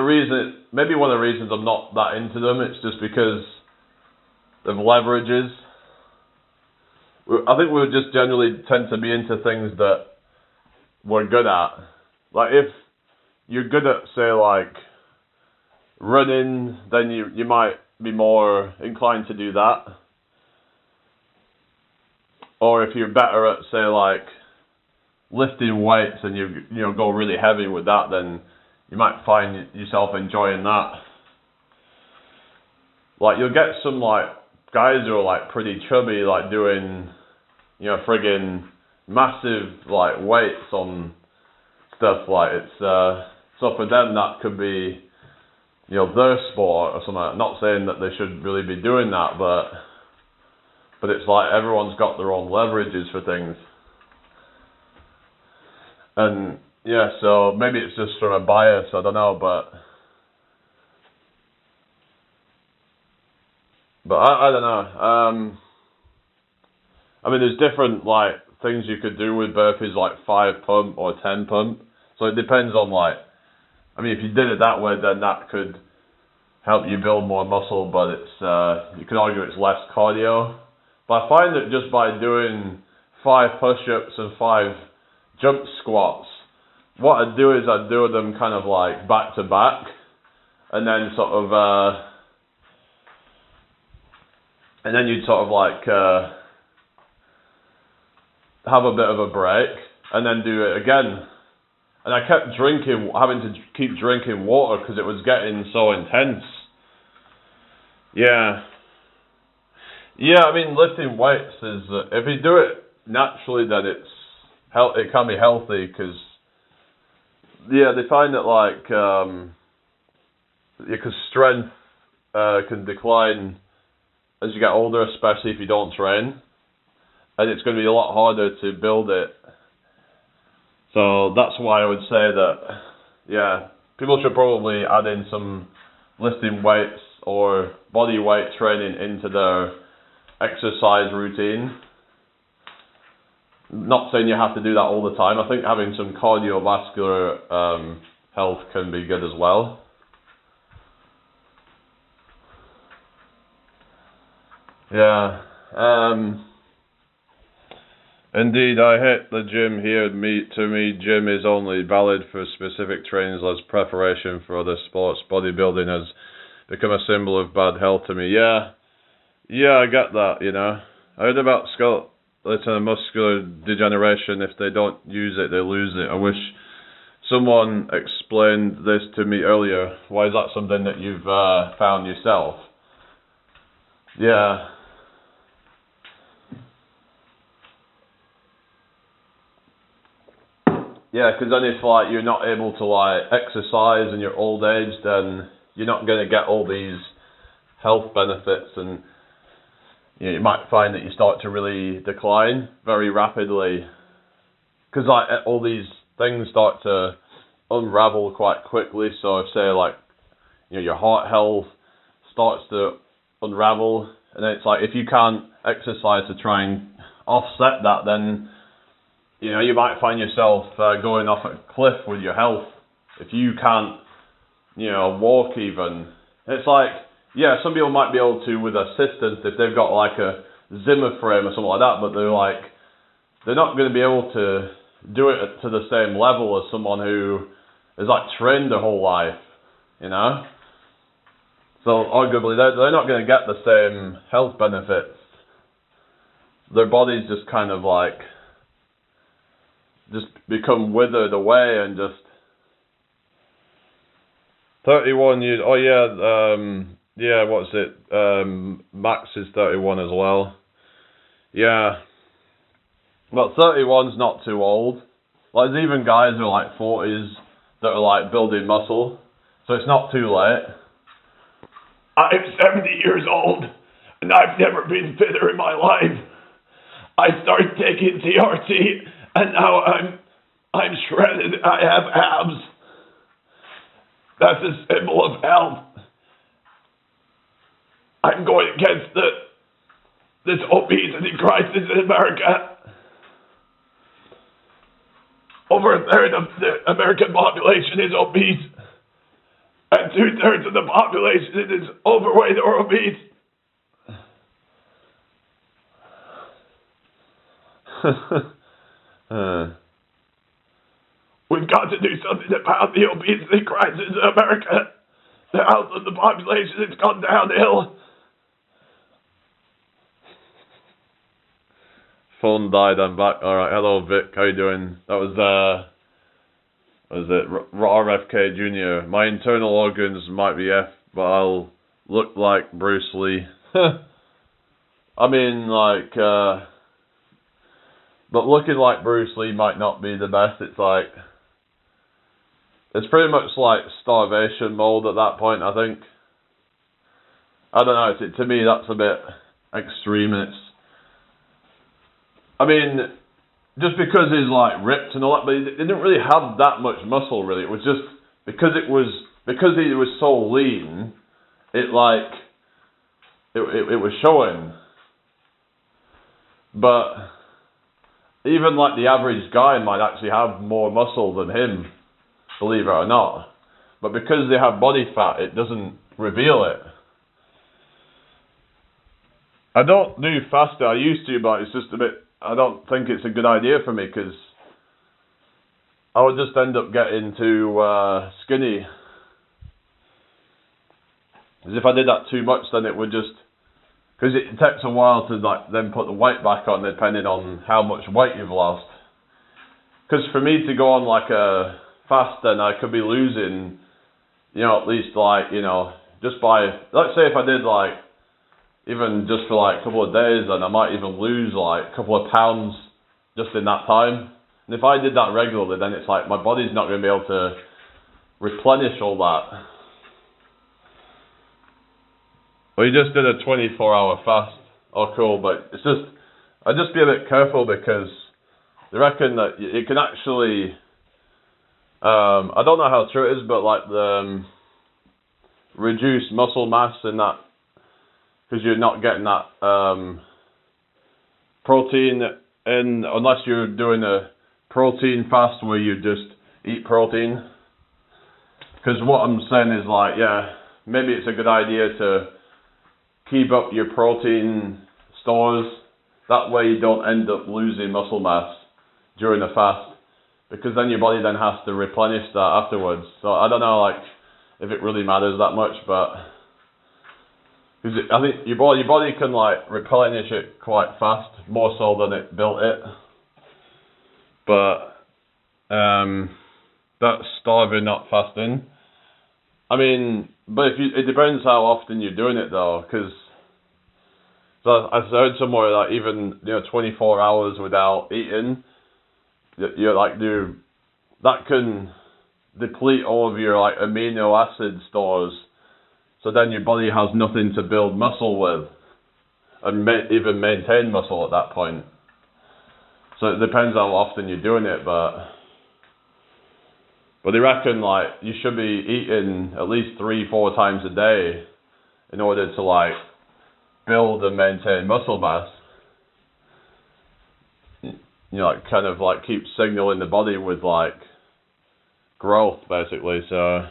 maybe one of the reasons I'm not that into them, it's just because of leverages. I think we just generally tend to be into things that we're good at. Like, if you're good at, say, like, running, then you might be more inclined to do that. Or if you're better at, say, like, lifting weights and you go really heavy with that, then you might find yourself enjoying that. Like, you'll get some, like, guys who are, like, pretty chubby, like, doing, friggin' massive, like, weights on stuff. Like, it's so for them that could be, their sport or something. I'm not saying that they should really be doing that, but it's like everyone's got their own leverages for things. And yeah, so maybe it's just from a bias, I don't know, but I don't know. I mean, there's different, like, things you could do with burpees, like 5 pump or 10 pump. So it depends on, like, I mean, if you did it that way, then that could help you build more muscle, but it's you could argue it's less cardio. But I find that just by doing 5 push-ups and 5 jump squats, what I do is I do them kind of like back to back, and then sort of, and then you'd sort of like have a bit of a break, and then do it again. And I kept having to keep drinking water because it was getting so intense. Yeah, I mean, lifting weights is, if you do it naturally, then it can be healthy, because, yeah, they find that, like, because strength can decline as you get older, especially if you don't train, and it's going to be a lot harder to build it. So that's why I would say that, yeah, people should probably add in some lifting weights or body weight training into their exercise routine. Not saying you have to do that all the time. I think having some cardiovascular health can be good as well. Yeah. Indeed, I hate the gym here. To me, gym is only valid for specific trainings as preparation for other sports. Bodybuilding has become a symbol of bad health to me. Yeah, Yeah, I get that, you know. I heard about skeletal muscular degeneration. If they don't use it, they lose it. I wish someone explained this to me earlier. Why is that something that you've found yourself? Yeah. Yeah, because then if like you're not able to like exercise in your old age, then you're not going to get all these health benefits, and you might find that you start to really decline very rapidly. Because like all these things start to unravel quite quickly. So if say like your heart health starts to unravel, and then it's like if you can't exercise to try and offset that, then you might find yourself going off a cliff with your health if you can't walk even. It's like, yeah, some people might be able to with assistance if they've got like a Zimmer frame or something like that, but they're not going to be able to do it to the same level as someone who is like trained their whole life, So arguably they're not going to get the same health benefits. Their bodies just kind of like just become withered away and just 31 years. Oh yeah, what's it? Max is 31 as well. Yeah. Well, 31's not too old. Like, there's even guys who are like 40s that are like building muscle, so it's not too late. I'm 70 years old, and I've never been fitter in my life. I started taking TRT, and now I'm shredded. I have abs. That's a symbol of health. I'm going against this obesity crisis in America. Over a third of the American population is obese, and 2/3 of the population is overweight or obese. We've got to do something about the obesity crisis in America. The health of the population has gone downhill. Phone died, I'm back. Alright, hello Vic, how you doing? That was RFK Jr. My internal organs might be F, but I'll look like Bruce Lee. I mean, like, but looking like Bruce Lee might not be the best. It's pretty much like starvation mode at that point, I think. I don't know, to me that's a bit extreme, and I mean, just because he's like ripped and all that, but he didn't really have that much muscle really. It was just because he was so lean, it was showing. But even like the average guy might actually have more muscle than him, believe it or not. But because they have body fat, it doesn't reveal it. I don't do faster. I used to, but it's just a bit. I don't think it's a good idea for me because I would just end up getting too skinny. Because if I did that too much, then it would just. Because it takes a while to like then put the weight back on, depending on how much weight you've lost. Because for me to go on like a fast, then I could be losing, at least like just by let's say if I did like. Even just for like a couple of days, then I might even lose like a couple of pounds just in that time. And if I did that regularly, then it's like my body's not going to be able to replenish all that. Well, you just did a 24-hour fast. Oh, cool. But it's just, I'd just be a bit careful because they reckon that it can actually, I don't know how true it is, but like the reduce muscle mass in that. Because you're not getting that protein in, unless you're doing a protein fast where you just eat protein. Because what I'm saying is like, yeah, maybe it's a good idea to keep up your protein stores. That way you don't end up losing muscle mass during a fast. Because then your body then has to replenish that afterwards. So I don't know like if it really matters that much, but Because I think your body can like replenish it quite fast, more so than it built it. But that's starving, not fasting. I mean, but it depends how often you're doing it though, because I heard somewhere that even 24 hours without eating, that can deplete all of your like amino acid stores. So then your body has nothing to build muscle with, and even maintain muscle at that point. So it depends how often you're doing it, but they reckon like you should be eating at least 3-4 times a day in order to like build and maintain muscle mass. Like kind of like keep signaling the body with like growth basically. So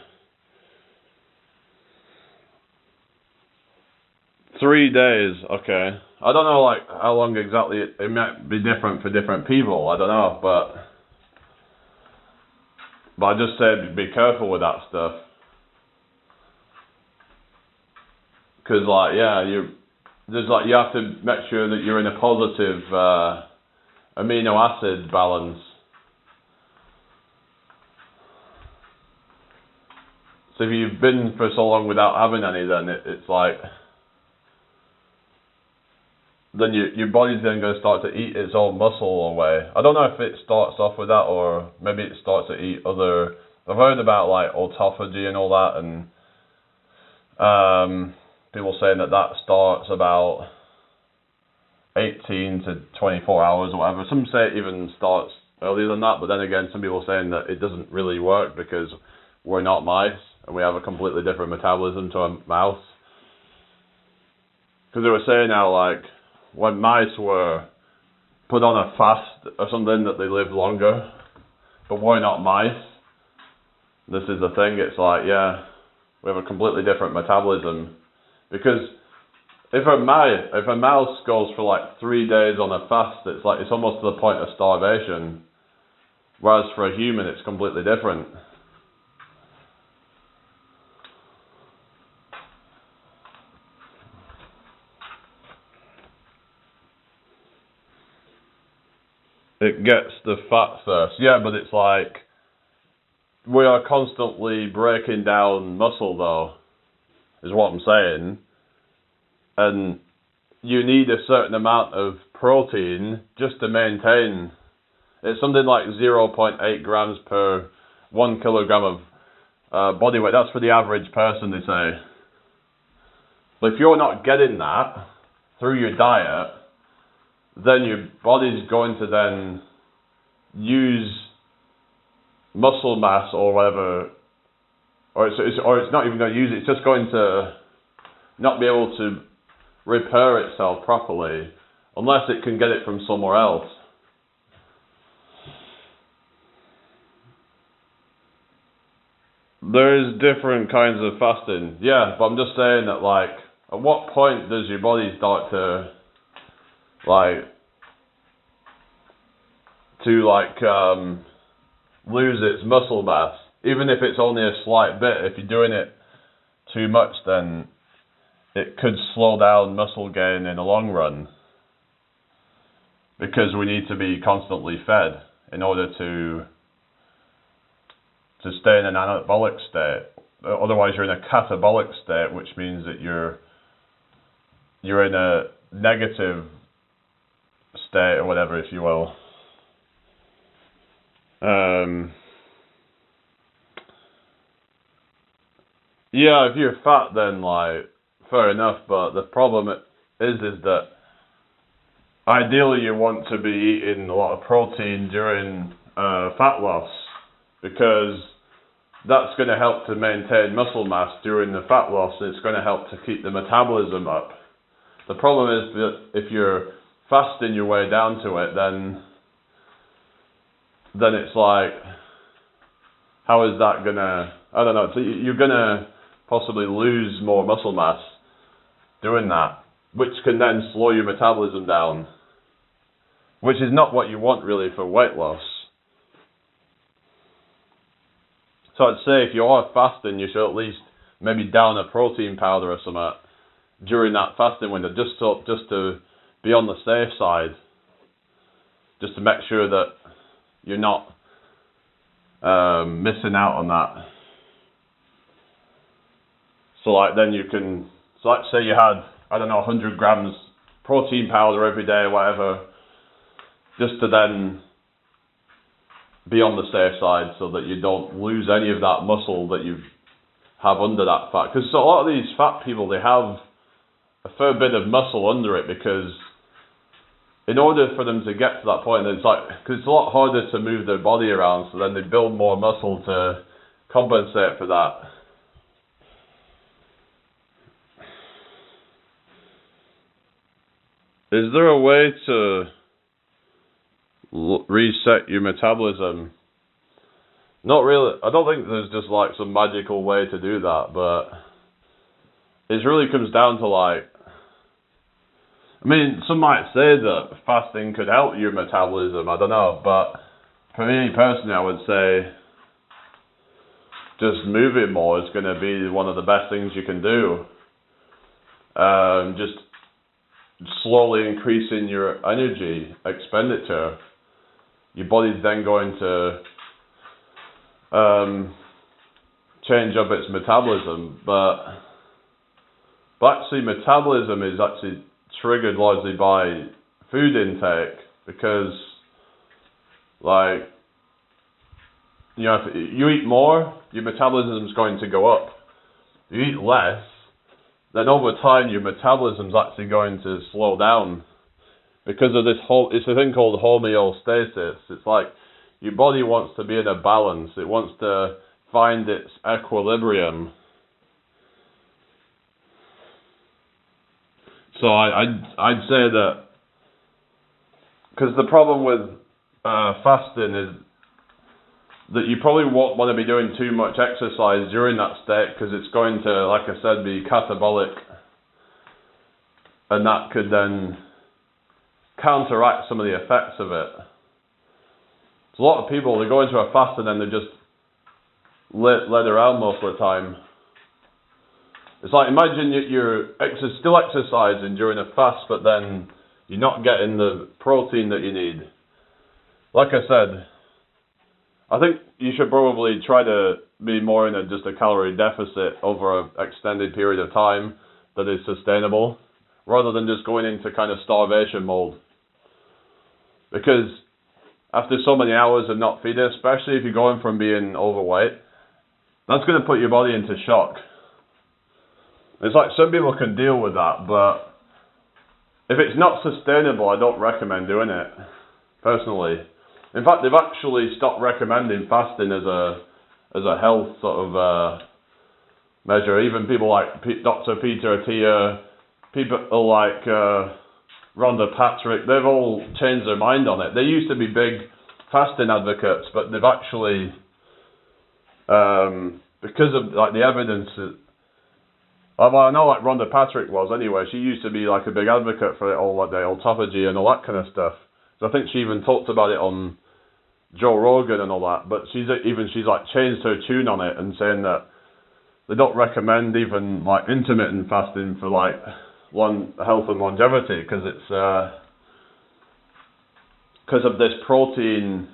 3 days, okay. I don't know like how long exactly it might be different for different people. I don't know, but I just said be careful with that stuff. Cause like you have to make sure that you're in a positive amino acid balance. So if you've been for so long without having any, then it's like. Then your body's then going to start to eat its own muscle away. I don't know if it starts off with that or maybe it starts to eat other. I've heard about like autophagy and all that, and people saying that starts about 18 to 24 hours or whatever. Some say it even starts earlier than that, but then again, some people are saying that it doesn't really work because we're not mice and we have a completely different metabolism to a mouse. Because they were saying how like when mice were put on a fast or something that they lived longer, but we're not mice. This is the thing, it's like, we have a completely different metabolism. Because if a mouse goes for like 3 days on a fast, it's almost to the point of starvation. Whereas for a human, it's completely different. It gets the fat thirst. Yeah, but it's like we are constantly breaking down muscle though, is what I'm saying. And you need a certain amount of protein just to maintain. It's something like 0.8 grams per 1 kilogram of body weight. That's for the average person, they say. But if you're not getting that through your diet, then your body's going to then use muscle mass or whatever, or it's not even going to use it. It's just going to not be able to repair itself properly unless it can get it from somewhere else. There's different kinds of fasting, but I'm just saying that like at what point does your body start to lose its muscle mass, even if it's only a slight bit. If you're doing it too much, then it could slow down muscle gain in the long run, because we need to be constantly fed in order to stay in an anabolic state. Otherwise you're in a catabolic state, which means that you're in a negative state or whatever, if you will. If you're fat, then like fair enough, but the problem is that ideally you want to be eating a lot of protein during fat loss, because that's going to help to maintain muscle mass during the fat loss. It's going to help to keep the metabolism up. The problem is that if you're fasting your way down to it, then it's like, how is that gonna, I don't know, so you're gonna possibly lose more muscle mass doing that, which can then slow your metabolism down, which is not what you want really for weight loss. So I'd say if you are fasting, you should at least maybe down a protein powder or something during that fasting window, just to be on the safe side, just to make sure that you're not missing out on that. So like then you can, so let's say you had, I don't know, 100 grams protein powder every day or whatever, just to then be on the safe side so that you don't lose any of that muscle that you have under that fat. Because a lot of these fat people, they have a fair bit of muscle under it, because in order for them to get to that point, it's like, because it's a lot harder to move their body around, so then they build more muscle to compensate for that. Is there a way to reset your metabolism? Not really. I don't think there's just like some magical way to do that, but it really comes down to like, I mean, some might say that fasting could help your metabolism, I don't know, but for me personally, I would say just moving more is going to be one of the best things you can do. Just slowly increasing your energy expenditure, your body's then going to change up its metabolism, but actually metabolism is actually triggered largely by food intake, because like, you know, if you eat more, your metabolism is going to go up. If you eat less, then over time your metabolism is actually going to slow down, because of this whole, it's a thing called homeostasis. It's like your body wants to be in a balance. It wants to find its equilibrium. So I'd say that, because the problem with fasting is that you probably won't want to be doing too much exercise during that state, because it's going to, like I said, be catabolic, and that could then counteract some of the effects of it. So a lot of people, they go into a fast and then they just lay around most of the time. It's like, imagine you're still exercising during a fast, but then you're not getting the protein that you need. Like I said, I think you should probably try to be more in just a calorie deficit over an extended period of time that is sustainable, rather than just going into kind of starvation mode. Because after so many hours of not feeding, especially if you're going from being overweight, that's going to put your body into shock. It's like, some people can deal with that, but if it's not sustainable, I don't recommend doing it, personally. In fact, they've actually stopped recommending fasting as a health sort of measure. Even people like Dr. Peter Attia, people like Rhonda Patrick, they've all changed their mind on it. They used to be big fasting advocates, but they've actually, because of like the evidence, well, I know like Rhonda Patrick was anyway. She used to be like a big advocate for it all, like the autophagy and all that kind of stuff. So I think she even talked about it on Joe Rogan and all that. But she's like changed her tune on it and saying that they don't recommend even like intermittent fasting for like health and longevity, because it's because of this protein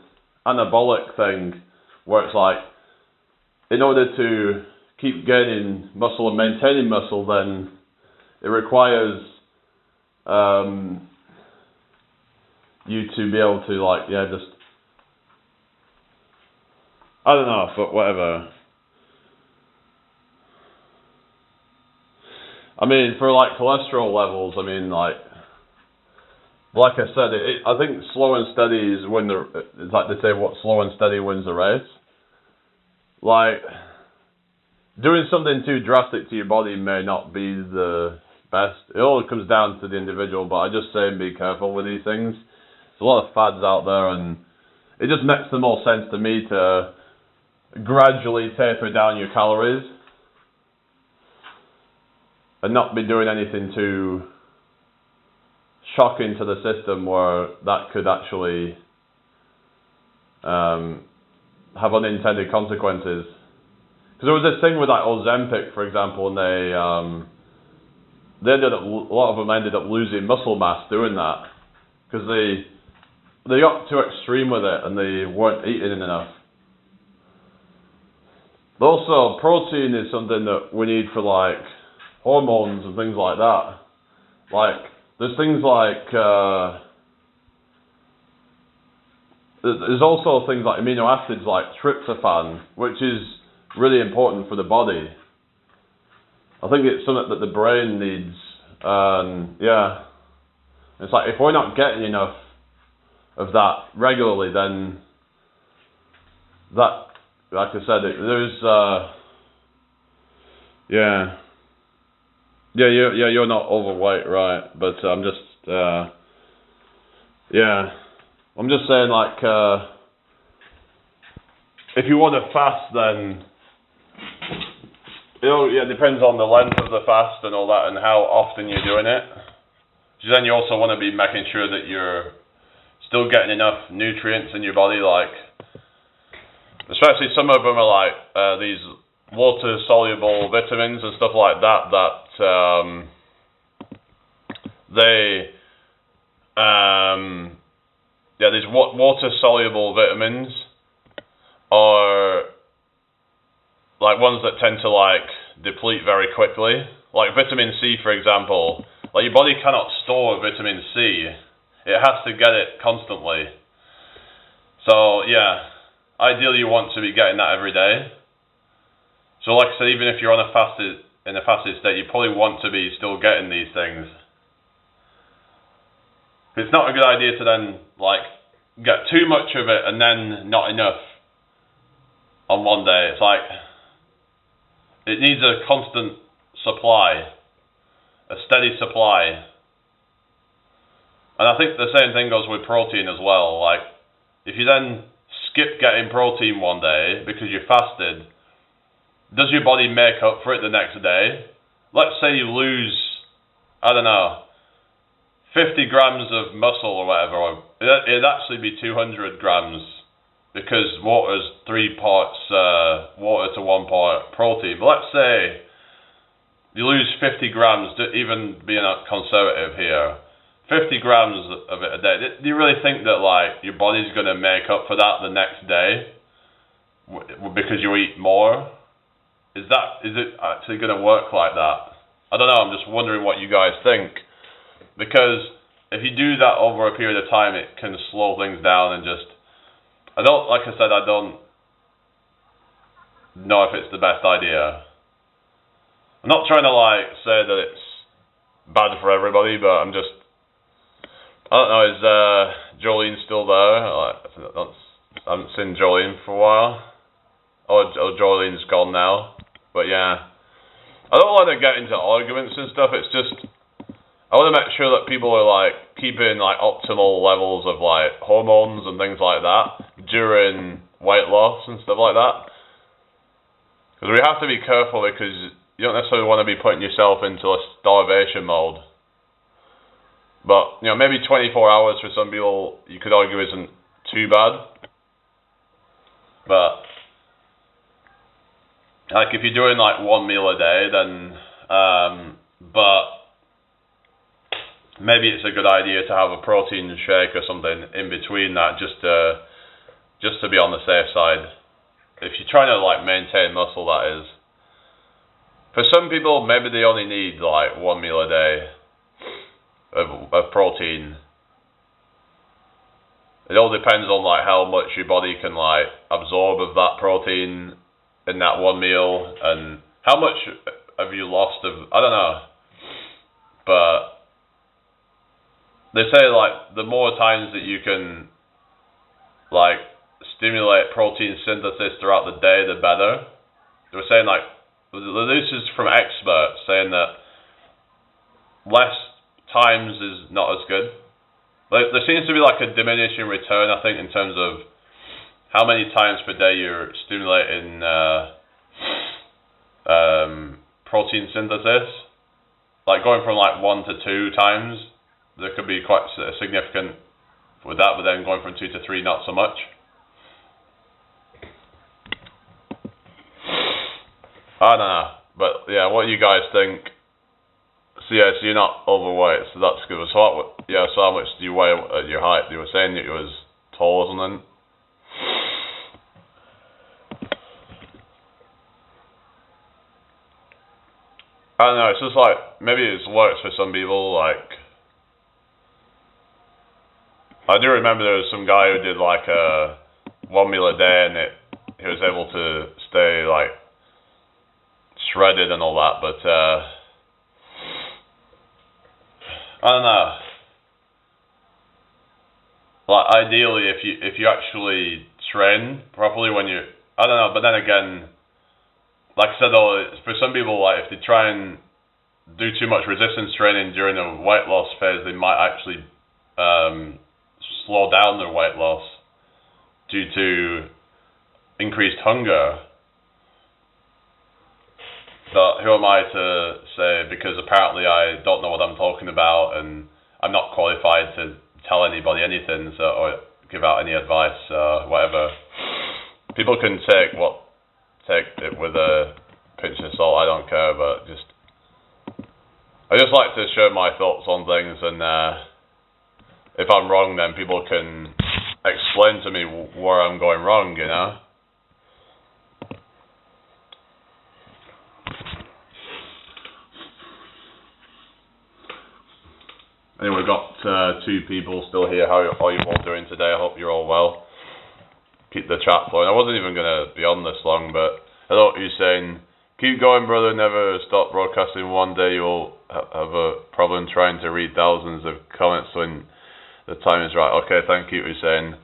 anabolic thing, where it's like, in order to keep gaining muscle and maintaining muscle, then it requires you to be able to like, just, I don't know, but whatever. I mean, for like cholesterol levels, I mean, like I said, I think slow and steady is it's like they say, what, slow and steady wins the race. Like, doing something too drastic to your body may not be the best. It all comes down to the individual, but I just say be careful with these things. There's a lot of fads out there, and it just makes the most sense to me to gradually taper down your calories and not be doing anything too shocking to the system, where that could actually have unintended consequences. Because there was this thing with like Ozempic, for example, and a lot of them ended up losing muscle mass doing that because they got too extreme with it and they weren't eating enough. But also, protein is something that we need for like hormones and things like that. Like there's things like there's also things like amino acids like tryptophan, which is really important for the body. I think it's something that the brain needs. Yeah, it's like if we're not getting enough of that regularly, then that, like I said, you're not overweight, right? But I'm just I'm just saying, like, if you want to fast, then it depends on the length of the fast and all that, and how often you're doing it. So then you also want to be making sure that you're still getting enough nutrients in your body, like, especially some of them are like these water-soluble vitamins and stuff like that, these water-soluble vitamins are like ones that tend to like deplete very quickly. Like vitamin C, for example, like your body cannot store vitamin C. It has to get it constantly. So yeah, ideally you want to be getting that every day. So like I said, even if you're in a fasted state, you probably want to be still getting these things. It's not a good idea to then like get too much of it and then not enough on one day. It's like it needs a constant supply, a steady supply. And I think the same thing goes with protein as well. Like if you then skip getting protein one day because you fasted, does your body make up for it the next day? Let's say you lose, I don't know, 50 grams of muscle or whatever, or it'd actually be 200 grams because water's 3 parts water to 1 part protein. But let's say you lose 50 grams, even being conservative here, 50 grams of it a day. Do you really think that like your body's going to make up for that the next day because you eat more? Is it actually going to work like that? I don't know. I'm just wondering what you guys think. Because if you do that over a period of time, it can slow things down and just... I don't know if it's the best idea. I'm not trying to like say that it's bad for everybody, but I'm just... I don't know, is Jolene still there? I haven't seen Jolene for a while. Oh, Jolene's gone now. But yeah. I don't want to get into arguments and stuff, it's just... I want to make sure that people are like keeping like optimal levels of like hormones and things like that during weight loss and stuff like that. Because we have to be careful because you don't necessarily want to be putting yourself into a starvation mode. But you know, maybe 24 hours for some people you could argue isn't too bad. But like if you're doing like 1 meal a day, then but maybe it's a good idea to have a protein shake or something in between that, just to be on the safe side. If you're trying to like maintain muscle, that is. For some people, maybe they only need like 1 meal a day of protein. It all depends on like how much your body can like absorb of that protein in that 1 meal and how much have you lost of, I don't know. But they say like the more times that you can like stimulate protein synthesis throughout the day, the better. They were saying like, this is from experts saying that less times is not as good. Like, there seems to be like a diminishing return, I think, in terms of how many times per day you're stimulating protein synthesis. Like going from like 1 to 2 times, there could be quite significant with that, but then going from 2 to 3, not so much. I don't know, but yeah, what do you guys think? So yeah, so you're not overweight, so that's good. So so how much do you weigh at your height? You were saying that you was tall or something? I don't know, it's just like, maybe it works for some people, like, I do remember there was some guy who did like a 1 meal a day and he was able to stay like shredded and all that, but I don't know. Like ideally, if you actually train properly when you, I don't know, but then again, like I said, though, for some people, like if they try and do too much resistance training during a weight loss phase, they might actually slow down their weight loss due to increased hunger. But who am I to say, because apparently I don't know what I'm talking about and I'm not qualified to tell anybody anything, so, or give out any advice, whatever. People can take it with a pinch of salt, I don't care, but I just like to share my thoughts on things, and if I'm wrong, then people can explain to me where I'm going wrong, you know? Anyway, we've got 2 people still here. How are you all doing today? I hope you're all well. Keep the chat flowing. I wasn't even going to be on this long, but hello, Usain. Keep going, brother. Never stop broadcasting. One day you'll have a problem trying to read thousands of comments when the time is right. Okay, thank you, Usain.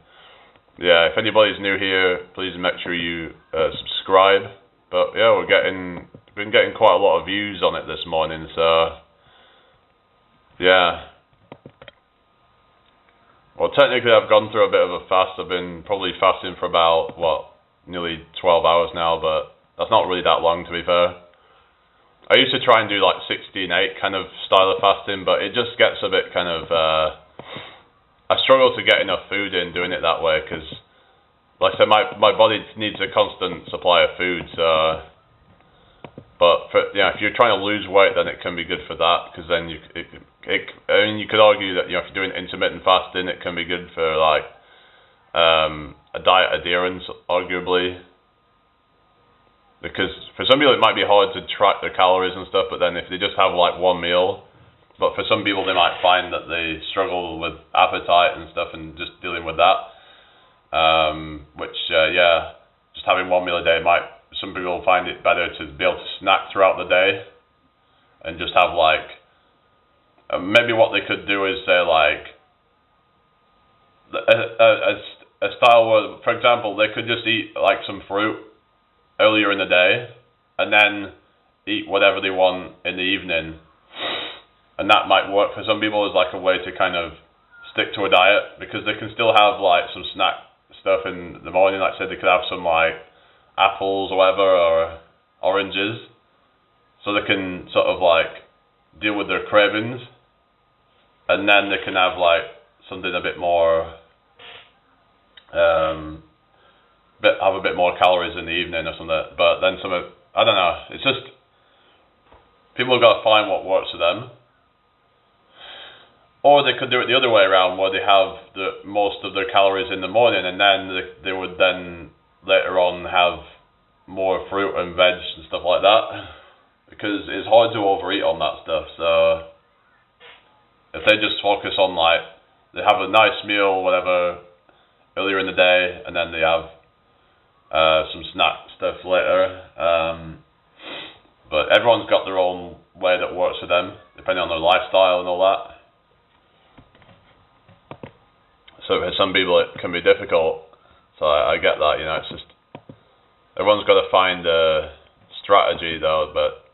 Yeah, if anybody's new here, please make sure you subscribe. But yeah, we've been getting quite a lot of views on it this morning, so yeah. Well, technically I've gone through a bit of a fast. I've been probably fasting for about, nearly 12 hours now, but that's not really that long, to be fair. I used to try and do like 16-8 kind of style of fasting, but it just gets a bit kind of, I struggle to get enough food in doing it that way, because, like I said, my body needs a constant supply of food, so, but if you're trying to lose weight, then it can be good for that, because then you could argue that, if you're doing intermittent fasting, it can be good for like a diet adherence, arguably, because for some people it might be hard to track their calories and stuff, but then if they just have like one meal, but for some people they might find that they struggle with appetite and stuff and just dealing with that, just having one meal a day some people find it better to be able to snack throughout the day and just have like, maybe what they could do is say like a style where, for example, they could just eat like some fruit earlier in the day and then eat whatever they want in the evening, and that might work for some people as like a way to kind of stick to a diet, because they can still have like some snack stuff in the morning. Like I said, they could have some like apples or whatever, or oranges, so they can sort of like deal with their cravings, and then they can have like something a bit more, have a bit more calories in the evening or something. But then I don't know, it's just, people have got to find what works for them. Or they could do it the other way around, where they have most of their calories in the morning, and then they would then later on have more fruit and veg and stuff like that, because it's hard to overeat on that stuff. So if they just focus on like, they have a nice meal, whatever, earlier in the day, and then they have some snack stuff later. But everyone's got their own way that works for them, depending on their lifestyle and all that. So for some people it can be difficult. So I get that, it's just, everyone's got to find a strategy though. But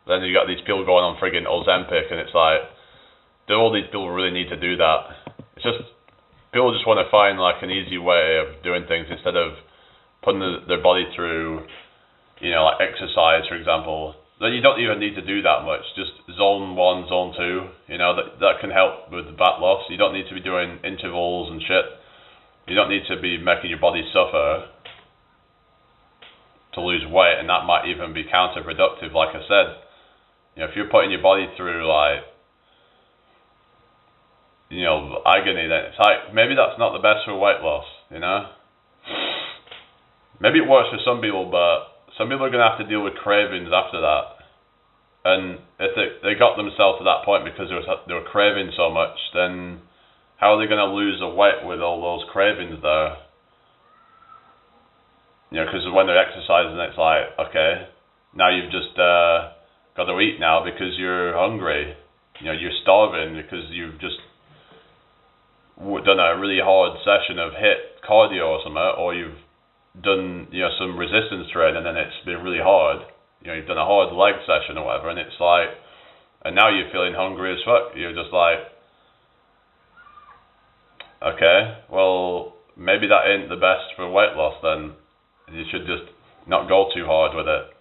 then you got these people going on friggin' Ozempic, and it's like, do all these people really need to do that? It's just, people just want to find like an easy way of doing things instead of putting their body through, like exercise, for example. Then you don't even need to do that much. Just zone 1, zone 2, that can help with fat loss. You don't need to be doing intervals and shit. You don't need to be making your body suffer to lose weight, and that might even be counterproductive. Like I said, You know, if you're putting your body through like, you know, agony, then it's like maybe that's not the best for weight loss. You know, maybe it works for some people, but some people are gonna have to deal with cravings after that. And if they got themselves to that point because they were craving so much, then how are they gonna lose the weight with all those cravings there? You know, because when they're exercising, it's like, okay, now you've just got to eat now because you're hungry. You know, you're starving because you've just done a really hard session of HIIT cardio or something, or you've done, you know, some resistance training and it's been really hard. You know, you've done a hard leg session or whatever, and it's like, and now you're feeling hungry as fuck. You're just like, okay, well, maybe that ain't the best for weight loss then. You should just not go too hard with it.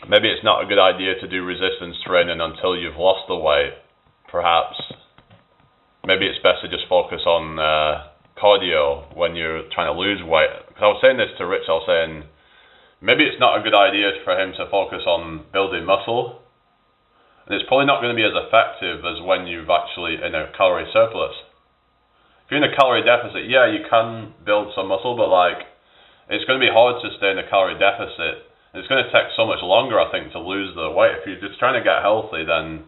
Maybe it's not a good idea to do resistance training until you've lost the weight, perhaps. Maybe it's best to just focus on cardio when you're trying to lose weight. Because I was saying this to Rich, I was saying, maybe it's not a good idea for him to focus on building muscle. And it's probably not going to be as effective as when you've actually in a calorie surplus. If you're in a calorie deficit, yeah, you can build some muscle, but like, it's going to be hard to stay in a calorie deficit. It's going to take so much longer, I think, to lose the weight. If you're just trying to get healthy, then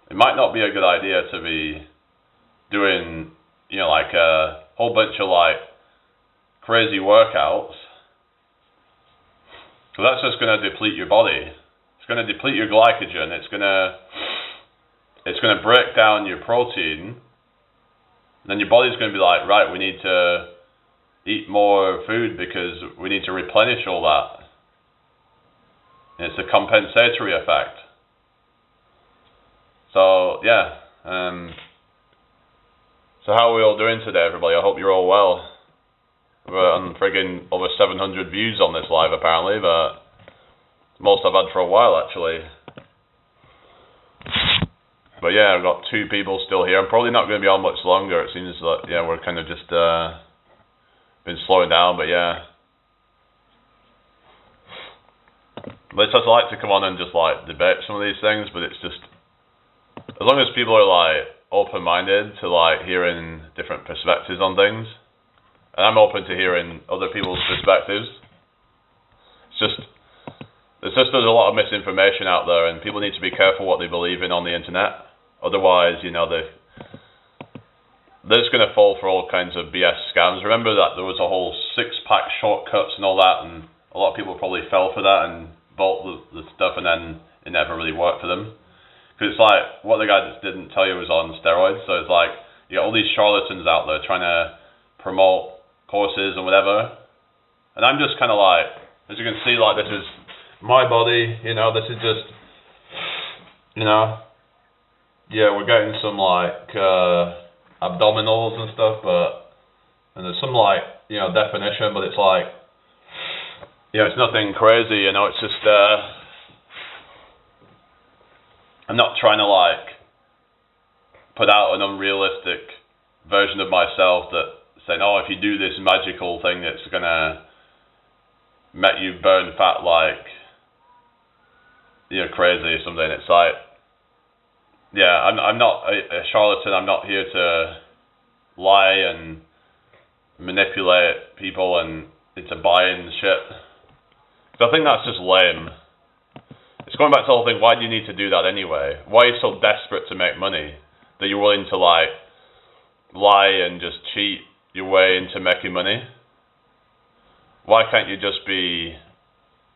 it might not be a good idea to be doing, you know, like a whole bunch of like crazy workouts. So that's just going to deplete your body. It's going to deplete your glycogen. It's going to break down your protein. Then your body's going to be like, right, we need to eat more food because we need to replenish all that. And it's a compensatory effect. So, yeah. So how are we all doing today, everybody? I hope you're all well. We're on friggin' over 700 views on this live, apparently, but most I've had for a while, actually. But yeah, I've got 2 people still here. I'm probably not going to be on much longer. It seems like, yeah, we're kind of just been slowing down, but yeah. But it's just like to come on and just like debate some of these things, but it's just, as long as people are like open-minded to like hearing different perspectives on things, and I'm open to hearing other people's perspectives. There's a lot of misinformation out there, and people need to be careful what they believe in on the internet. Otherwise, you know, they're just going to fall for all kinds of BS scams. Remember that there was a whole 6-pack shortcuts and all that, and a lot of people probably fell for that and bought the stuff, and then it never really worked for them. Because it's like, what the guy just didn't tell you was on steroids. So it's like, you got all these charlatans out there trying to promote courses and whatever. And I'm just kind of like, as you can see, like, this is my body, you know, this is just, you know, yeah, we're getting some like abdominals and stuff, and there's some like, you know, definition, but it's like, you know, it's nothing crazy, you know, it's just, I'm not trying to like put out an unrealistic version of myself that saying, oh, if you do this magical thing, it's gonna make you burn fat like, you know, crazy or something. It's like, yeah, I'm not a charlatan. I'm not here to lie and manipulate people and into buying shit. So I think that's just lame. It's going back to the whole thing, why do you need to do that anyway? Why are you so desperate to make money that you're willing to like lie and just cheat your way into making money? Why can't you just be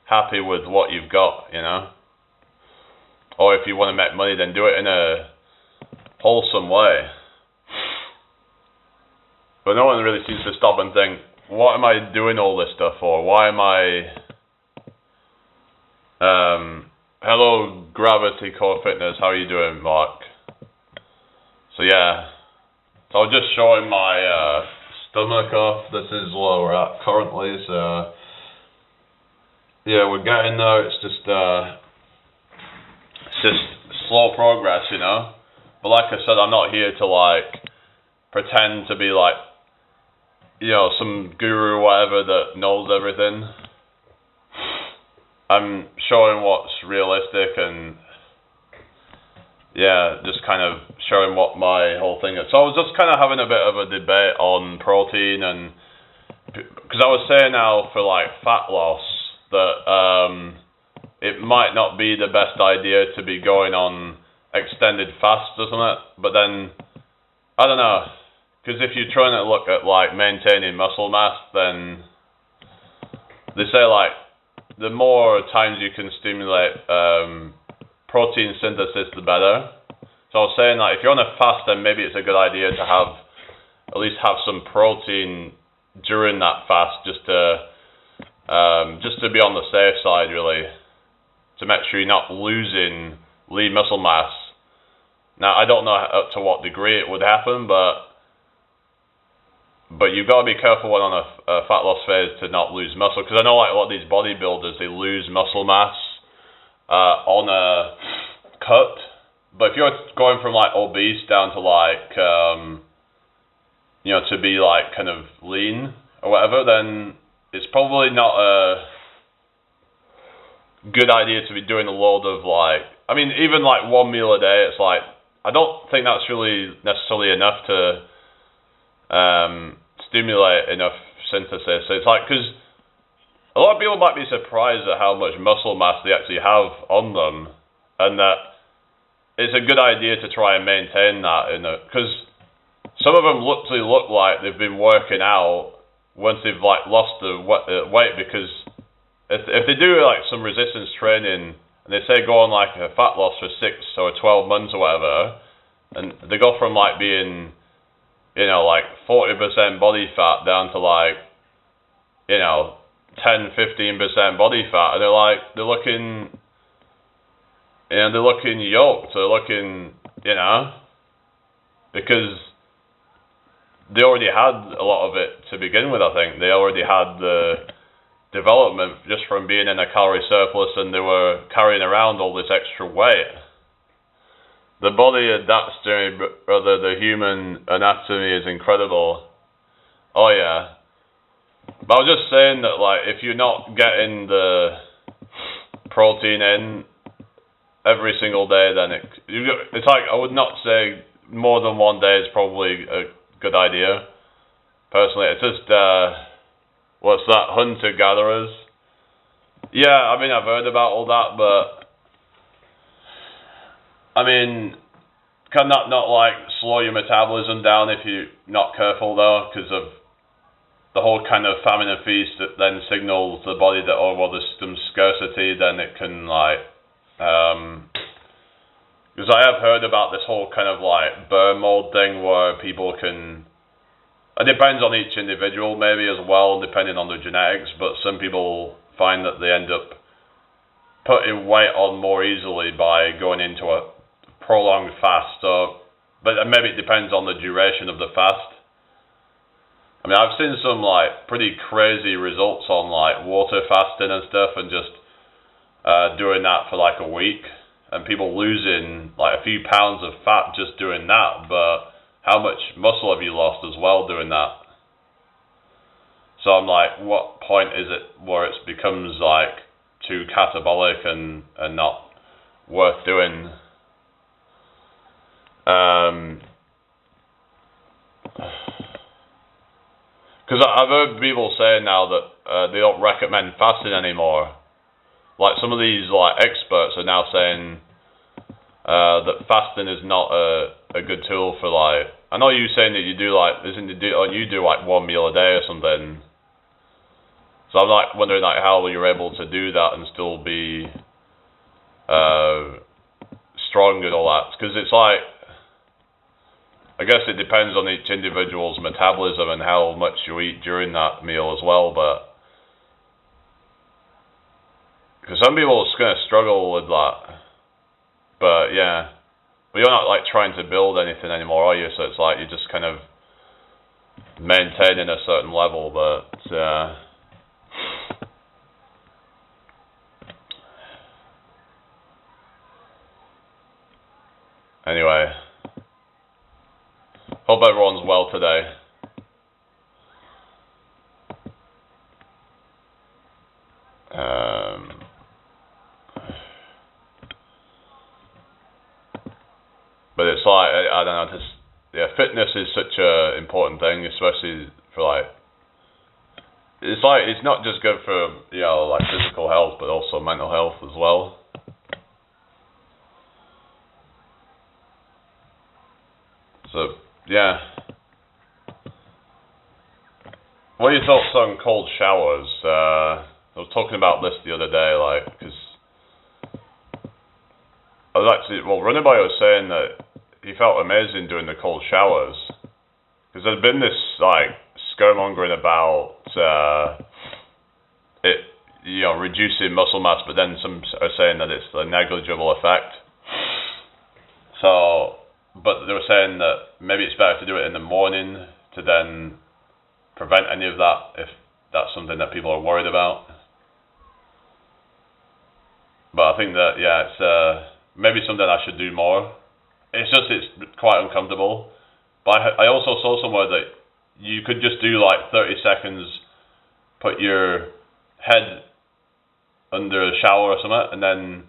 happy with what you've got, you know? Or if you want to make money, then do it in a wholesome way. But no one really seems to stop and think, what am I doing all this stuff for? Why am I... hello, Gravity Core Fitness. How are you doing, Mark? So yeah. So I'll just show him my stomach off. This is where we're at currently. So yeah, we're getting there. It's just slow progress, you know. But like I said, I'm not here to like pretend to be like, you know, some guru or whatever that knows everything. I'm showing what's realistic and yeah, just kind of showing what my whole thing is. So I was just kind of having a bit of a debate on protein, and because I was saying now for like fat loss that it might not be the best idea to be going on extended fasts, isn't it? But then I don't know, because if you're trying to look at like maintaining muscle mass, then they say like the more times you can stimulate protein synthesis, the better. So I was saying that if you're on a fast, then maybe it's a good idea to have at least have some protein during that fast, just to be on the safe side, really, to make sure you're not losing lean muscle mass. Now I don't know to what degree it would happen, but you've got to be careful when on a fat loss phase to not lose muscle, because I know like a lot of these bodybuilders, they lose muscle mass on a cut, but if you're going from like obese down to like to be like kind of lean or whatever, then it's probably not a good idea to be doing a load of like, I mean, even like one meal a day, it's like, I don't think that's really necessarily enough to stimulate enough synthesis. So it's like, because a lot of people might be surprised at how much muscle mass they actually have on them, and that it's a good idea to try and maintain that, because some of them literally look like they've been working out once they've like lost the weight, because if they do like some resistance training and they say go on like a fat loss for 6 or 12 months or whatever, and they go from like being like 40% body fat down to like 10-15% body fat, and they're looking yoked, they're looking because they already had a lot of it to begin with. I think they already had the development just from being in a calorie surplus, and they were carrying around all this extra weight. The body adapts to the human anatomy is incredible. Oh yeah. But I was just saying that, like, if you're not getting the protein in every single day, then it's like, I would not say more than one day is probably a good idea. Personally, it's just, what's that, hunter-gatherers? Yeah, I mean, I've heard about all that, but, I mean, can that not, like, slow your metabolism down if you're not careful, though, because of the whole kind of famine and feast that then signals the body that, oh, well, there's some scarcity, then it can, like, because I have heard about this whole kind of, like, burn mode thing where people can, it depends on each individual maybe as well, depending on their genetics, but some people find that they end up putting weight on more easily by going into a prolonged fast, but maybe it depends on the duration of the fast. I mean, I've seen some like pretty crazy results on like water fasting and stuff, and just doing that for like a week, and people losing like a few pounds of fat just doing that, but how much muscle have you lost as well doing that? So I'm like, what point is it where it becomes like too catabolic and not worth doing? Because I've heard people say now that they don't recommend fasting anymore. Like some of these like experts are now saying that fasting is not a good tool for like. I know you saying that you do like you do like one meal a day or something. So I'm like wondering like how you're able to do that and still be strong and all that. Because it's like, I guess it depends on each individual's metabolism and how much you eat during that meal as well, but because some people are just going to struggle with that. But yeah, but you're not like trying to build anything anymore, are you? So it's like you're just kind of maintaining a certain level, but anyway. Hope everyone's well today. I don't know, fitness is such a important thing, especially for like, it's not just good for, like physical health, but also mental health as well. So, yeah. What are your thoughts on cold showers? I was talking about this the other day, like, because I was actually, Runnerboy was saying that he felt amazing doing the cold showers, because there's been this, like, scaremongering about it, reducing muscle mass, but then some are saying that it's a negligible effect. So, but they were saying that maybe it's better to do it in the morning to then prevent any of that, if that's something that people are worried about. But I think that, it's maybe something I should do more. It's quite uncomfortable. But I also saw somewhere that you could just do like 30 seconds, put your head under a shower or something, and then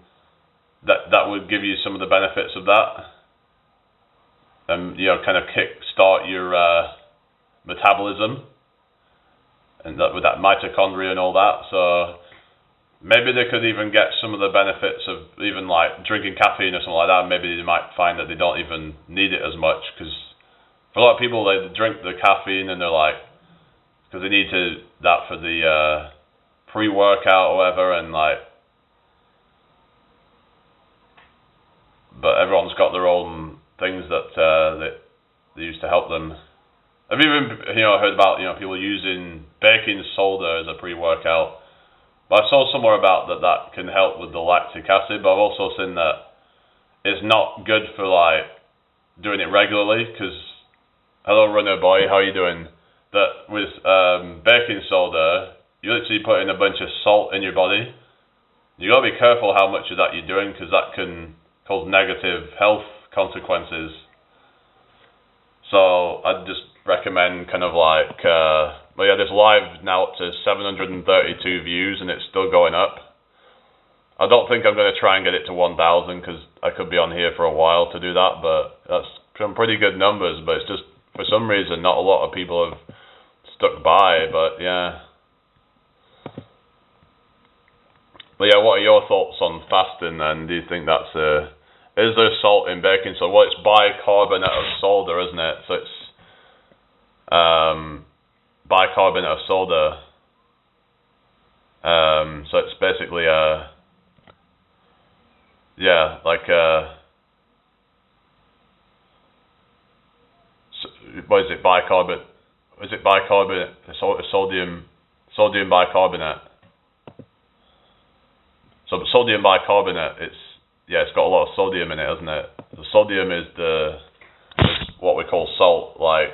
that would give you some of the benefits of that. And, kind of kick-start your metabolism, and that with that mitochondria and all that. So maybe they could even get some of the benefits of even like drinking caffeine or something like that. Maybe they might find that they don't even need it as much, because for a lot of people, they drink the caffeine and they're like, because they need that for the pre-workout or whatever, and like, but everyone's got their own things that they use to help them. I've even heard about people using baking soda as a pre-workout. But I saw somewhere about that can help with the lactic acid. But I've also seen that it's not good for like doing it regularly. Because hello, runner boy, how are you doing? That with baking soda, you literally put in a bunch of salt in your body. You gotta be careful how much of that you're doing, because that can cause negative health consequences. So I'd just recommend kind of like, this live now up to 732 views, and it's still going up. I don't think I'm going to try and get it to 1,000, because I could be on here for a while to do that, but that's some pretty good numbers. But it's just, for some reason, not a lot of people have stuck by, but yeah. But yeah, what are your thoughts on fasting then? Do you think that's is there salt in baking soda? Well, it's bicarbonate of soda, isn't it? So it's bicarbonate of soda. So it's basically what is it? Bicarbonate? Is it bicarbonate? Sodium bicarbonate. So sodium bicarbonate, it's got a lot of sodium in it, isn't it? The sodium is what we call salt. Like,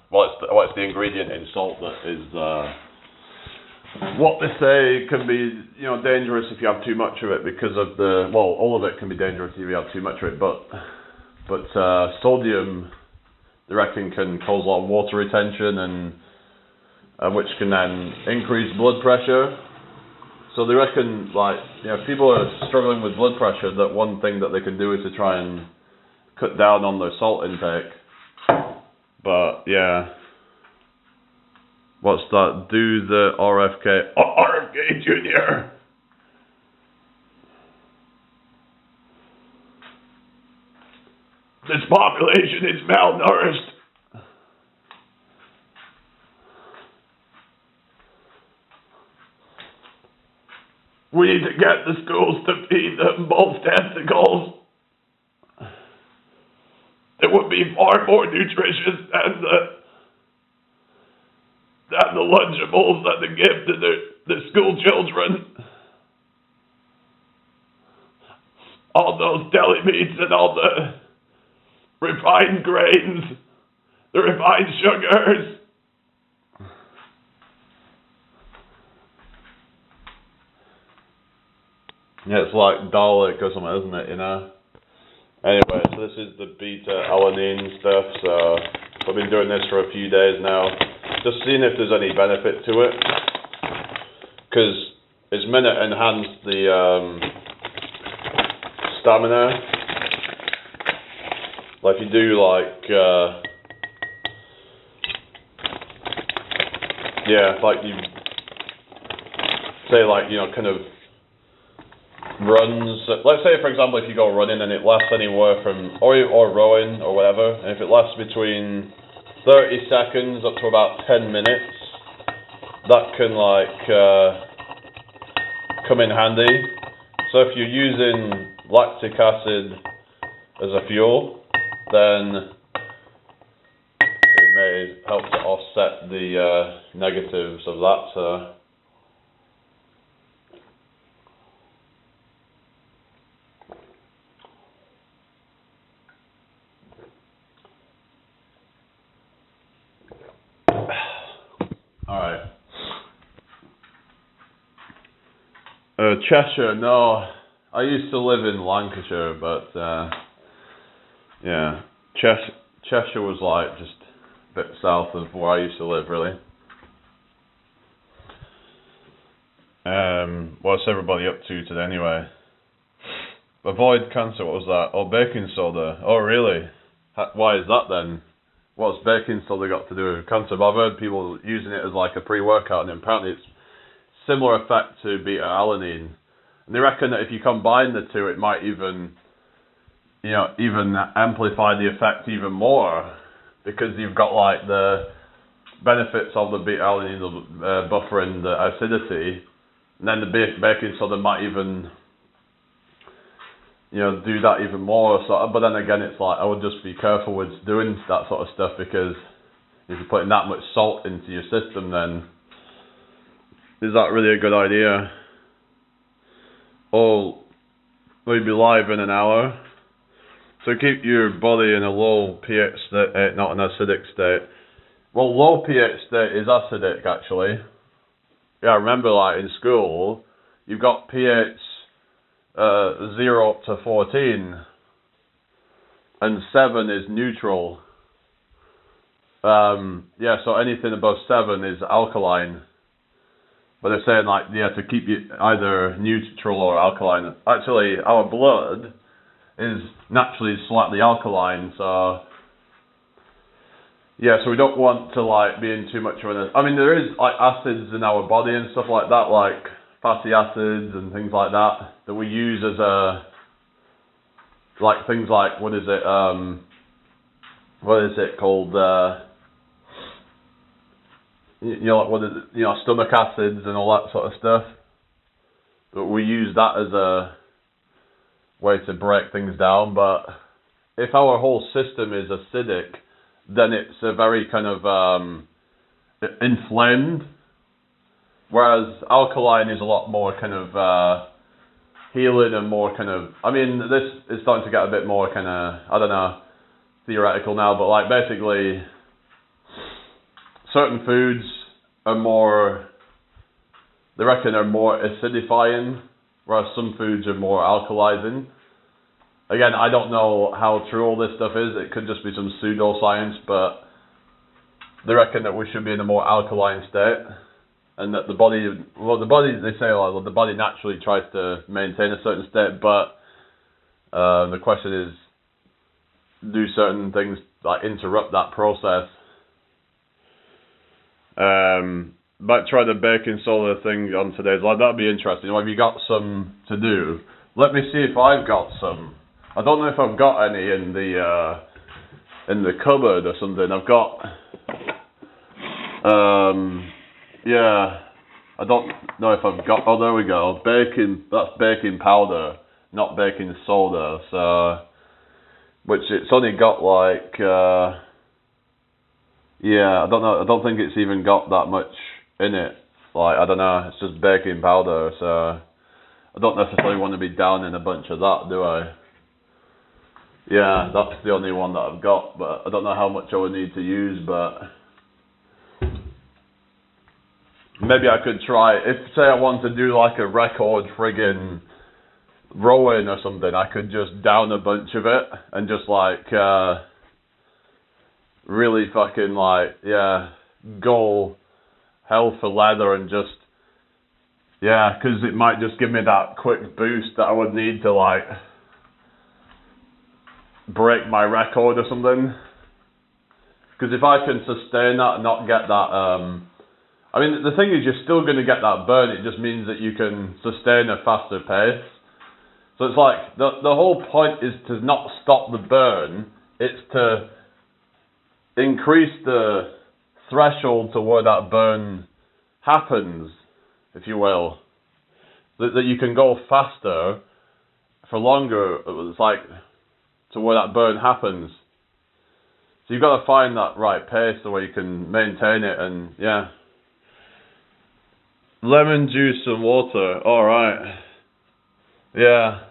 what's the ingredient in salt that is what they say can be dangerous if you have too much of it, because of all of it can be dangerous if you have too much of it, but sodium, they reckon, can cause a lot of water retention, and which can then increase blood pressure. So they reckon, if people are struggling with blood pressure, that one thing that they can do is to try and cut down on their salt intake. But yeah, what's that? Do the RFK Jr. This population is malnourished. We need to get the schools to feed them both testicles. It would be far more nutritious than the Lunchables that they give to the school children. All those deli meats and all the refined grains, the refined sugars. Yeah, it's like Dalek or something, isn't it, Anyway, so this is the beta-alanine stuff, so I've been doing this for a few days now, just seeing if there's any benefit to it, because it's meant to enhance the stamina, like you do like like you say like, you know, kind of runs. Let's say for example if you go running and it lasts anywhere from or rowing or whatever, and if it lasts between 30 seconds up to about 10 minutes, that can like come in handy. So if you're using lactic acid as a fuel, then it may help to offset the negatives of that. So. Alright. Cheshire, no. I used to live in Lancashire, but yeah. Cheshire was like just a bit south of where I used to live, really. What's everybody up to today anyway? Avoid cancer, what was that? Oh, baking soda. Oh, really? Why is that then? What's baking soda got to do with cancer? But I've heard people using it as like a pre-workout, and apparently it's similar effect to beta-alanine. And they reckon that if you combine the two, it might even, you know, even amplify the effect even more, because you've got like the benefits of the beta-alanine buffering the acidity, and then the baking soda might even, you know, do that even more. So, but then again, it's like I would just be careful with doing that sort of stuff, because if you're putting that much salt into your system, then is that really a good idea? Oh, we'll be live in an hour. So keep your body in a low pH state, not an acidic state. Well, low pH state is acidic, actually. Yeah, remember, like in school, you've got pH 0 up to 14, and 7 is neutral. Yeah, so anything above 7 is alkaline. But they're saying like, yeah, to keep you either neutral or alkaline. Actually, our blood is naturally slightly alkaline, so yeah, so we don't want to like be in too much of an. I mean, there is like acids in our body and stuff like that, like fatty acids and things like that we use as a, like things like what is it called? You know, like what is it? You know, stomach acids and all that sort of stuff. But we use that as a way to break things down. But if our whole system is acidic, then it's a very kind of inflamed. Whereas alkaline is a lot more kind of healing and more kind of. I mean, this is starting to get a bit more kind of, I don't know, theoretical now. But like basically, certain foods are more, they reckon are more acidifying, whereas some foods are more alkalizing. Again, I don't know how true all this stuff is. It could just be some pseudoscience, but they reckon that we should be in a more alkaline state, and that the body, they say, well, the body naturally tries to maintain a certain state, but the question is, do certain things like interrupt that process? Might try the baking soda thing on today's live. That'd be interesting. Have you got some to do? Let me see if I've got some. I don't know if I've got any in the cupboard or something. I've got yeah. I don't know if I've got. Oh, there we go. Baking. That's baking powder, not baking soda. So, which it's only got like. Yeah, I don't know. I don't think it's even got that much in it. Like, I don't know. It's just baking powder, so I don't necessarily want to be down in a bunch of that, do I? Yeah, that's the only one that I've got, but I don't know how much I would need to use, but maybe I could try. If, say, I want to do like a record friggin' rowing or something, I could just down a bunch of it and just like, really fucking like, yeah, go hell for leather and just, yeah, because it might just give me that quick boost that I would need to like, break my record or something. Because if I can sustain that and not get that, I mean, the thing is, you're still going to get that burn. It just means that you can sustain a faster pace. So it's like the whole point is to not stop the burn. It's to increase the threshold to where that burn happens, if you will. That you can go faster for longer. It's like to where that burn happens. So you've got to find that right pace the way you can maintain it, and yeah. Lemon juice and water. All right. Yeah.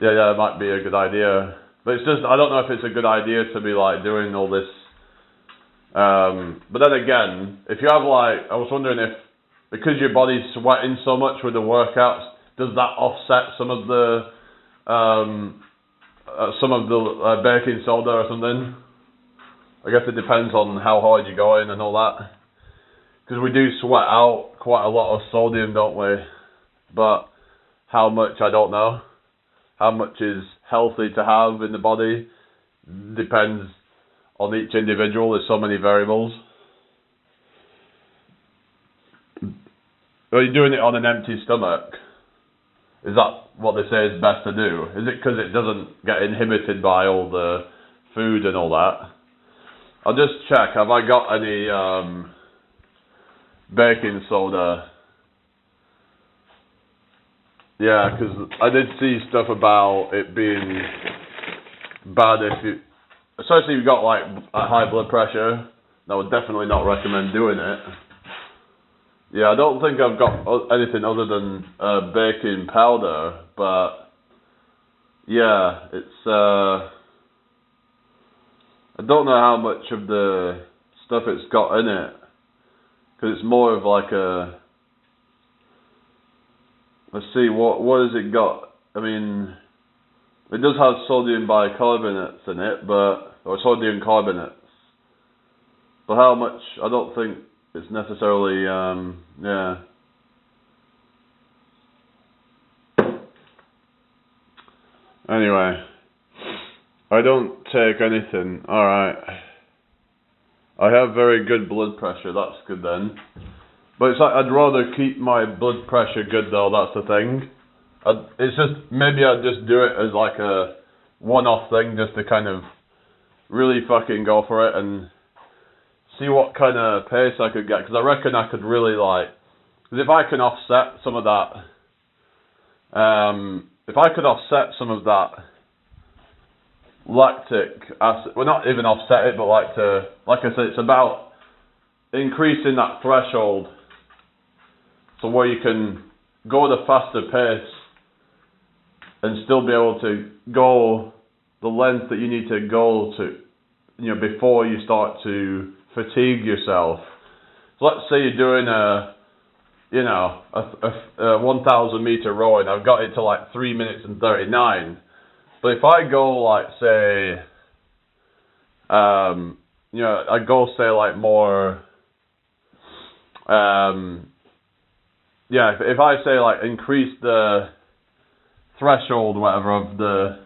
Yeah, that might be a good idea. But it's just, I don't know if it's a good idea to be like doing all this. But then again, if you have like, I was wondering if, because your body's sweating so much with the workouts, does that offset some of the baking soda or something? I guess it depends on how hard you're going and all that. Because we do sweat out quite a lot of sodium, don't we? But how much, I don't know. How much is healthy to have in the body depends on each individual. There's so many variables. Are you doing it on an empty stomach? Is that what they say is best to do? Is it because it doesn't get inhibited by all the food and all that? I'll just check. Have I got any baking soda? Yeah, because I did see stuff about it being bad if you, especially if you've got like a high blood pressure. I would definitely not recommend doing it. Yeah, I don't think I've got anything other than baking powder, but yeah, it's I don't know how much of the stuff it's got in it, because it's more of like a, let's see, what has it got? I mean, it does have sodium bicarbonates in it, or sodium carbonates. But how much? I don't think it's necessarily, yeah. Anyway, I don't take anything. Alright. I have very good blood pressure, that's good then. But it's like, I'd rather keep my blood pressure good though, that's the thing. It's just, maybe I'd just do it as like a one-off thing, just to kind of really fucking go for it and see what kind of pace I could get. Because I reckon I could really like, because if I can offset some of that, if I could offset some of that lactic acid, well, not even offset it, but like I said, it's about increasing that threshold so where you can go at a faster pace and still be able to go the length that you need to go to, you know, before you start to fatigue yourself. So let's say you're doing a 1,000 meter row and I've got it to like 3 minutes and 39. But if I go like say, I go say like more, if I say like increase the threshold, whatever, of the,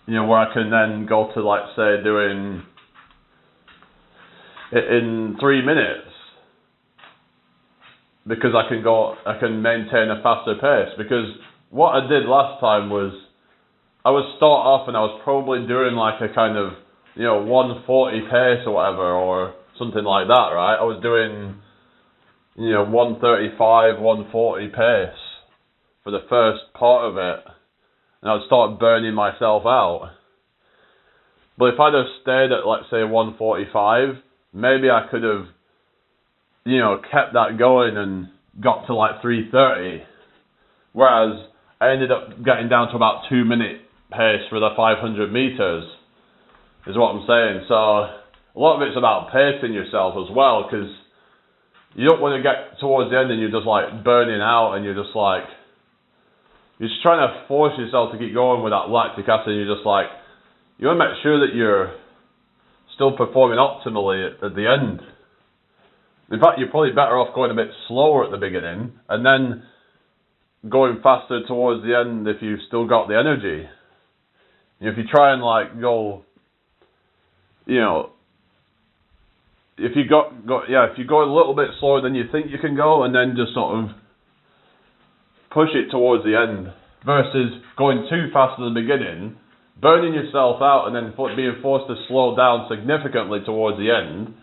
where I can then go to like say doing it in 3 minutes, because I can maintain a faster pace. Because what I did last time was, I would start off and I was probably doing like a kind of, 140 pace or whatever, or something like that, right? I was doing, 135, 140 pace for the first part of it, and I'd start burning myself out. But if I'd have stayed at, let's say, 145, maybe I could have, kept that going and got to like 330. Whereas I ended up getting down to about 2 minute pace for the 500 meters, is what I'm saying. So a lot of it's about pacing yourself as well, because you don't want to get towards the end and you're just like burning out and you're just trying to force yourself to keep going with that lactic acid. You're just like, you want to make sure that you're still performing optimally at the end. In fact, you're probably better off going a bit slower at the beginning, and then going faster towards the end if you've still got the energy. If you try and like go, you know, if you go a little bit slower than you think you can go, and then just sort of push it towards the end, versus going too fast at the beginning, burning yourself out, and then being forced to slow down significantly towards the end.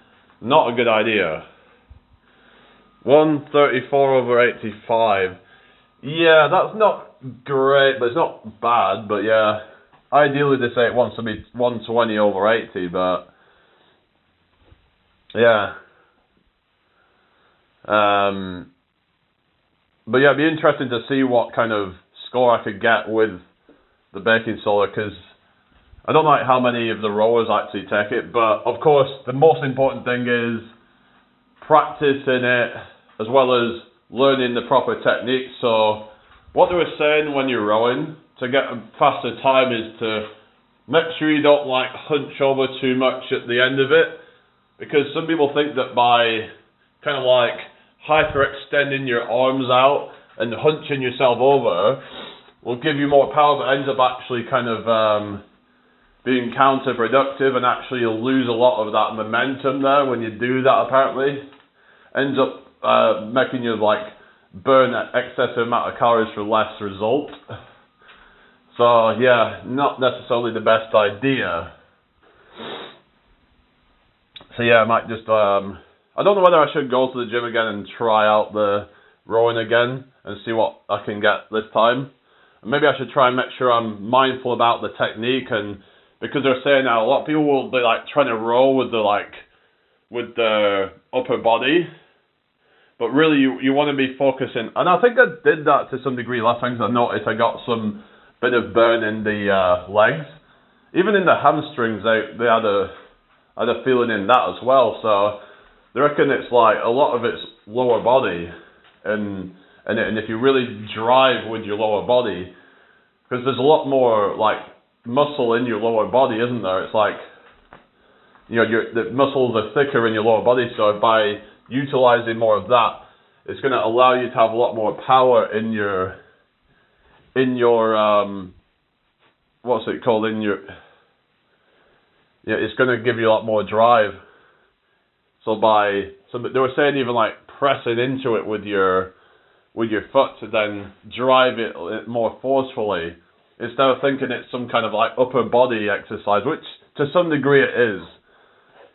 Not a good idea. 134/85. Yeah, that's not great, but it's not bad. But yeah, ideally they say it wants to be 120/80, but yeah. But yeah, it'd be interesting to see what kind of score I could get with the baking soda, because I don't know how many of the rowers actually take it, but of course the most important thing is practicing it as well as learning the proper technique. So what they were saying when you're rowing to get a faster time is to make sure you don't like hunch over too much at the end of it, because some people think that by kind of like hyperextending your arms out and hunching yourself over will give you more power, but ends up actually kind of being counterproductive, and actually you'll lose a lot of that momentum there when you do that. Apparently ends up making you like burn an excessive amount of calories for less result. So yeah, not necessarily the best idea. So yeah, I might just I don't know whether I should go to the gym again and try out the rowing again and see what I can get this time. Maybe I should try and make sure I'm mindful about the technique, and because they're saying now a lot of people will be like trying to row with the upper body, but really you want to be focusing. And I think I did that to some degree last time, because I noticed I got some bit of burn in the legs, even in the hamstrings. They had a feeling in that as well. So they reckon it's like a lot of it's lower body, and if you really drive with your lower body, because there's a lot more like muscle in your lower body, isn't there? It's like, you know, the muscles are thicker in your lower body, so by utilizing more of that, it's going to allow you to have a lot more power in your what's it called, it's going to give you a lot more drive. So they were saying even like pressing into it with your foot to then drive it more forcefully, instead of thinking it's some kind of like upper body exercise, which to some degree it is.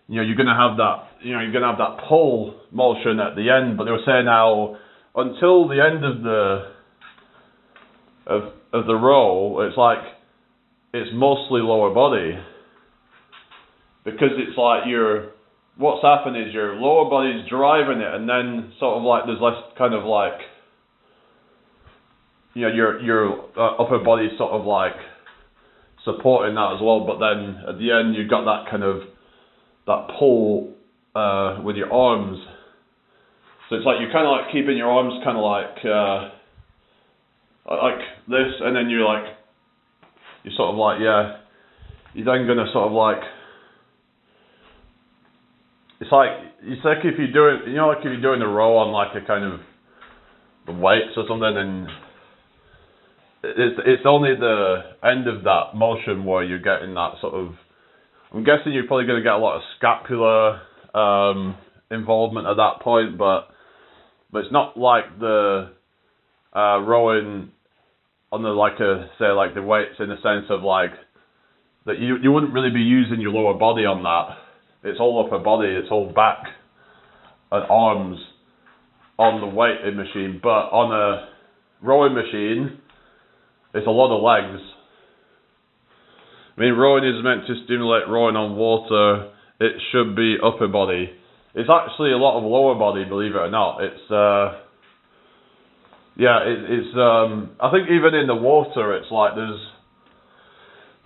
You know, you're gonna have that pull motion at the end, but they were saying now until the end of the row, it's like it's mostly lower body, because it's like what's happened is your lower body's driving it, and then sort of like there's less kind of like, you know, your upper body sort of like supporting that as well, but then at the end you've got that kind of that pull with your arms. So it's like you're kind of like keeping your arms kind of like this, and then you're sort of like, yeah, you're then gonna sort of like, it's like if you're doing, you know, like if you're doing a row on like a kind of the weights or something, and it's only the end of that motion where you're getting that sort of, I'm guessing you're probably going to get a lot of scapular involvement at that point, but it's not like the rowing on the the weights, in the sense of like that you wouldn't really be using your lower body on that. It's all upper body, it's all back and arms on the weighting machine, but on a rowing machine it's a lot of legs. I mean, rowing is meant to stimulate rowing on water. It should be upper body. It's actually a lot of lower body, believe it or not. It's I think even in the water, it's like there's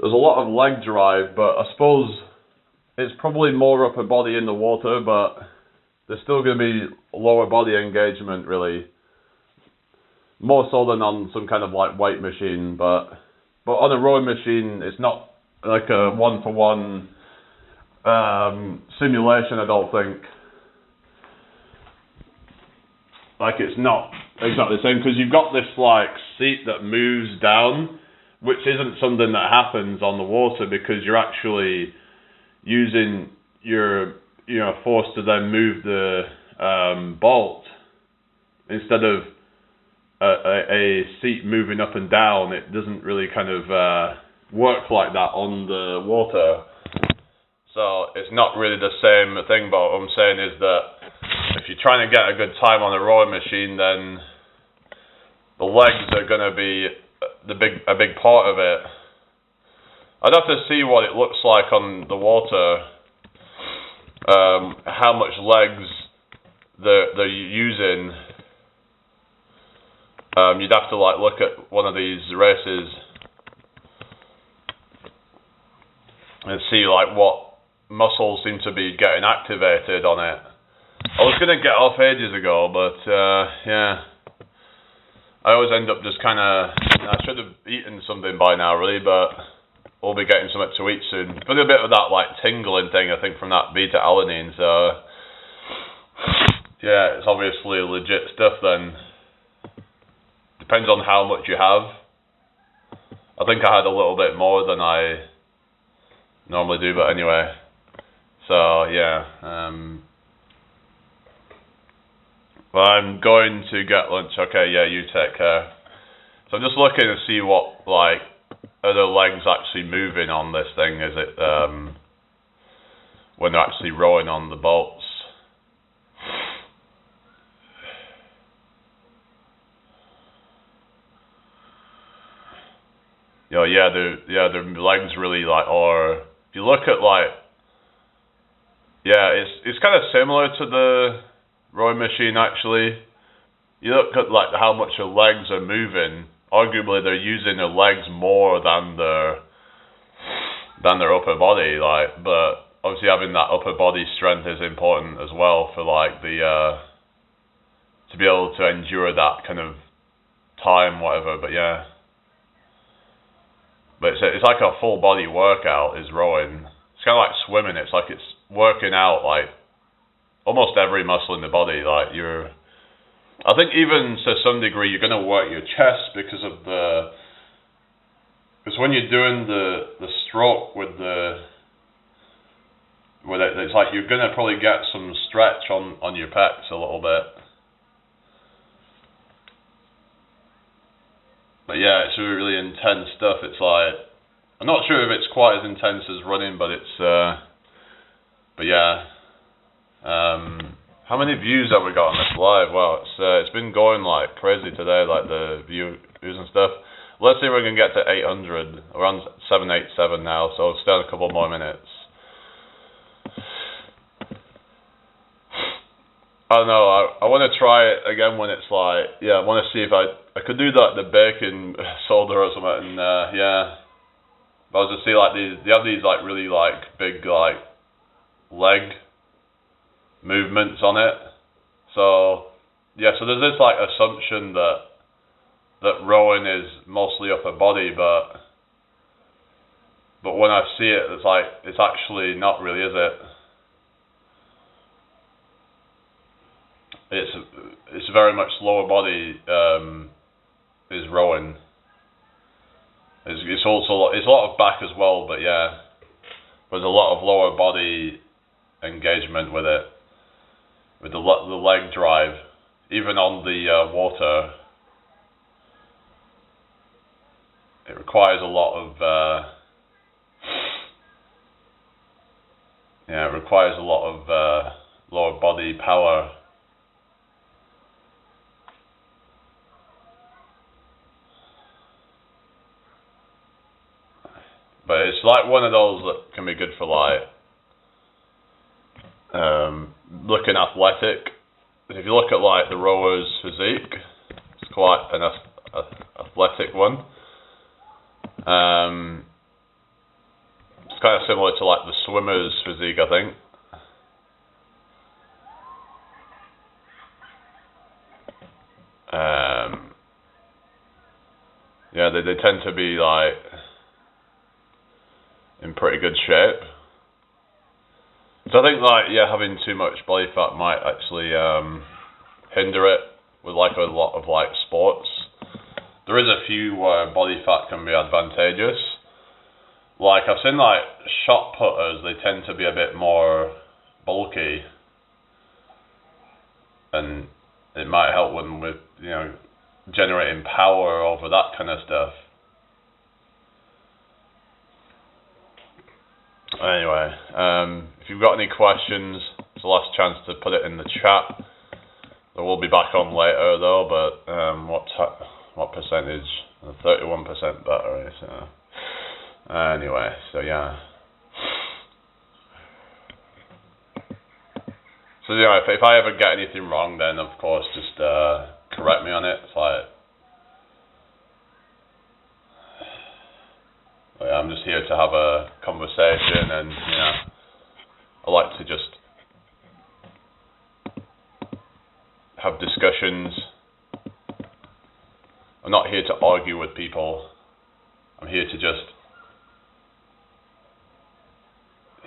a lot of leg drive, but I suppose it's probably more upper body in the water, but there's still going to be lower body engagement, really. More so than on some kind of like weight machine, but on a rowing machine, it's not like a one-for-one simulation, I don't think. Like it's not exactly the same, because you've got this like seat that moves down, which isn't something that happens on the water because you're actually using your force to then move the bolt instead of a seat moving up and down. It doesn't really kind of work like that on the water. So it's not really the same thing, but what I'm saying is that if you're trying to get a good time on a rowing machine, then the legs are going to be a big part of it. I'd have to see what it looks like on the water, how much legs they're using. You'd have to like look at one of these races and see like what muscles seem to be getting activated on it. I was going to get off ages ago, but yeah, I always end up just kind of, I should have eaten something by now really, but we'll be getting something to eat soon. But a bit of that like tingling thing, I think, from that beta-alanine, so yeah, it's obviously legit stuff then. Depends on how much you have. I think I had a little bit more than I normally do, but anyway. So yeah, well, I'm going to get lunch. Okay, yeah, you take care. So I'm just looking to see what, like, are the legs actually moving on this thing? Is it when they're actually rowing on the bolts? Yeah, the legs really like, or if you look at like, yeah, it's kind of similar to the rowing machine actually. You look at like how much their legs are moving. Arguably, they're using their legs more than their upper body. Like, but obviously having that upper body strength is important as well for like the to be able to endure that kind of time, whatever. But yeah. But it's like a full body workout is rowing. It's kind of like swimming. It's like it's working out like almost every muscle in the body. Like I think even to some degree you're going to work your chest because when you're doing the stroke with it, it's like you're going to probably get some stretch on your pecs a little bit. But yeah, it's really intense stuff. It's like, I'm not sure if it's quite as intense as running, but it's, but yeah. How many views have we got on this live? Wow, it's been going like crazy today, like the views and stuff. Let's see if we can get to 800. We're on 787 now, so it's still a couple more minutes. I don't know, I want to try it again when it's like, yeah, I want to see if I could do that, the bacon solder or something, and yeah. But I was just see like they have these like really like big like leg movements on it. So yeah, so there's this like assumption that rowing is mostly upper body, but when I see it, it's like it's actually not really, is it? It's very much lower body is rowing. It's also it's a lot of back as well, but yeah, there's a lot of lower body engagement with it, with the leg drive, even on the water. It requires a lot of lower body power. But it's like one of those that can be good for like looking athletic. If you look at like the rower's physique, it's quite an athletic one. It's kind of similar to like the swimmer's physique, I think. Yeah, they tend to be like in pretty good shape. So I think like, yeah, having too much belly fat might actually hinder it with like a lot of like sports. There is a few where body fat can be advantageous. Like I've seen like shot putters, they tend to be a bit more bulky, and it might help them with, you know, generating power over that kind of stuff. Anyway, if you've got any questions, it's the last chance to put it in the chat. I will be back on later though, but what percentage? 31% battery, so anyway, so yeah. So yeah, if I ever get anything wrong, then of course just correct me on it. It's like, I'm just here to have a conversation, and you know, I like to just have discussions. I'm not here to argue with people. I'm here to just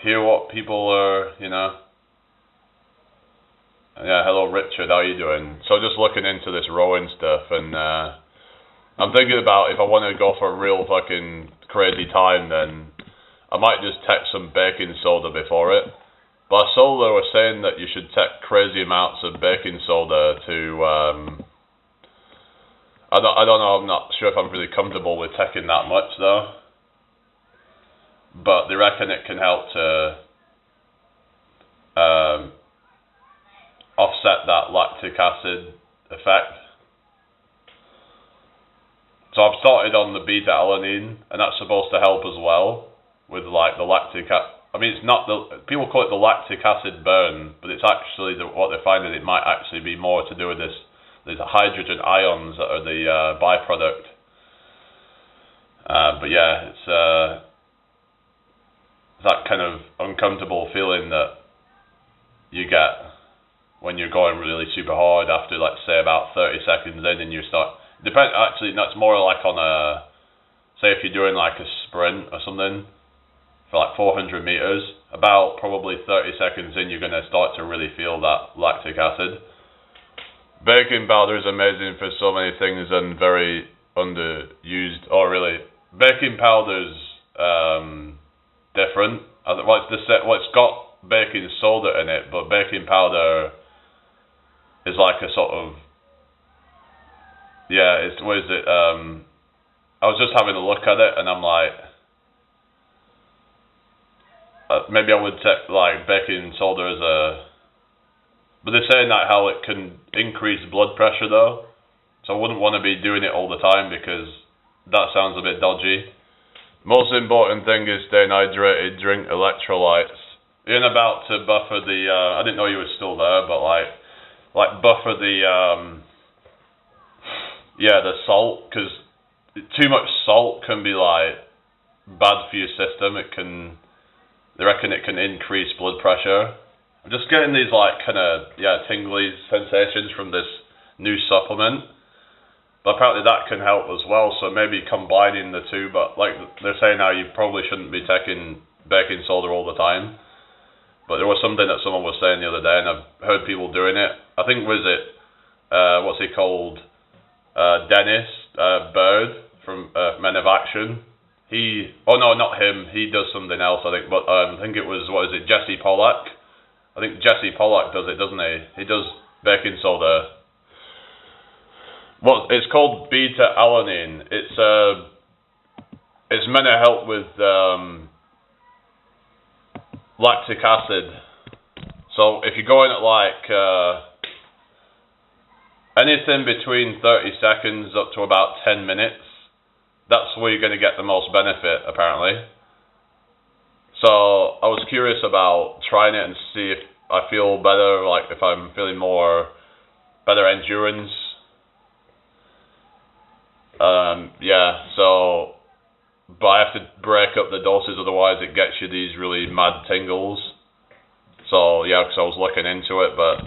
hear what people are, you know. Yeah, hello Richard, how you doing? So just looking into this rowing stuff, and I'm thinking about if I want to go for a real fucking crazy time, then I might just take some baking soda before it. But I saw they were saying that you should take crazy amounts of baking soda to, I don't know, I'm not sure if I'm really comfortable with taking that much though. But they reckon it can help to offset that lactic acid effect. So I've started on the beta-alanine, and that's supposed to help as well with like the lactic acid. I mean, it's not the, people call it the lactic acid burn, but it's actually what they're finding, it might actually be more to do with these hydrogen ions that are the byproduct. But yeah, it's that kind of uncomfortable feeling that you get when you're going really super hard after, let's say, about 30 seconds in, and you start. Actually, that's more like on a, say if you're doing like a sprint or something for like 400 meters, about probably 30 seconds in, you're going to start to really feel that lactic acid. Baking powder is amazing for so many things and very underused. Oh, really? Baking powder's different. Well, it's got baking soda in it, but baking powder is like a sort of, yeah, it's, what is it? I was just having a look at it, and I'm like, maybe I would take like baking soda as a, but they're saying that how it can increase blood pressure though, so I wouldn't want to be doing it all the time because that sounds a bit dodgy. Most important thing is staying hydrated, drink electrolytes. You're about to buffer the, I didn't know you were still there, but like buffer the, yeah, the salt, because too much salt can be like bad for your system. They reckon it can increase blood pressure. I'm just getting these like kind of, yeah, tingly sensations from this new supplement. But apparently that can help as well, so maybe combining the two, but like they're saying now, you probably shouldn't be taking baking soda all the time. But there was something that someone was saying the other day, and I've heard people doing it. I think, was it, what's he called? Dennis Bird from Men of Action. Oh no, not him, he does something else I think, but I think it was, what is it, Jesse Pollack? I think Jesse Pollack does it, doesn't he? He does baking soda. Well, it's called beta-alanine. It's meant to help with lactic acid. So if you're going at like anything between 30 seconds up to about 10 minutes, that's where you're going to get the most benefit, apparently. So I was curious about trying it and see if I feel better, like if I'm feeling better endurance. Yeah, so, but I have to break up the doses, otherwise it gets you these really mad tingles. So yeah, because I was looking into it, but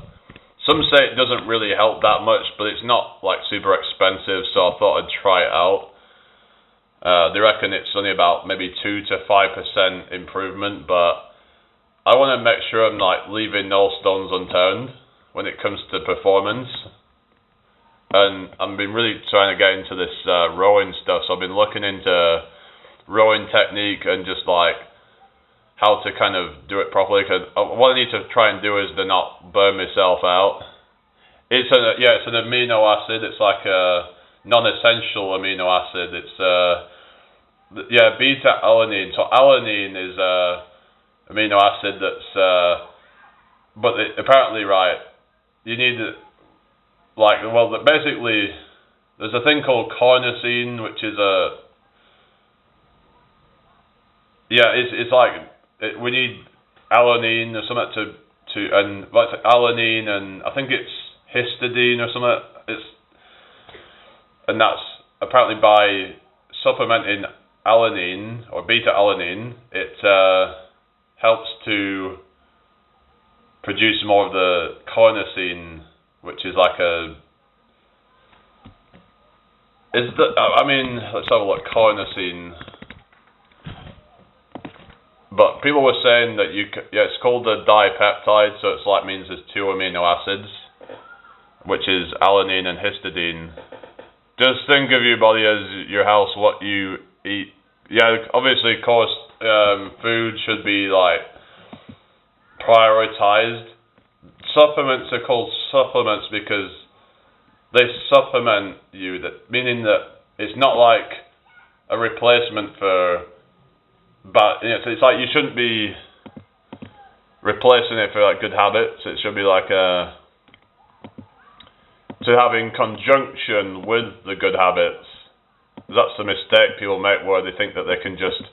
some say it doesn't really help that much, but it's not like super expensive, so I thought I'd try it out. They reckon it's only about maybe 2 to 5% improvement, but I want to make sure I'm like leaving no stones unturned when it comes to performance. and I've been really trying to get into this rowing stuff. So I've been looking into rowing technique and just like how to kind of do it properly. Because what I need to try and do is to not burn myself out. It's an amino acid. It's like a non-essential amino acid. It's beta alanine. So alanine is a amino acid that's but apparently right. You need basically there's a thing called carnosine, which is we need alanine or something and alanine, and I think it's histidine or something. And that's apparently by supplementing alanine or beta alanine, it helps to produce more of the carnosine, which is like let's have a look, carnosine. But people were saying that it's called a dipeptide, so it's like means there's 2 amino acids, which is alanine and histidine. Just think of your body as your house, what you eat. Yeah, obviously, of course, food should be like prioritized. Supplements are called supplements because they supplement you, meaning that it's not like a replacement for. But so it's like you shouldn't be replacing it for like good habits. It should be like to have in conjunction with the good habits. That's the mistake people make, where they think that they can just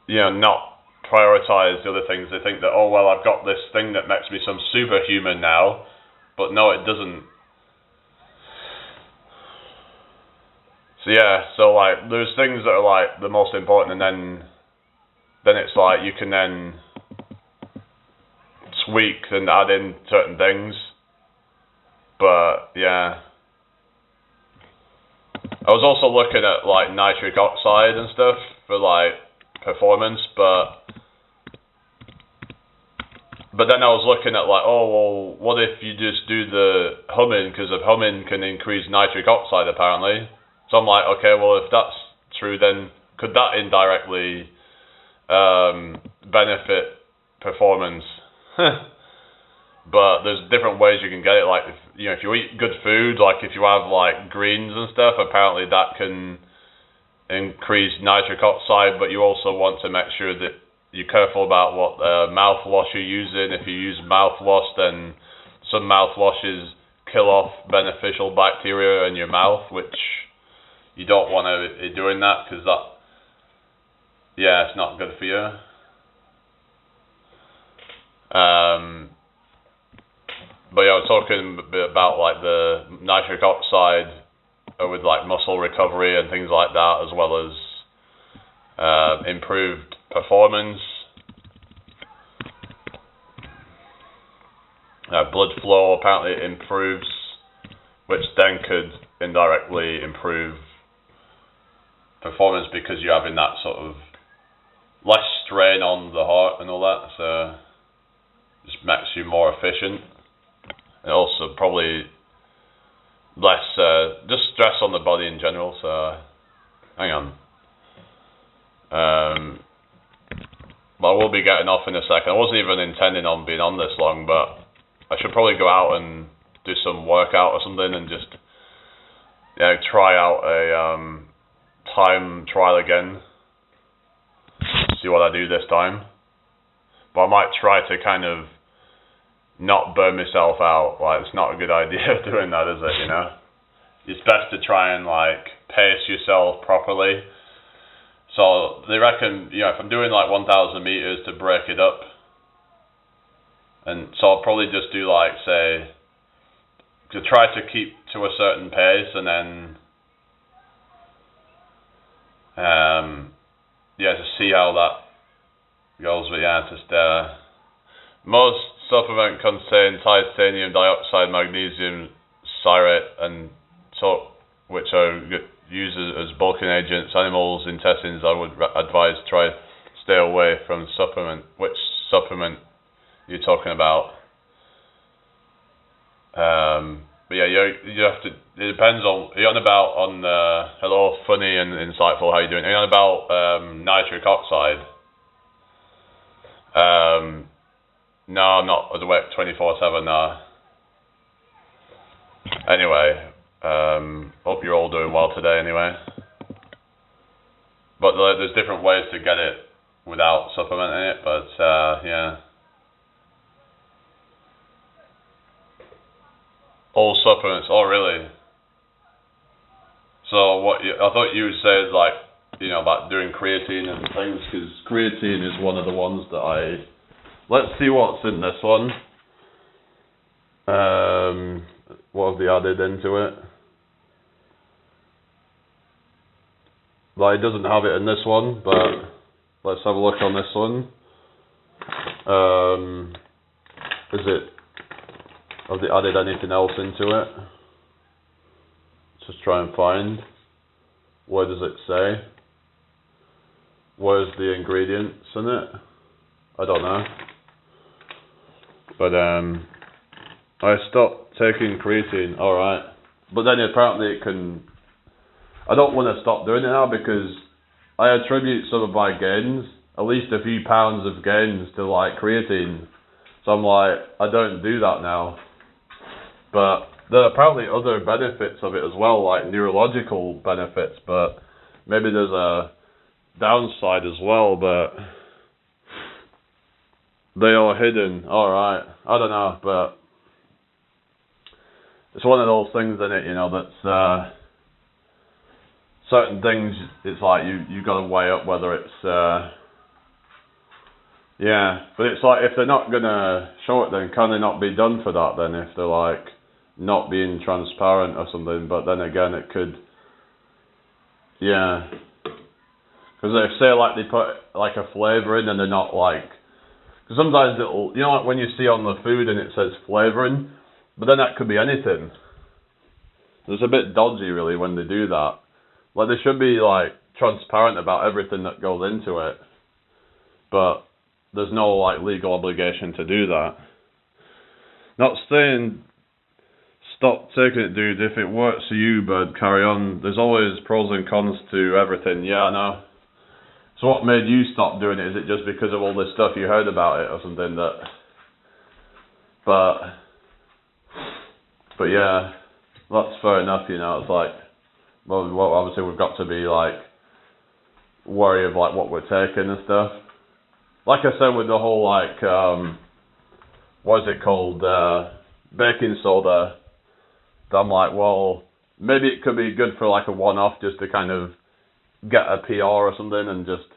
not prioritize the other things. They think that, oh well, I've got this thing that makes me some superhuman now, but no, it doesn't. So like there's things that are like the most important, and then it's like you can then tweak and add in certain things. But yeah, I was also looking at like nitric oxide and stuff for like performance, but then I was looking at like, oh well, what if you just do the humming, because of humming can increase nitric oxide apparently. So I'm like, okay, well, if that's true, then could that indirectly benefit performance? But there's different ways you can get it. Like, if you eat good food, like if you have like greens and stuff, apparently that can increase nitric oxide. But you also want to make sure that you're careful about what mouthwash you're using. If you use mouthwash, then some mouthwashes kill off beneficial bacteria in your mouth, which you don't want to be doing that, because it's not good for you. But I was talking a bit about like the nitric oxide with like muscle recovery and things like that, as well as improved performance. Blood flow apparently improves, which then could indirectly improve performance, because you're having that sort of less strain on the heart and all that, so just makes you more efficient, and also probably less just stress on the body in general. So hang on, but I will be getting off in a second. I wasn't even intending on being on this long, but I should probably go out and do some workout or something, and just try out a time trial again, see what I do this time. But I might try to kind of not burn myself out. Like, it's not a good idea doing that, is it? It's best to try and like pace yourself properly. So they reckon, if I'm doing like 1,000 meters, to break it up, and so I'll probably just do like, say, to try to keep to a certain pace, and then to see how that goes. But most supplement contain titanium dioxide, magnesium citrate, and which are used as bulking agents. Animals' intestines, I would advise try stay away from supplement. Which supplement you're talking about? But you have to. It depends on. Are you on about on hello, funny and insightful? How you doing? Are you on about nitric oxide? No, I'm not awake 24/7. No. Anyway, hope you're all doing well today. Anyway, but there's different ways to get it without supplementing it. But yeah. All supplements. Oh, really? So what? I thought you would say like, about doing creatine and things, because creatine is one of the ones that I. Let's see what's in this one. What have they added into it? Well, it doesn't have it in this one, but let's have a look on this one. Is it? Have they added anything else into it? Let's just try and find. What does it say? Where's the ingredients in it? I don't know. But I stopped taking creatine, alright. But then apparently it can... I don't want to stop doing it now because I attribute some of my gains, at least a few pounds of gains, to like creatine. So I'm like, I don't do that now. But there are apparently other benefits of it as well, like neurological benefits, but maybe there's a downside as well, but they are hidden. Alright, I don't know, but it's one of those things in it, that's certain things, it's like you got to weigh up whether it's yeah, but it's like if they're not going to show it, then can they not be done for that then, if they're like not being transparent or something? But then again, it could, yeah, because if say like they put like a flavour in and they're not like, because sometimes it'll, like when you see on the food and it says flavouring, but then that could be anything. It's a bit dodgy really when they do that. Like they should be like transparent about everything that goes into it, but there's no like legal obligation to do that. Not saying stop taking it, dude. If it works for you, bud, carry on. There's always pros and cons to everything. Yeah, I know. So what made you stop doing it? Is it just because of all this stuff you heard about it or something that... But yeah, that's fair enough, It's like, well, obviously we've got to be like, worry of like what we're taking and stuff. Like I said with the whole like, what is it called, baking soda, I'm like, well, maybe it could be good for like a one-off just to kind of get a PR or something and just,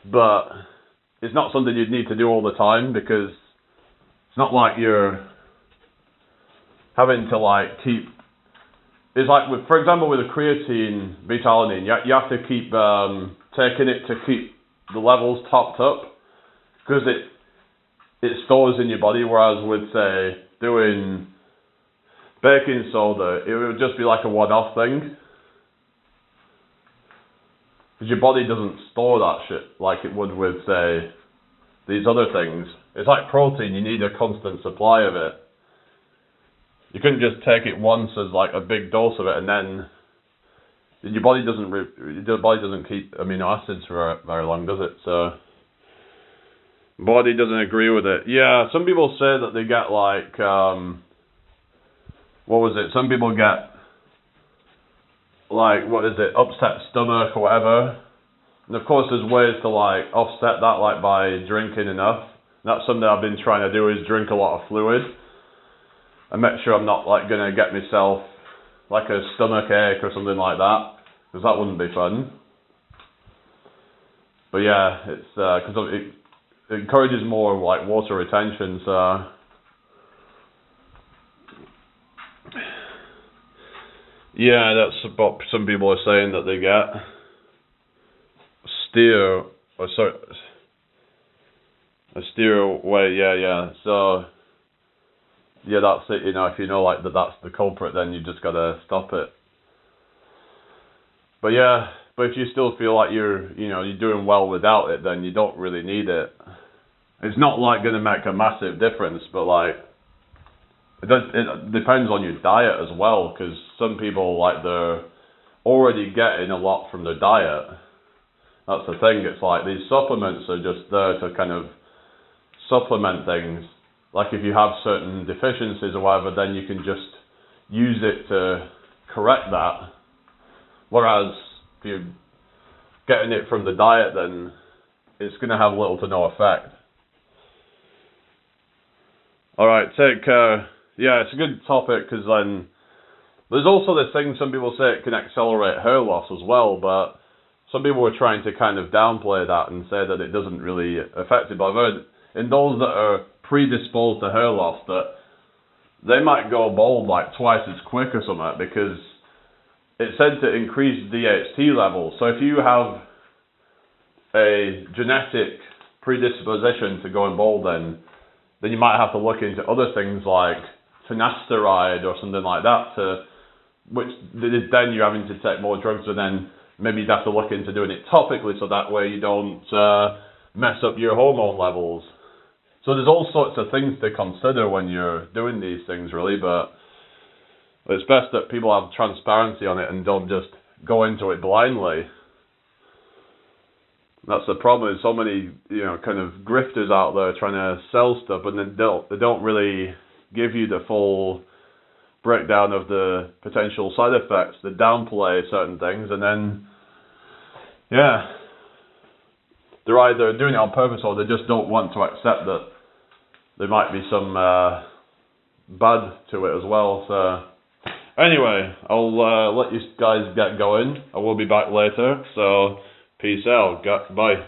but it's not something you'd need to do all the time because it's not like you're having to like keep, it's like with, for example, with the creatine, beta-alanine, you have to keep taking it to keep the levels topped up because it stores in your body, whereas with say doing baking soda, it would just be like a one-off thing. Because your body doesn't store that shit like it would with, say, these other things. It's like protein, you need a constant supply of it. You couldn't just take it once as like a big dose of it and then your body doesn't keep amino acids for very long, does it? So body doesn't agree with it. Yeah, some people say that they get like what was it? Some people get like, what is it, upset stomach or whatever. And of course there's ways to like offset that, like by drinking enough. And that's something I've been trying to do, is drink a lot of fluid and make sure I'm not like gonna get myself like a stomach ache or something like that, because that wouldn't be fun. But yeah, it's because it encourages more like water retention, so yeah, that's what some people are saying that they get. Steer away, yeah. So yeah, that's it. If you know like that's the culprit, then you just gotta stop it. But yeah, but if you still feel like you're doing well without it, then you don't really need it. It's not like gonna make a massive difference, but like it depends on your diet as well, because some people, like, they're already getting a lot from their diet. That's the thing. It's like these supplements are just there to kind of supplement things. Like if you have certain deficiencies or whatever, then you can just use it to correct that. Whereas if you're getting it from the diet, then it's going to have little to no effect. Alright, take care. Yeah, it's a good topic, because then there's also this thing, some people say it can accelerate hair loss as well, but some people are trying to kind of downplay that and say that it doesn't really affect it. But I've heard in those that are predisposed to hair loss that they might go bald like twice as quick or something, because it's said to increase DHT levels. So if you have a genetic predisposition to going bald, then you might have to look into other things like finasteride or something like that, which then you're having to take more drugs, and then maybe you'd have to look into doing it topically, so that way you don't mess up your hormone levels. So there's all sorts of things to consider when you're doing these things, really, but it's best that people have transparency on it and don't just go into it blindly. That's the problem. There's so many, kind of grifters out there trying to sell stuff, and they don't really give you the full breakdown of the potential side effects. They downplay certain things, and then, they're either doing it on purpose or they just don't want to accept that there might be some bad to it as well. So, anyway, I'll let you guys get going. I will be back later, so peace out. Bye.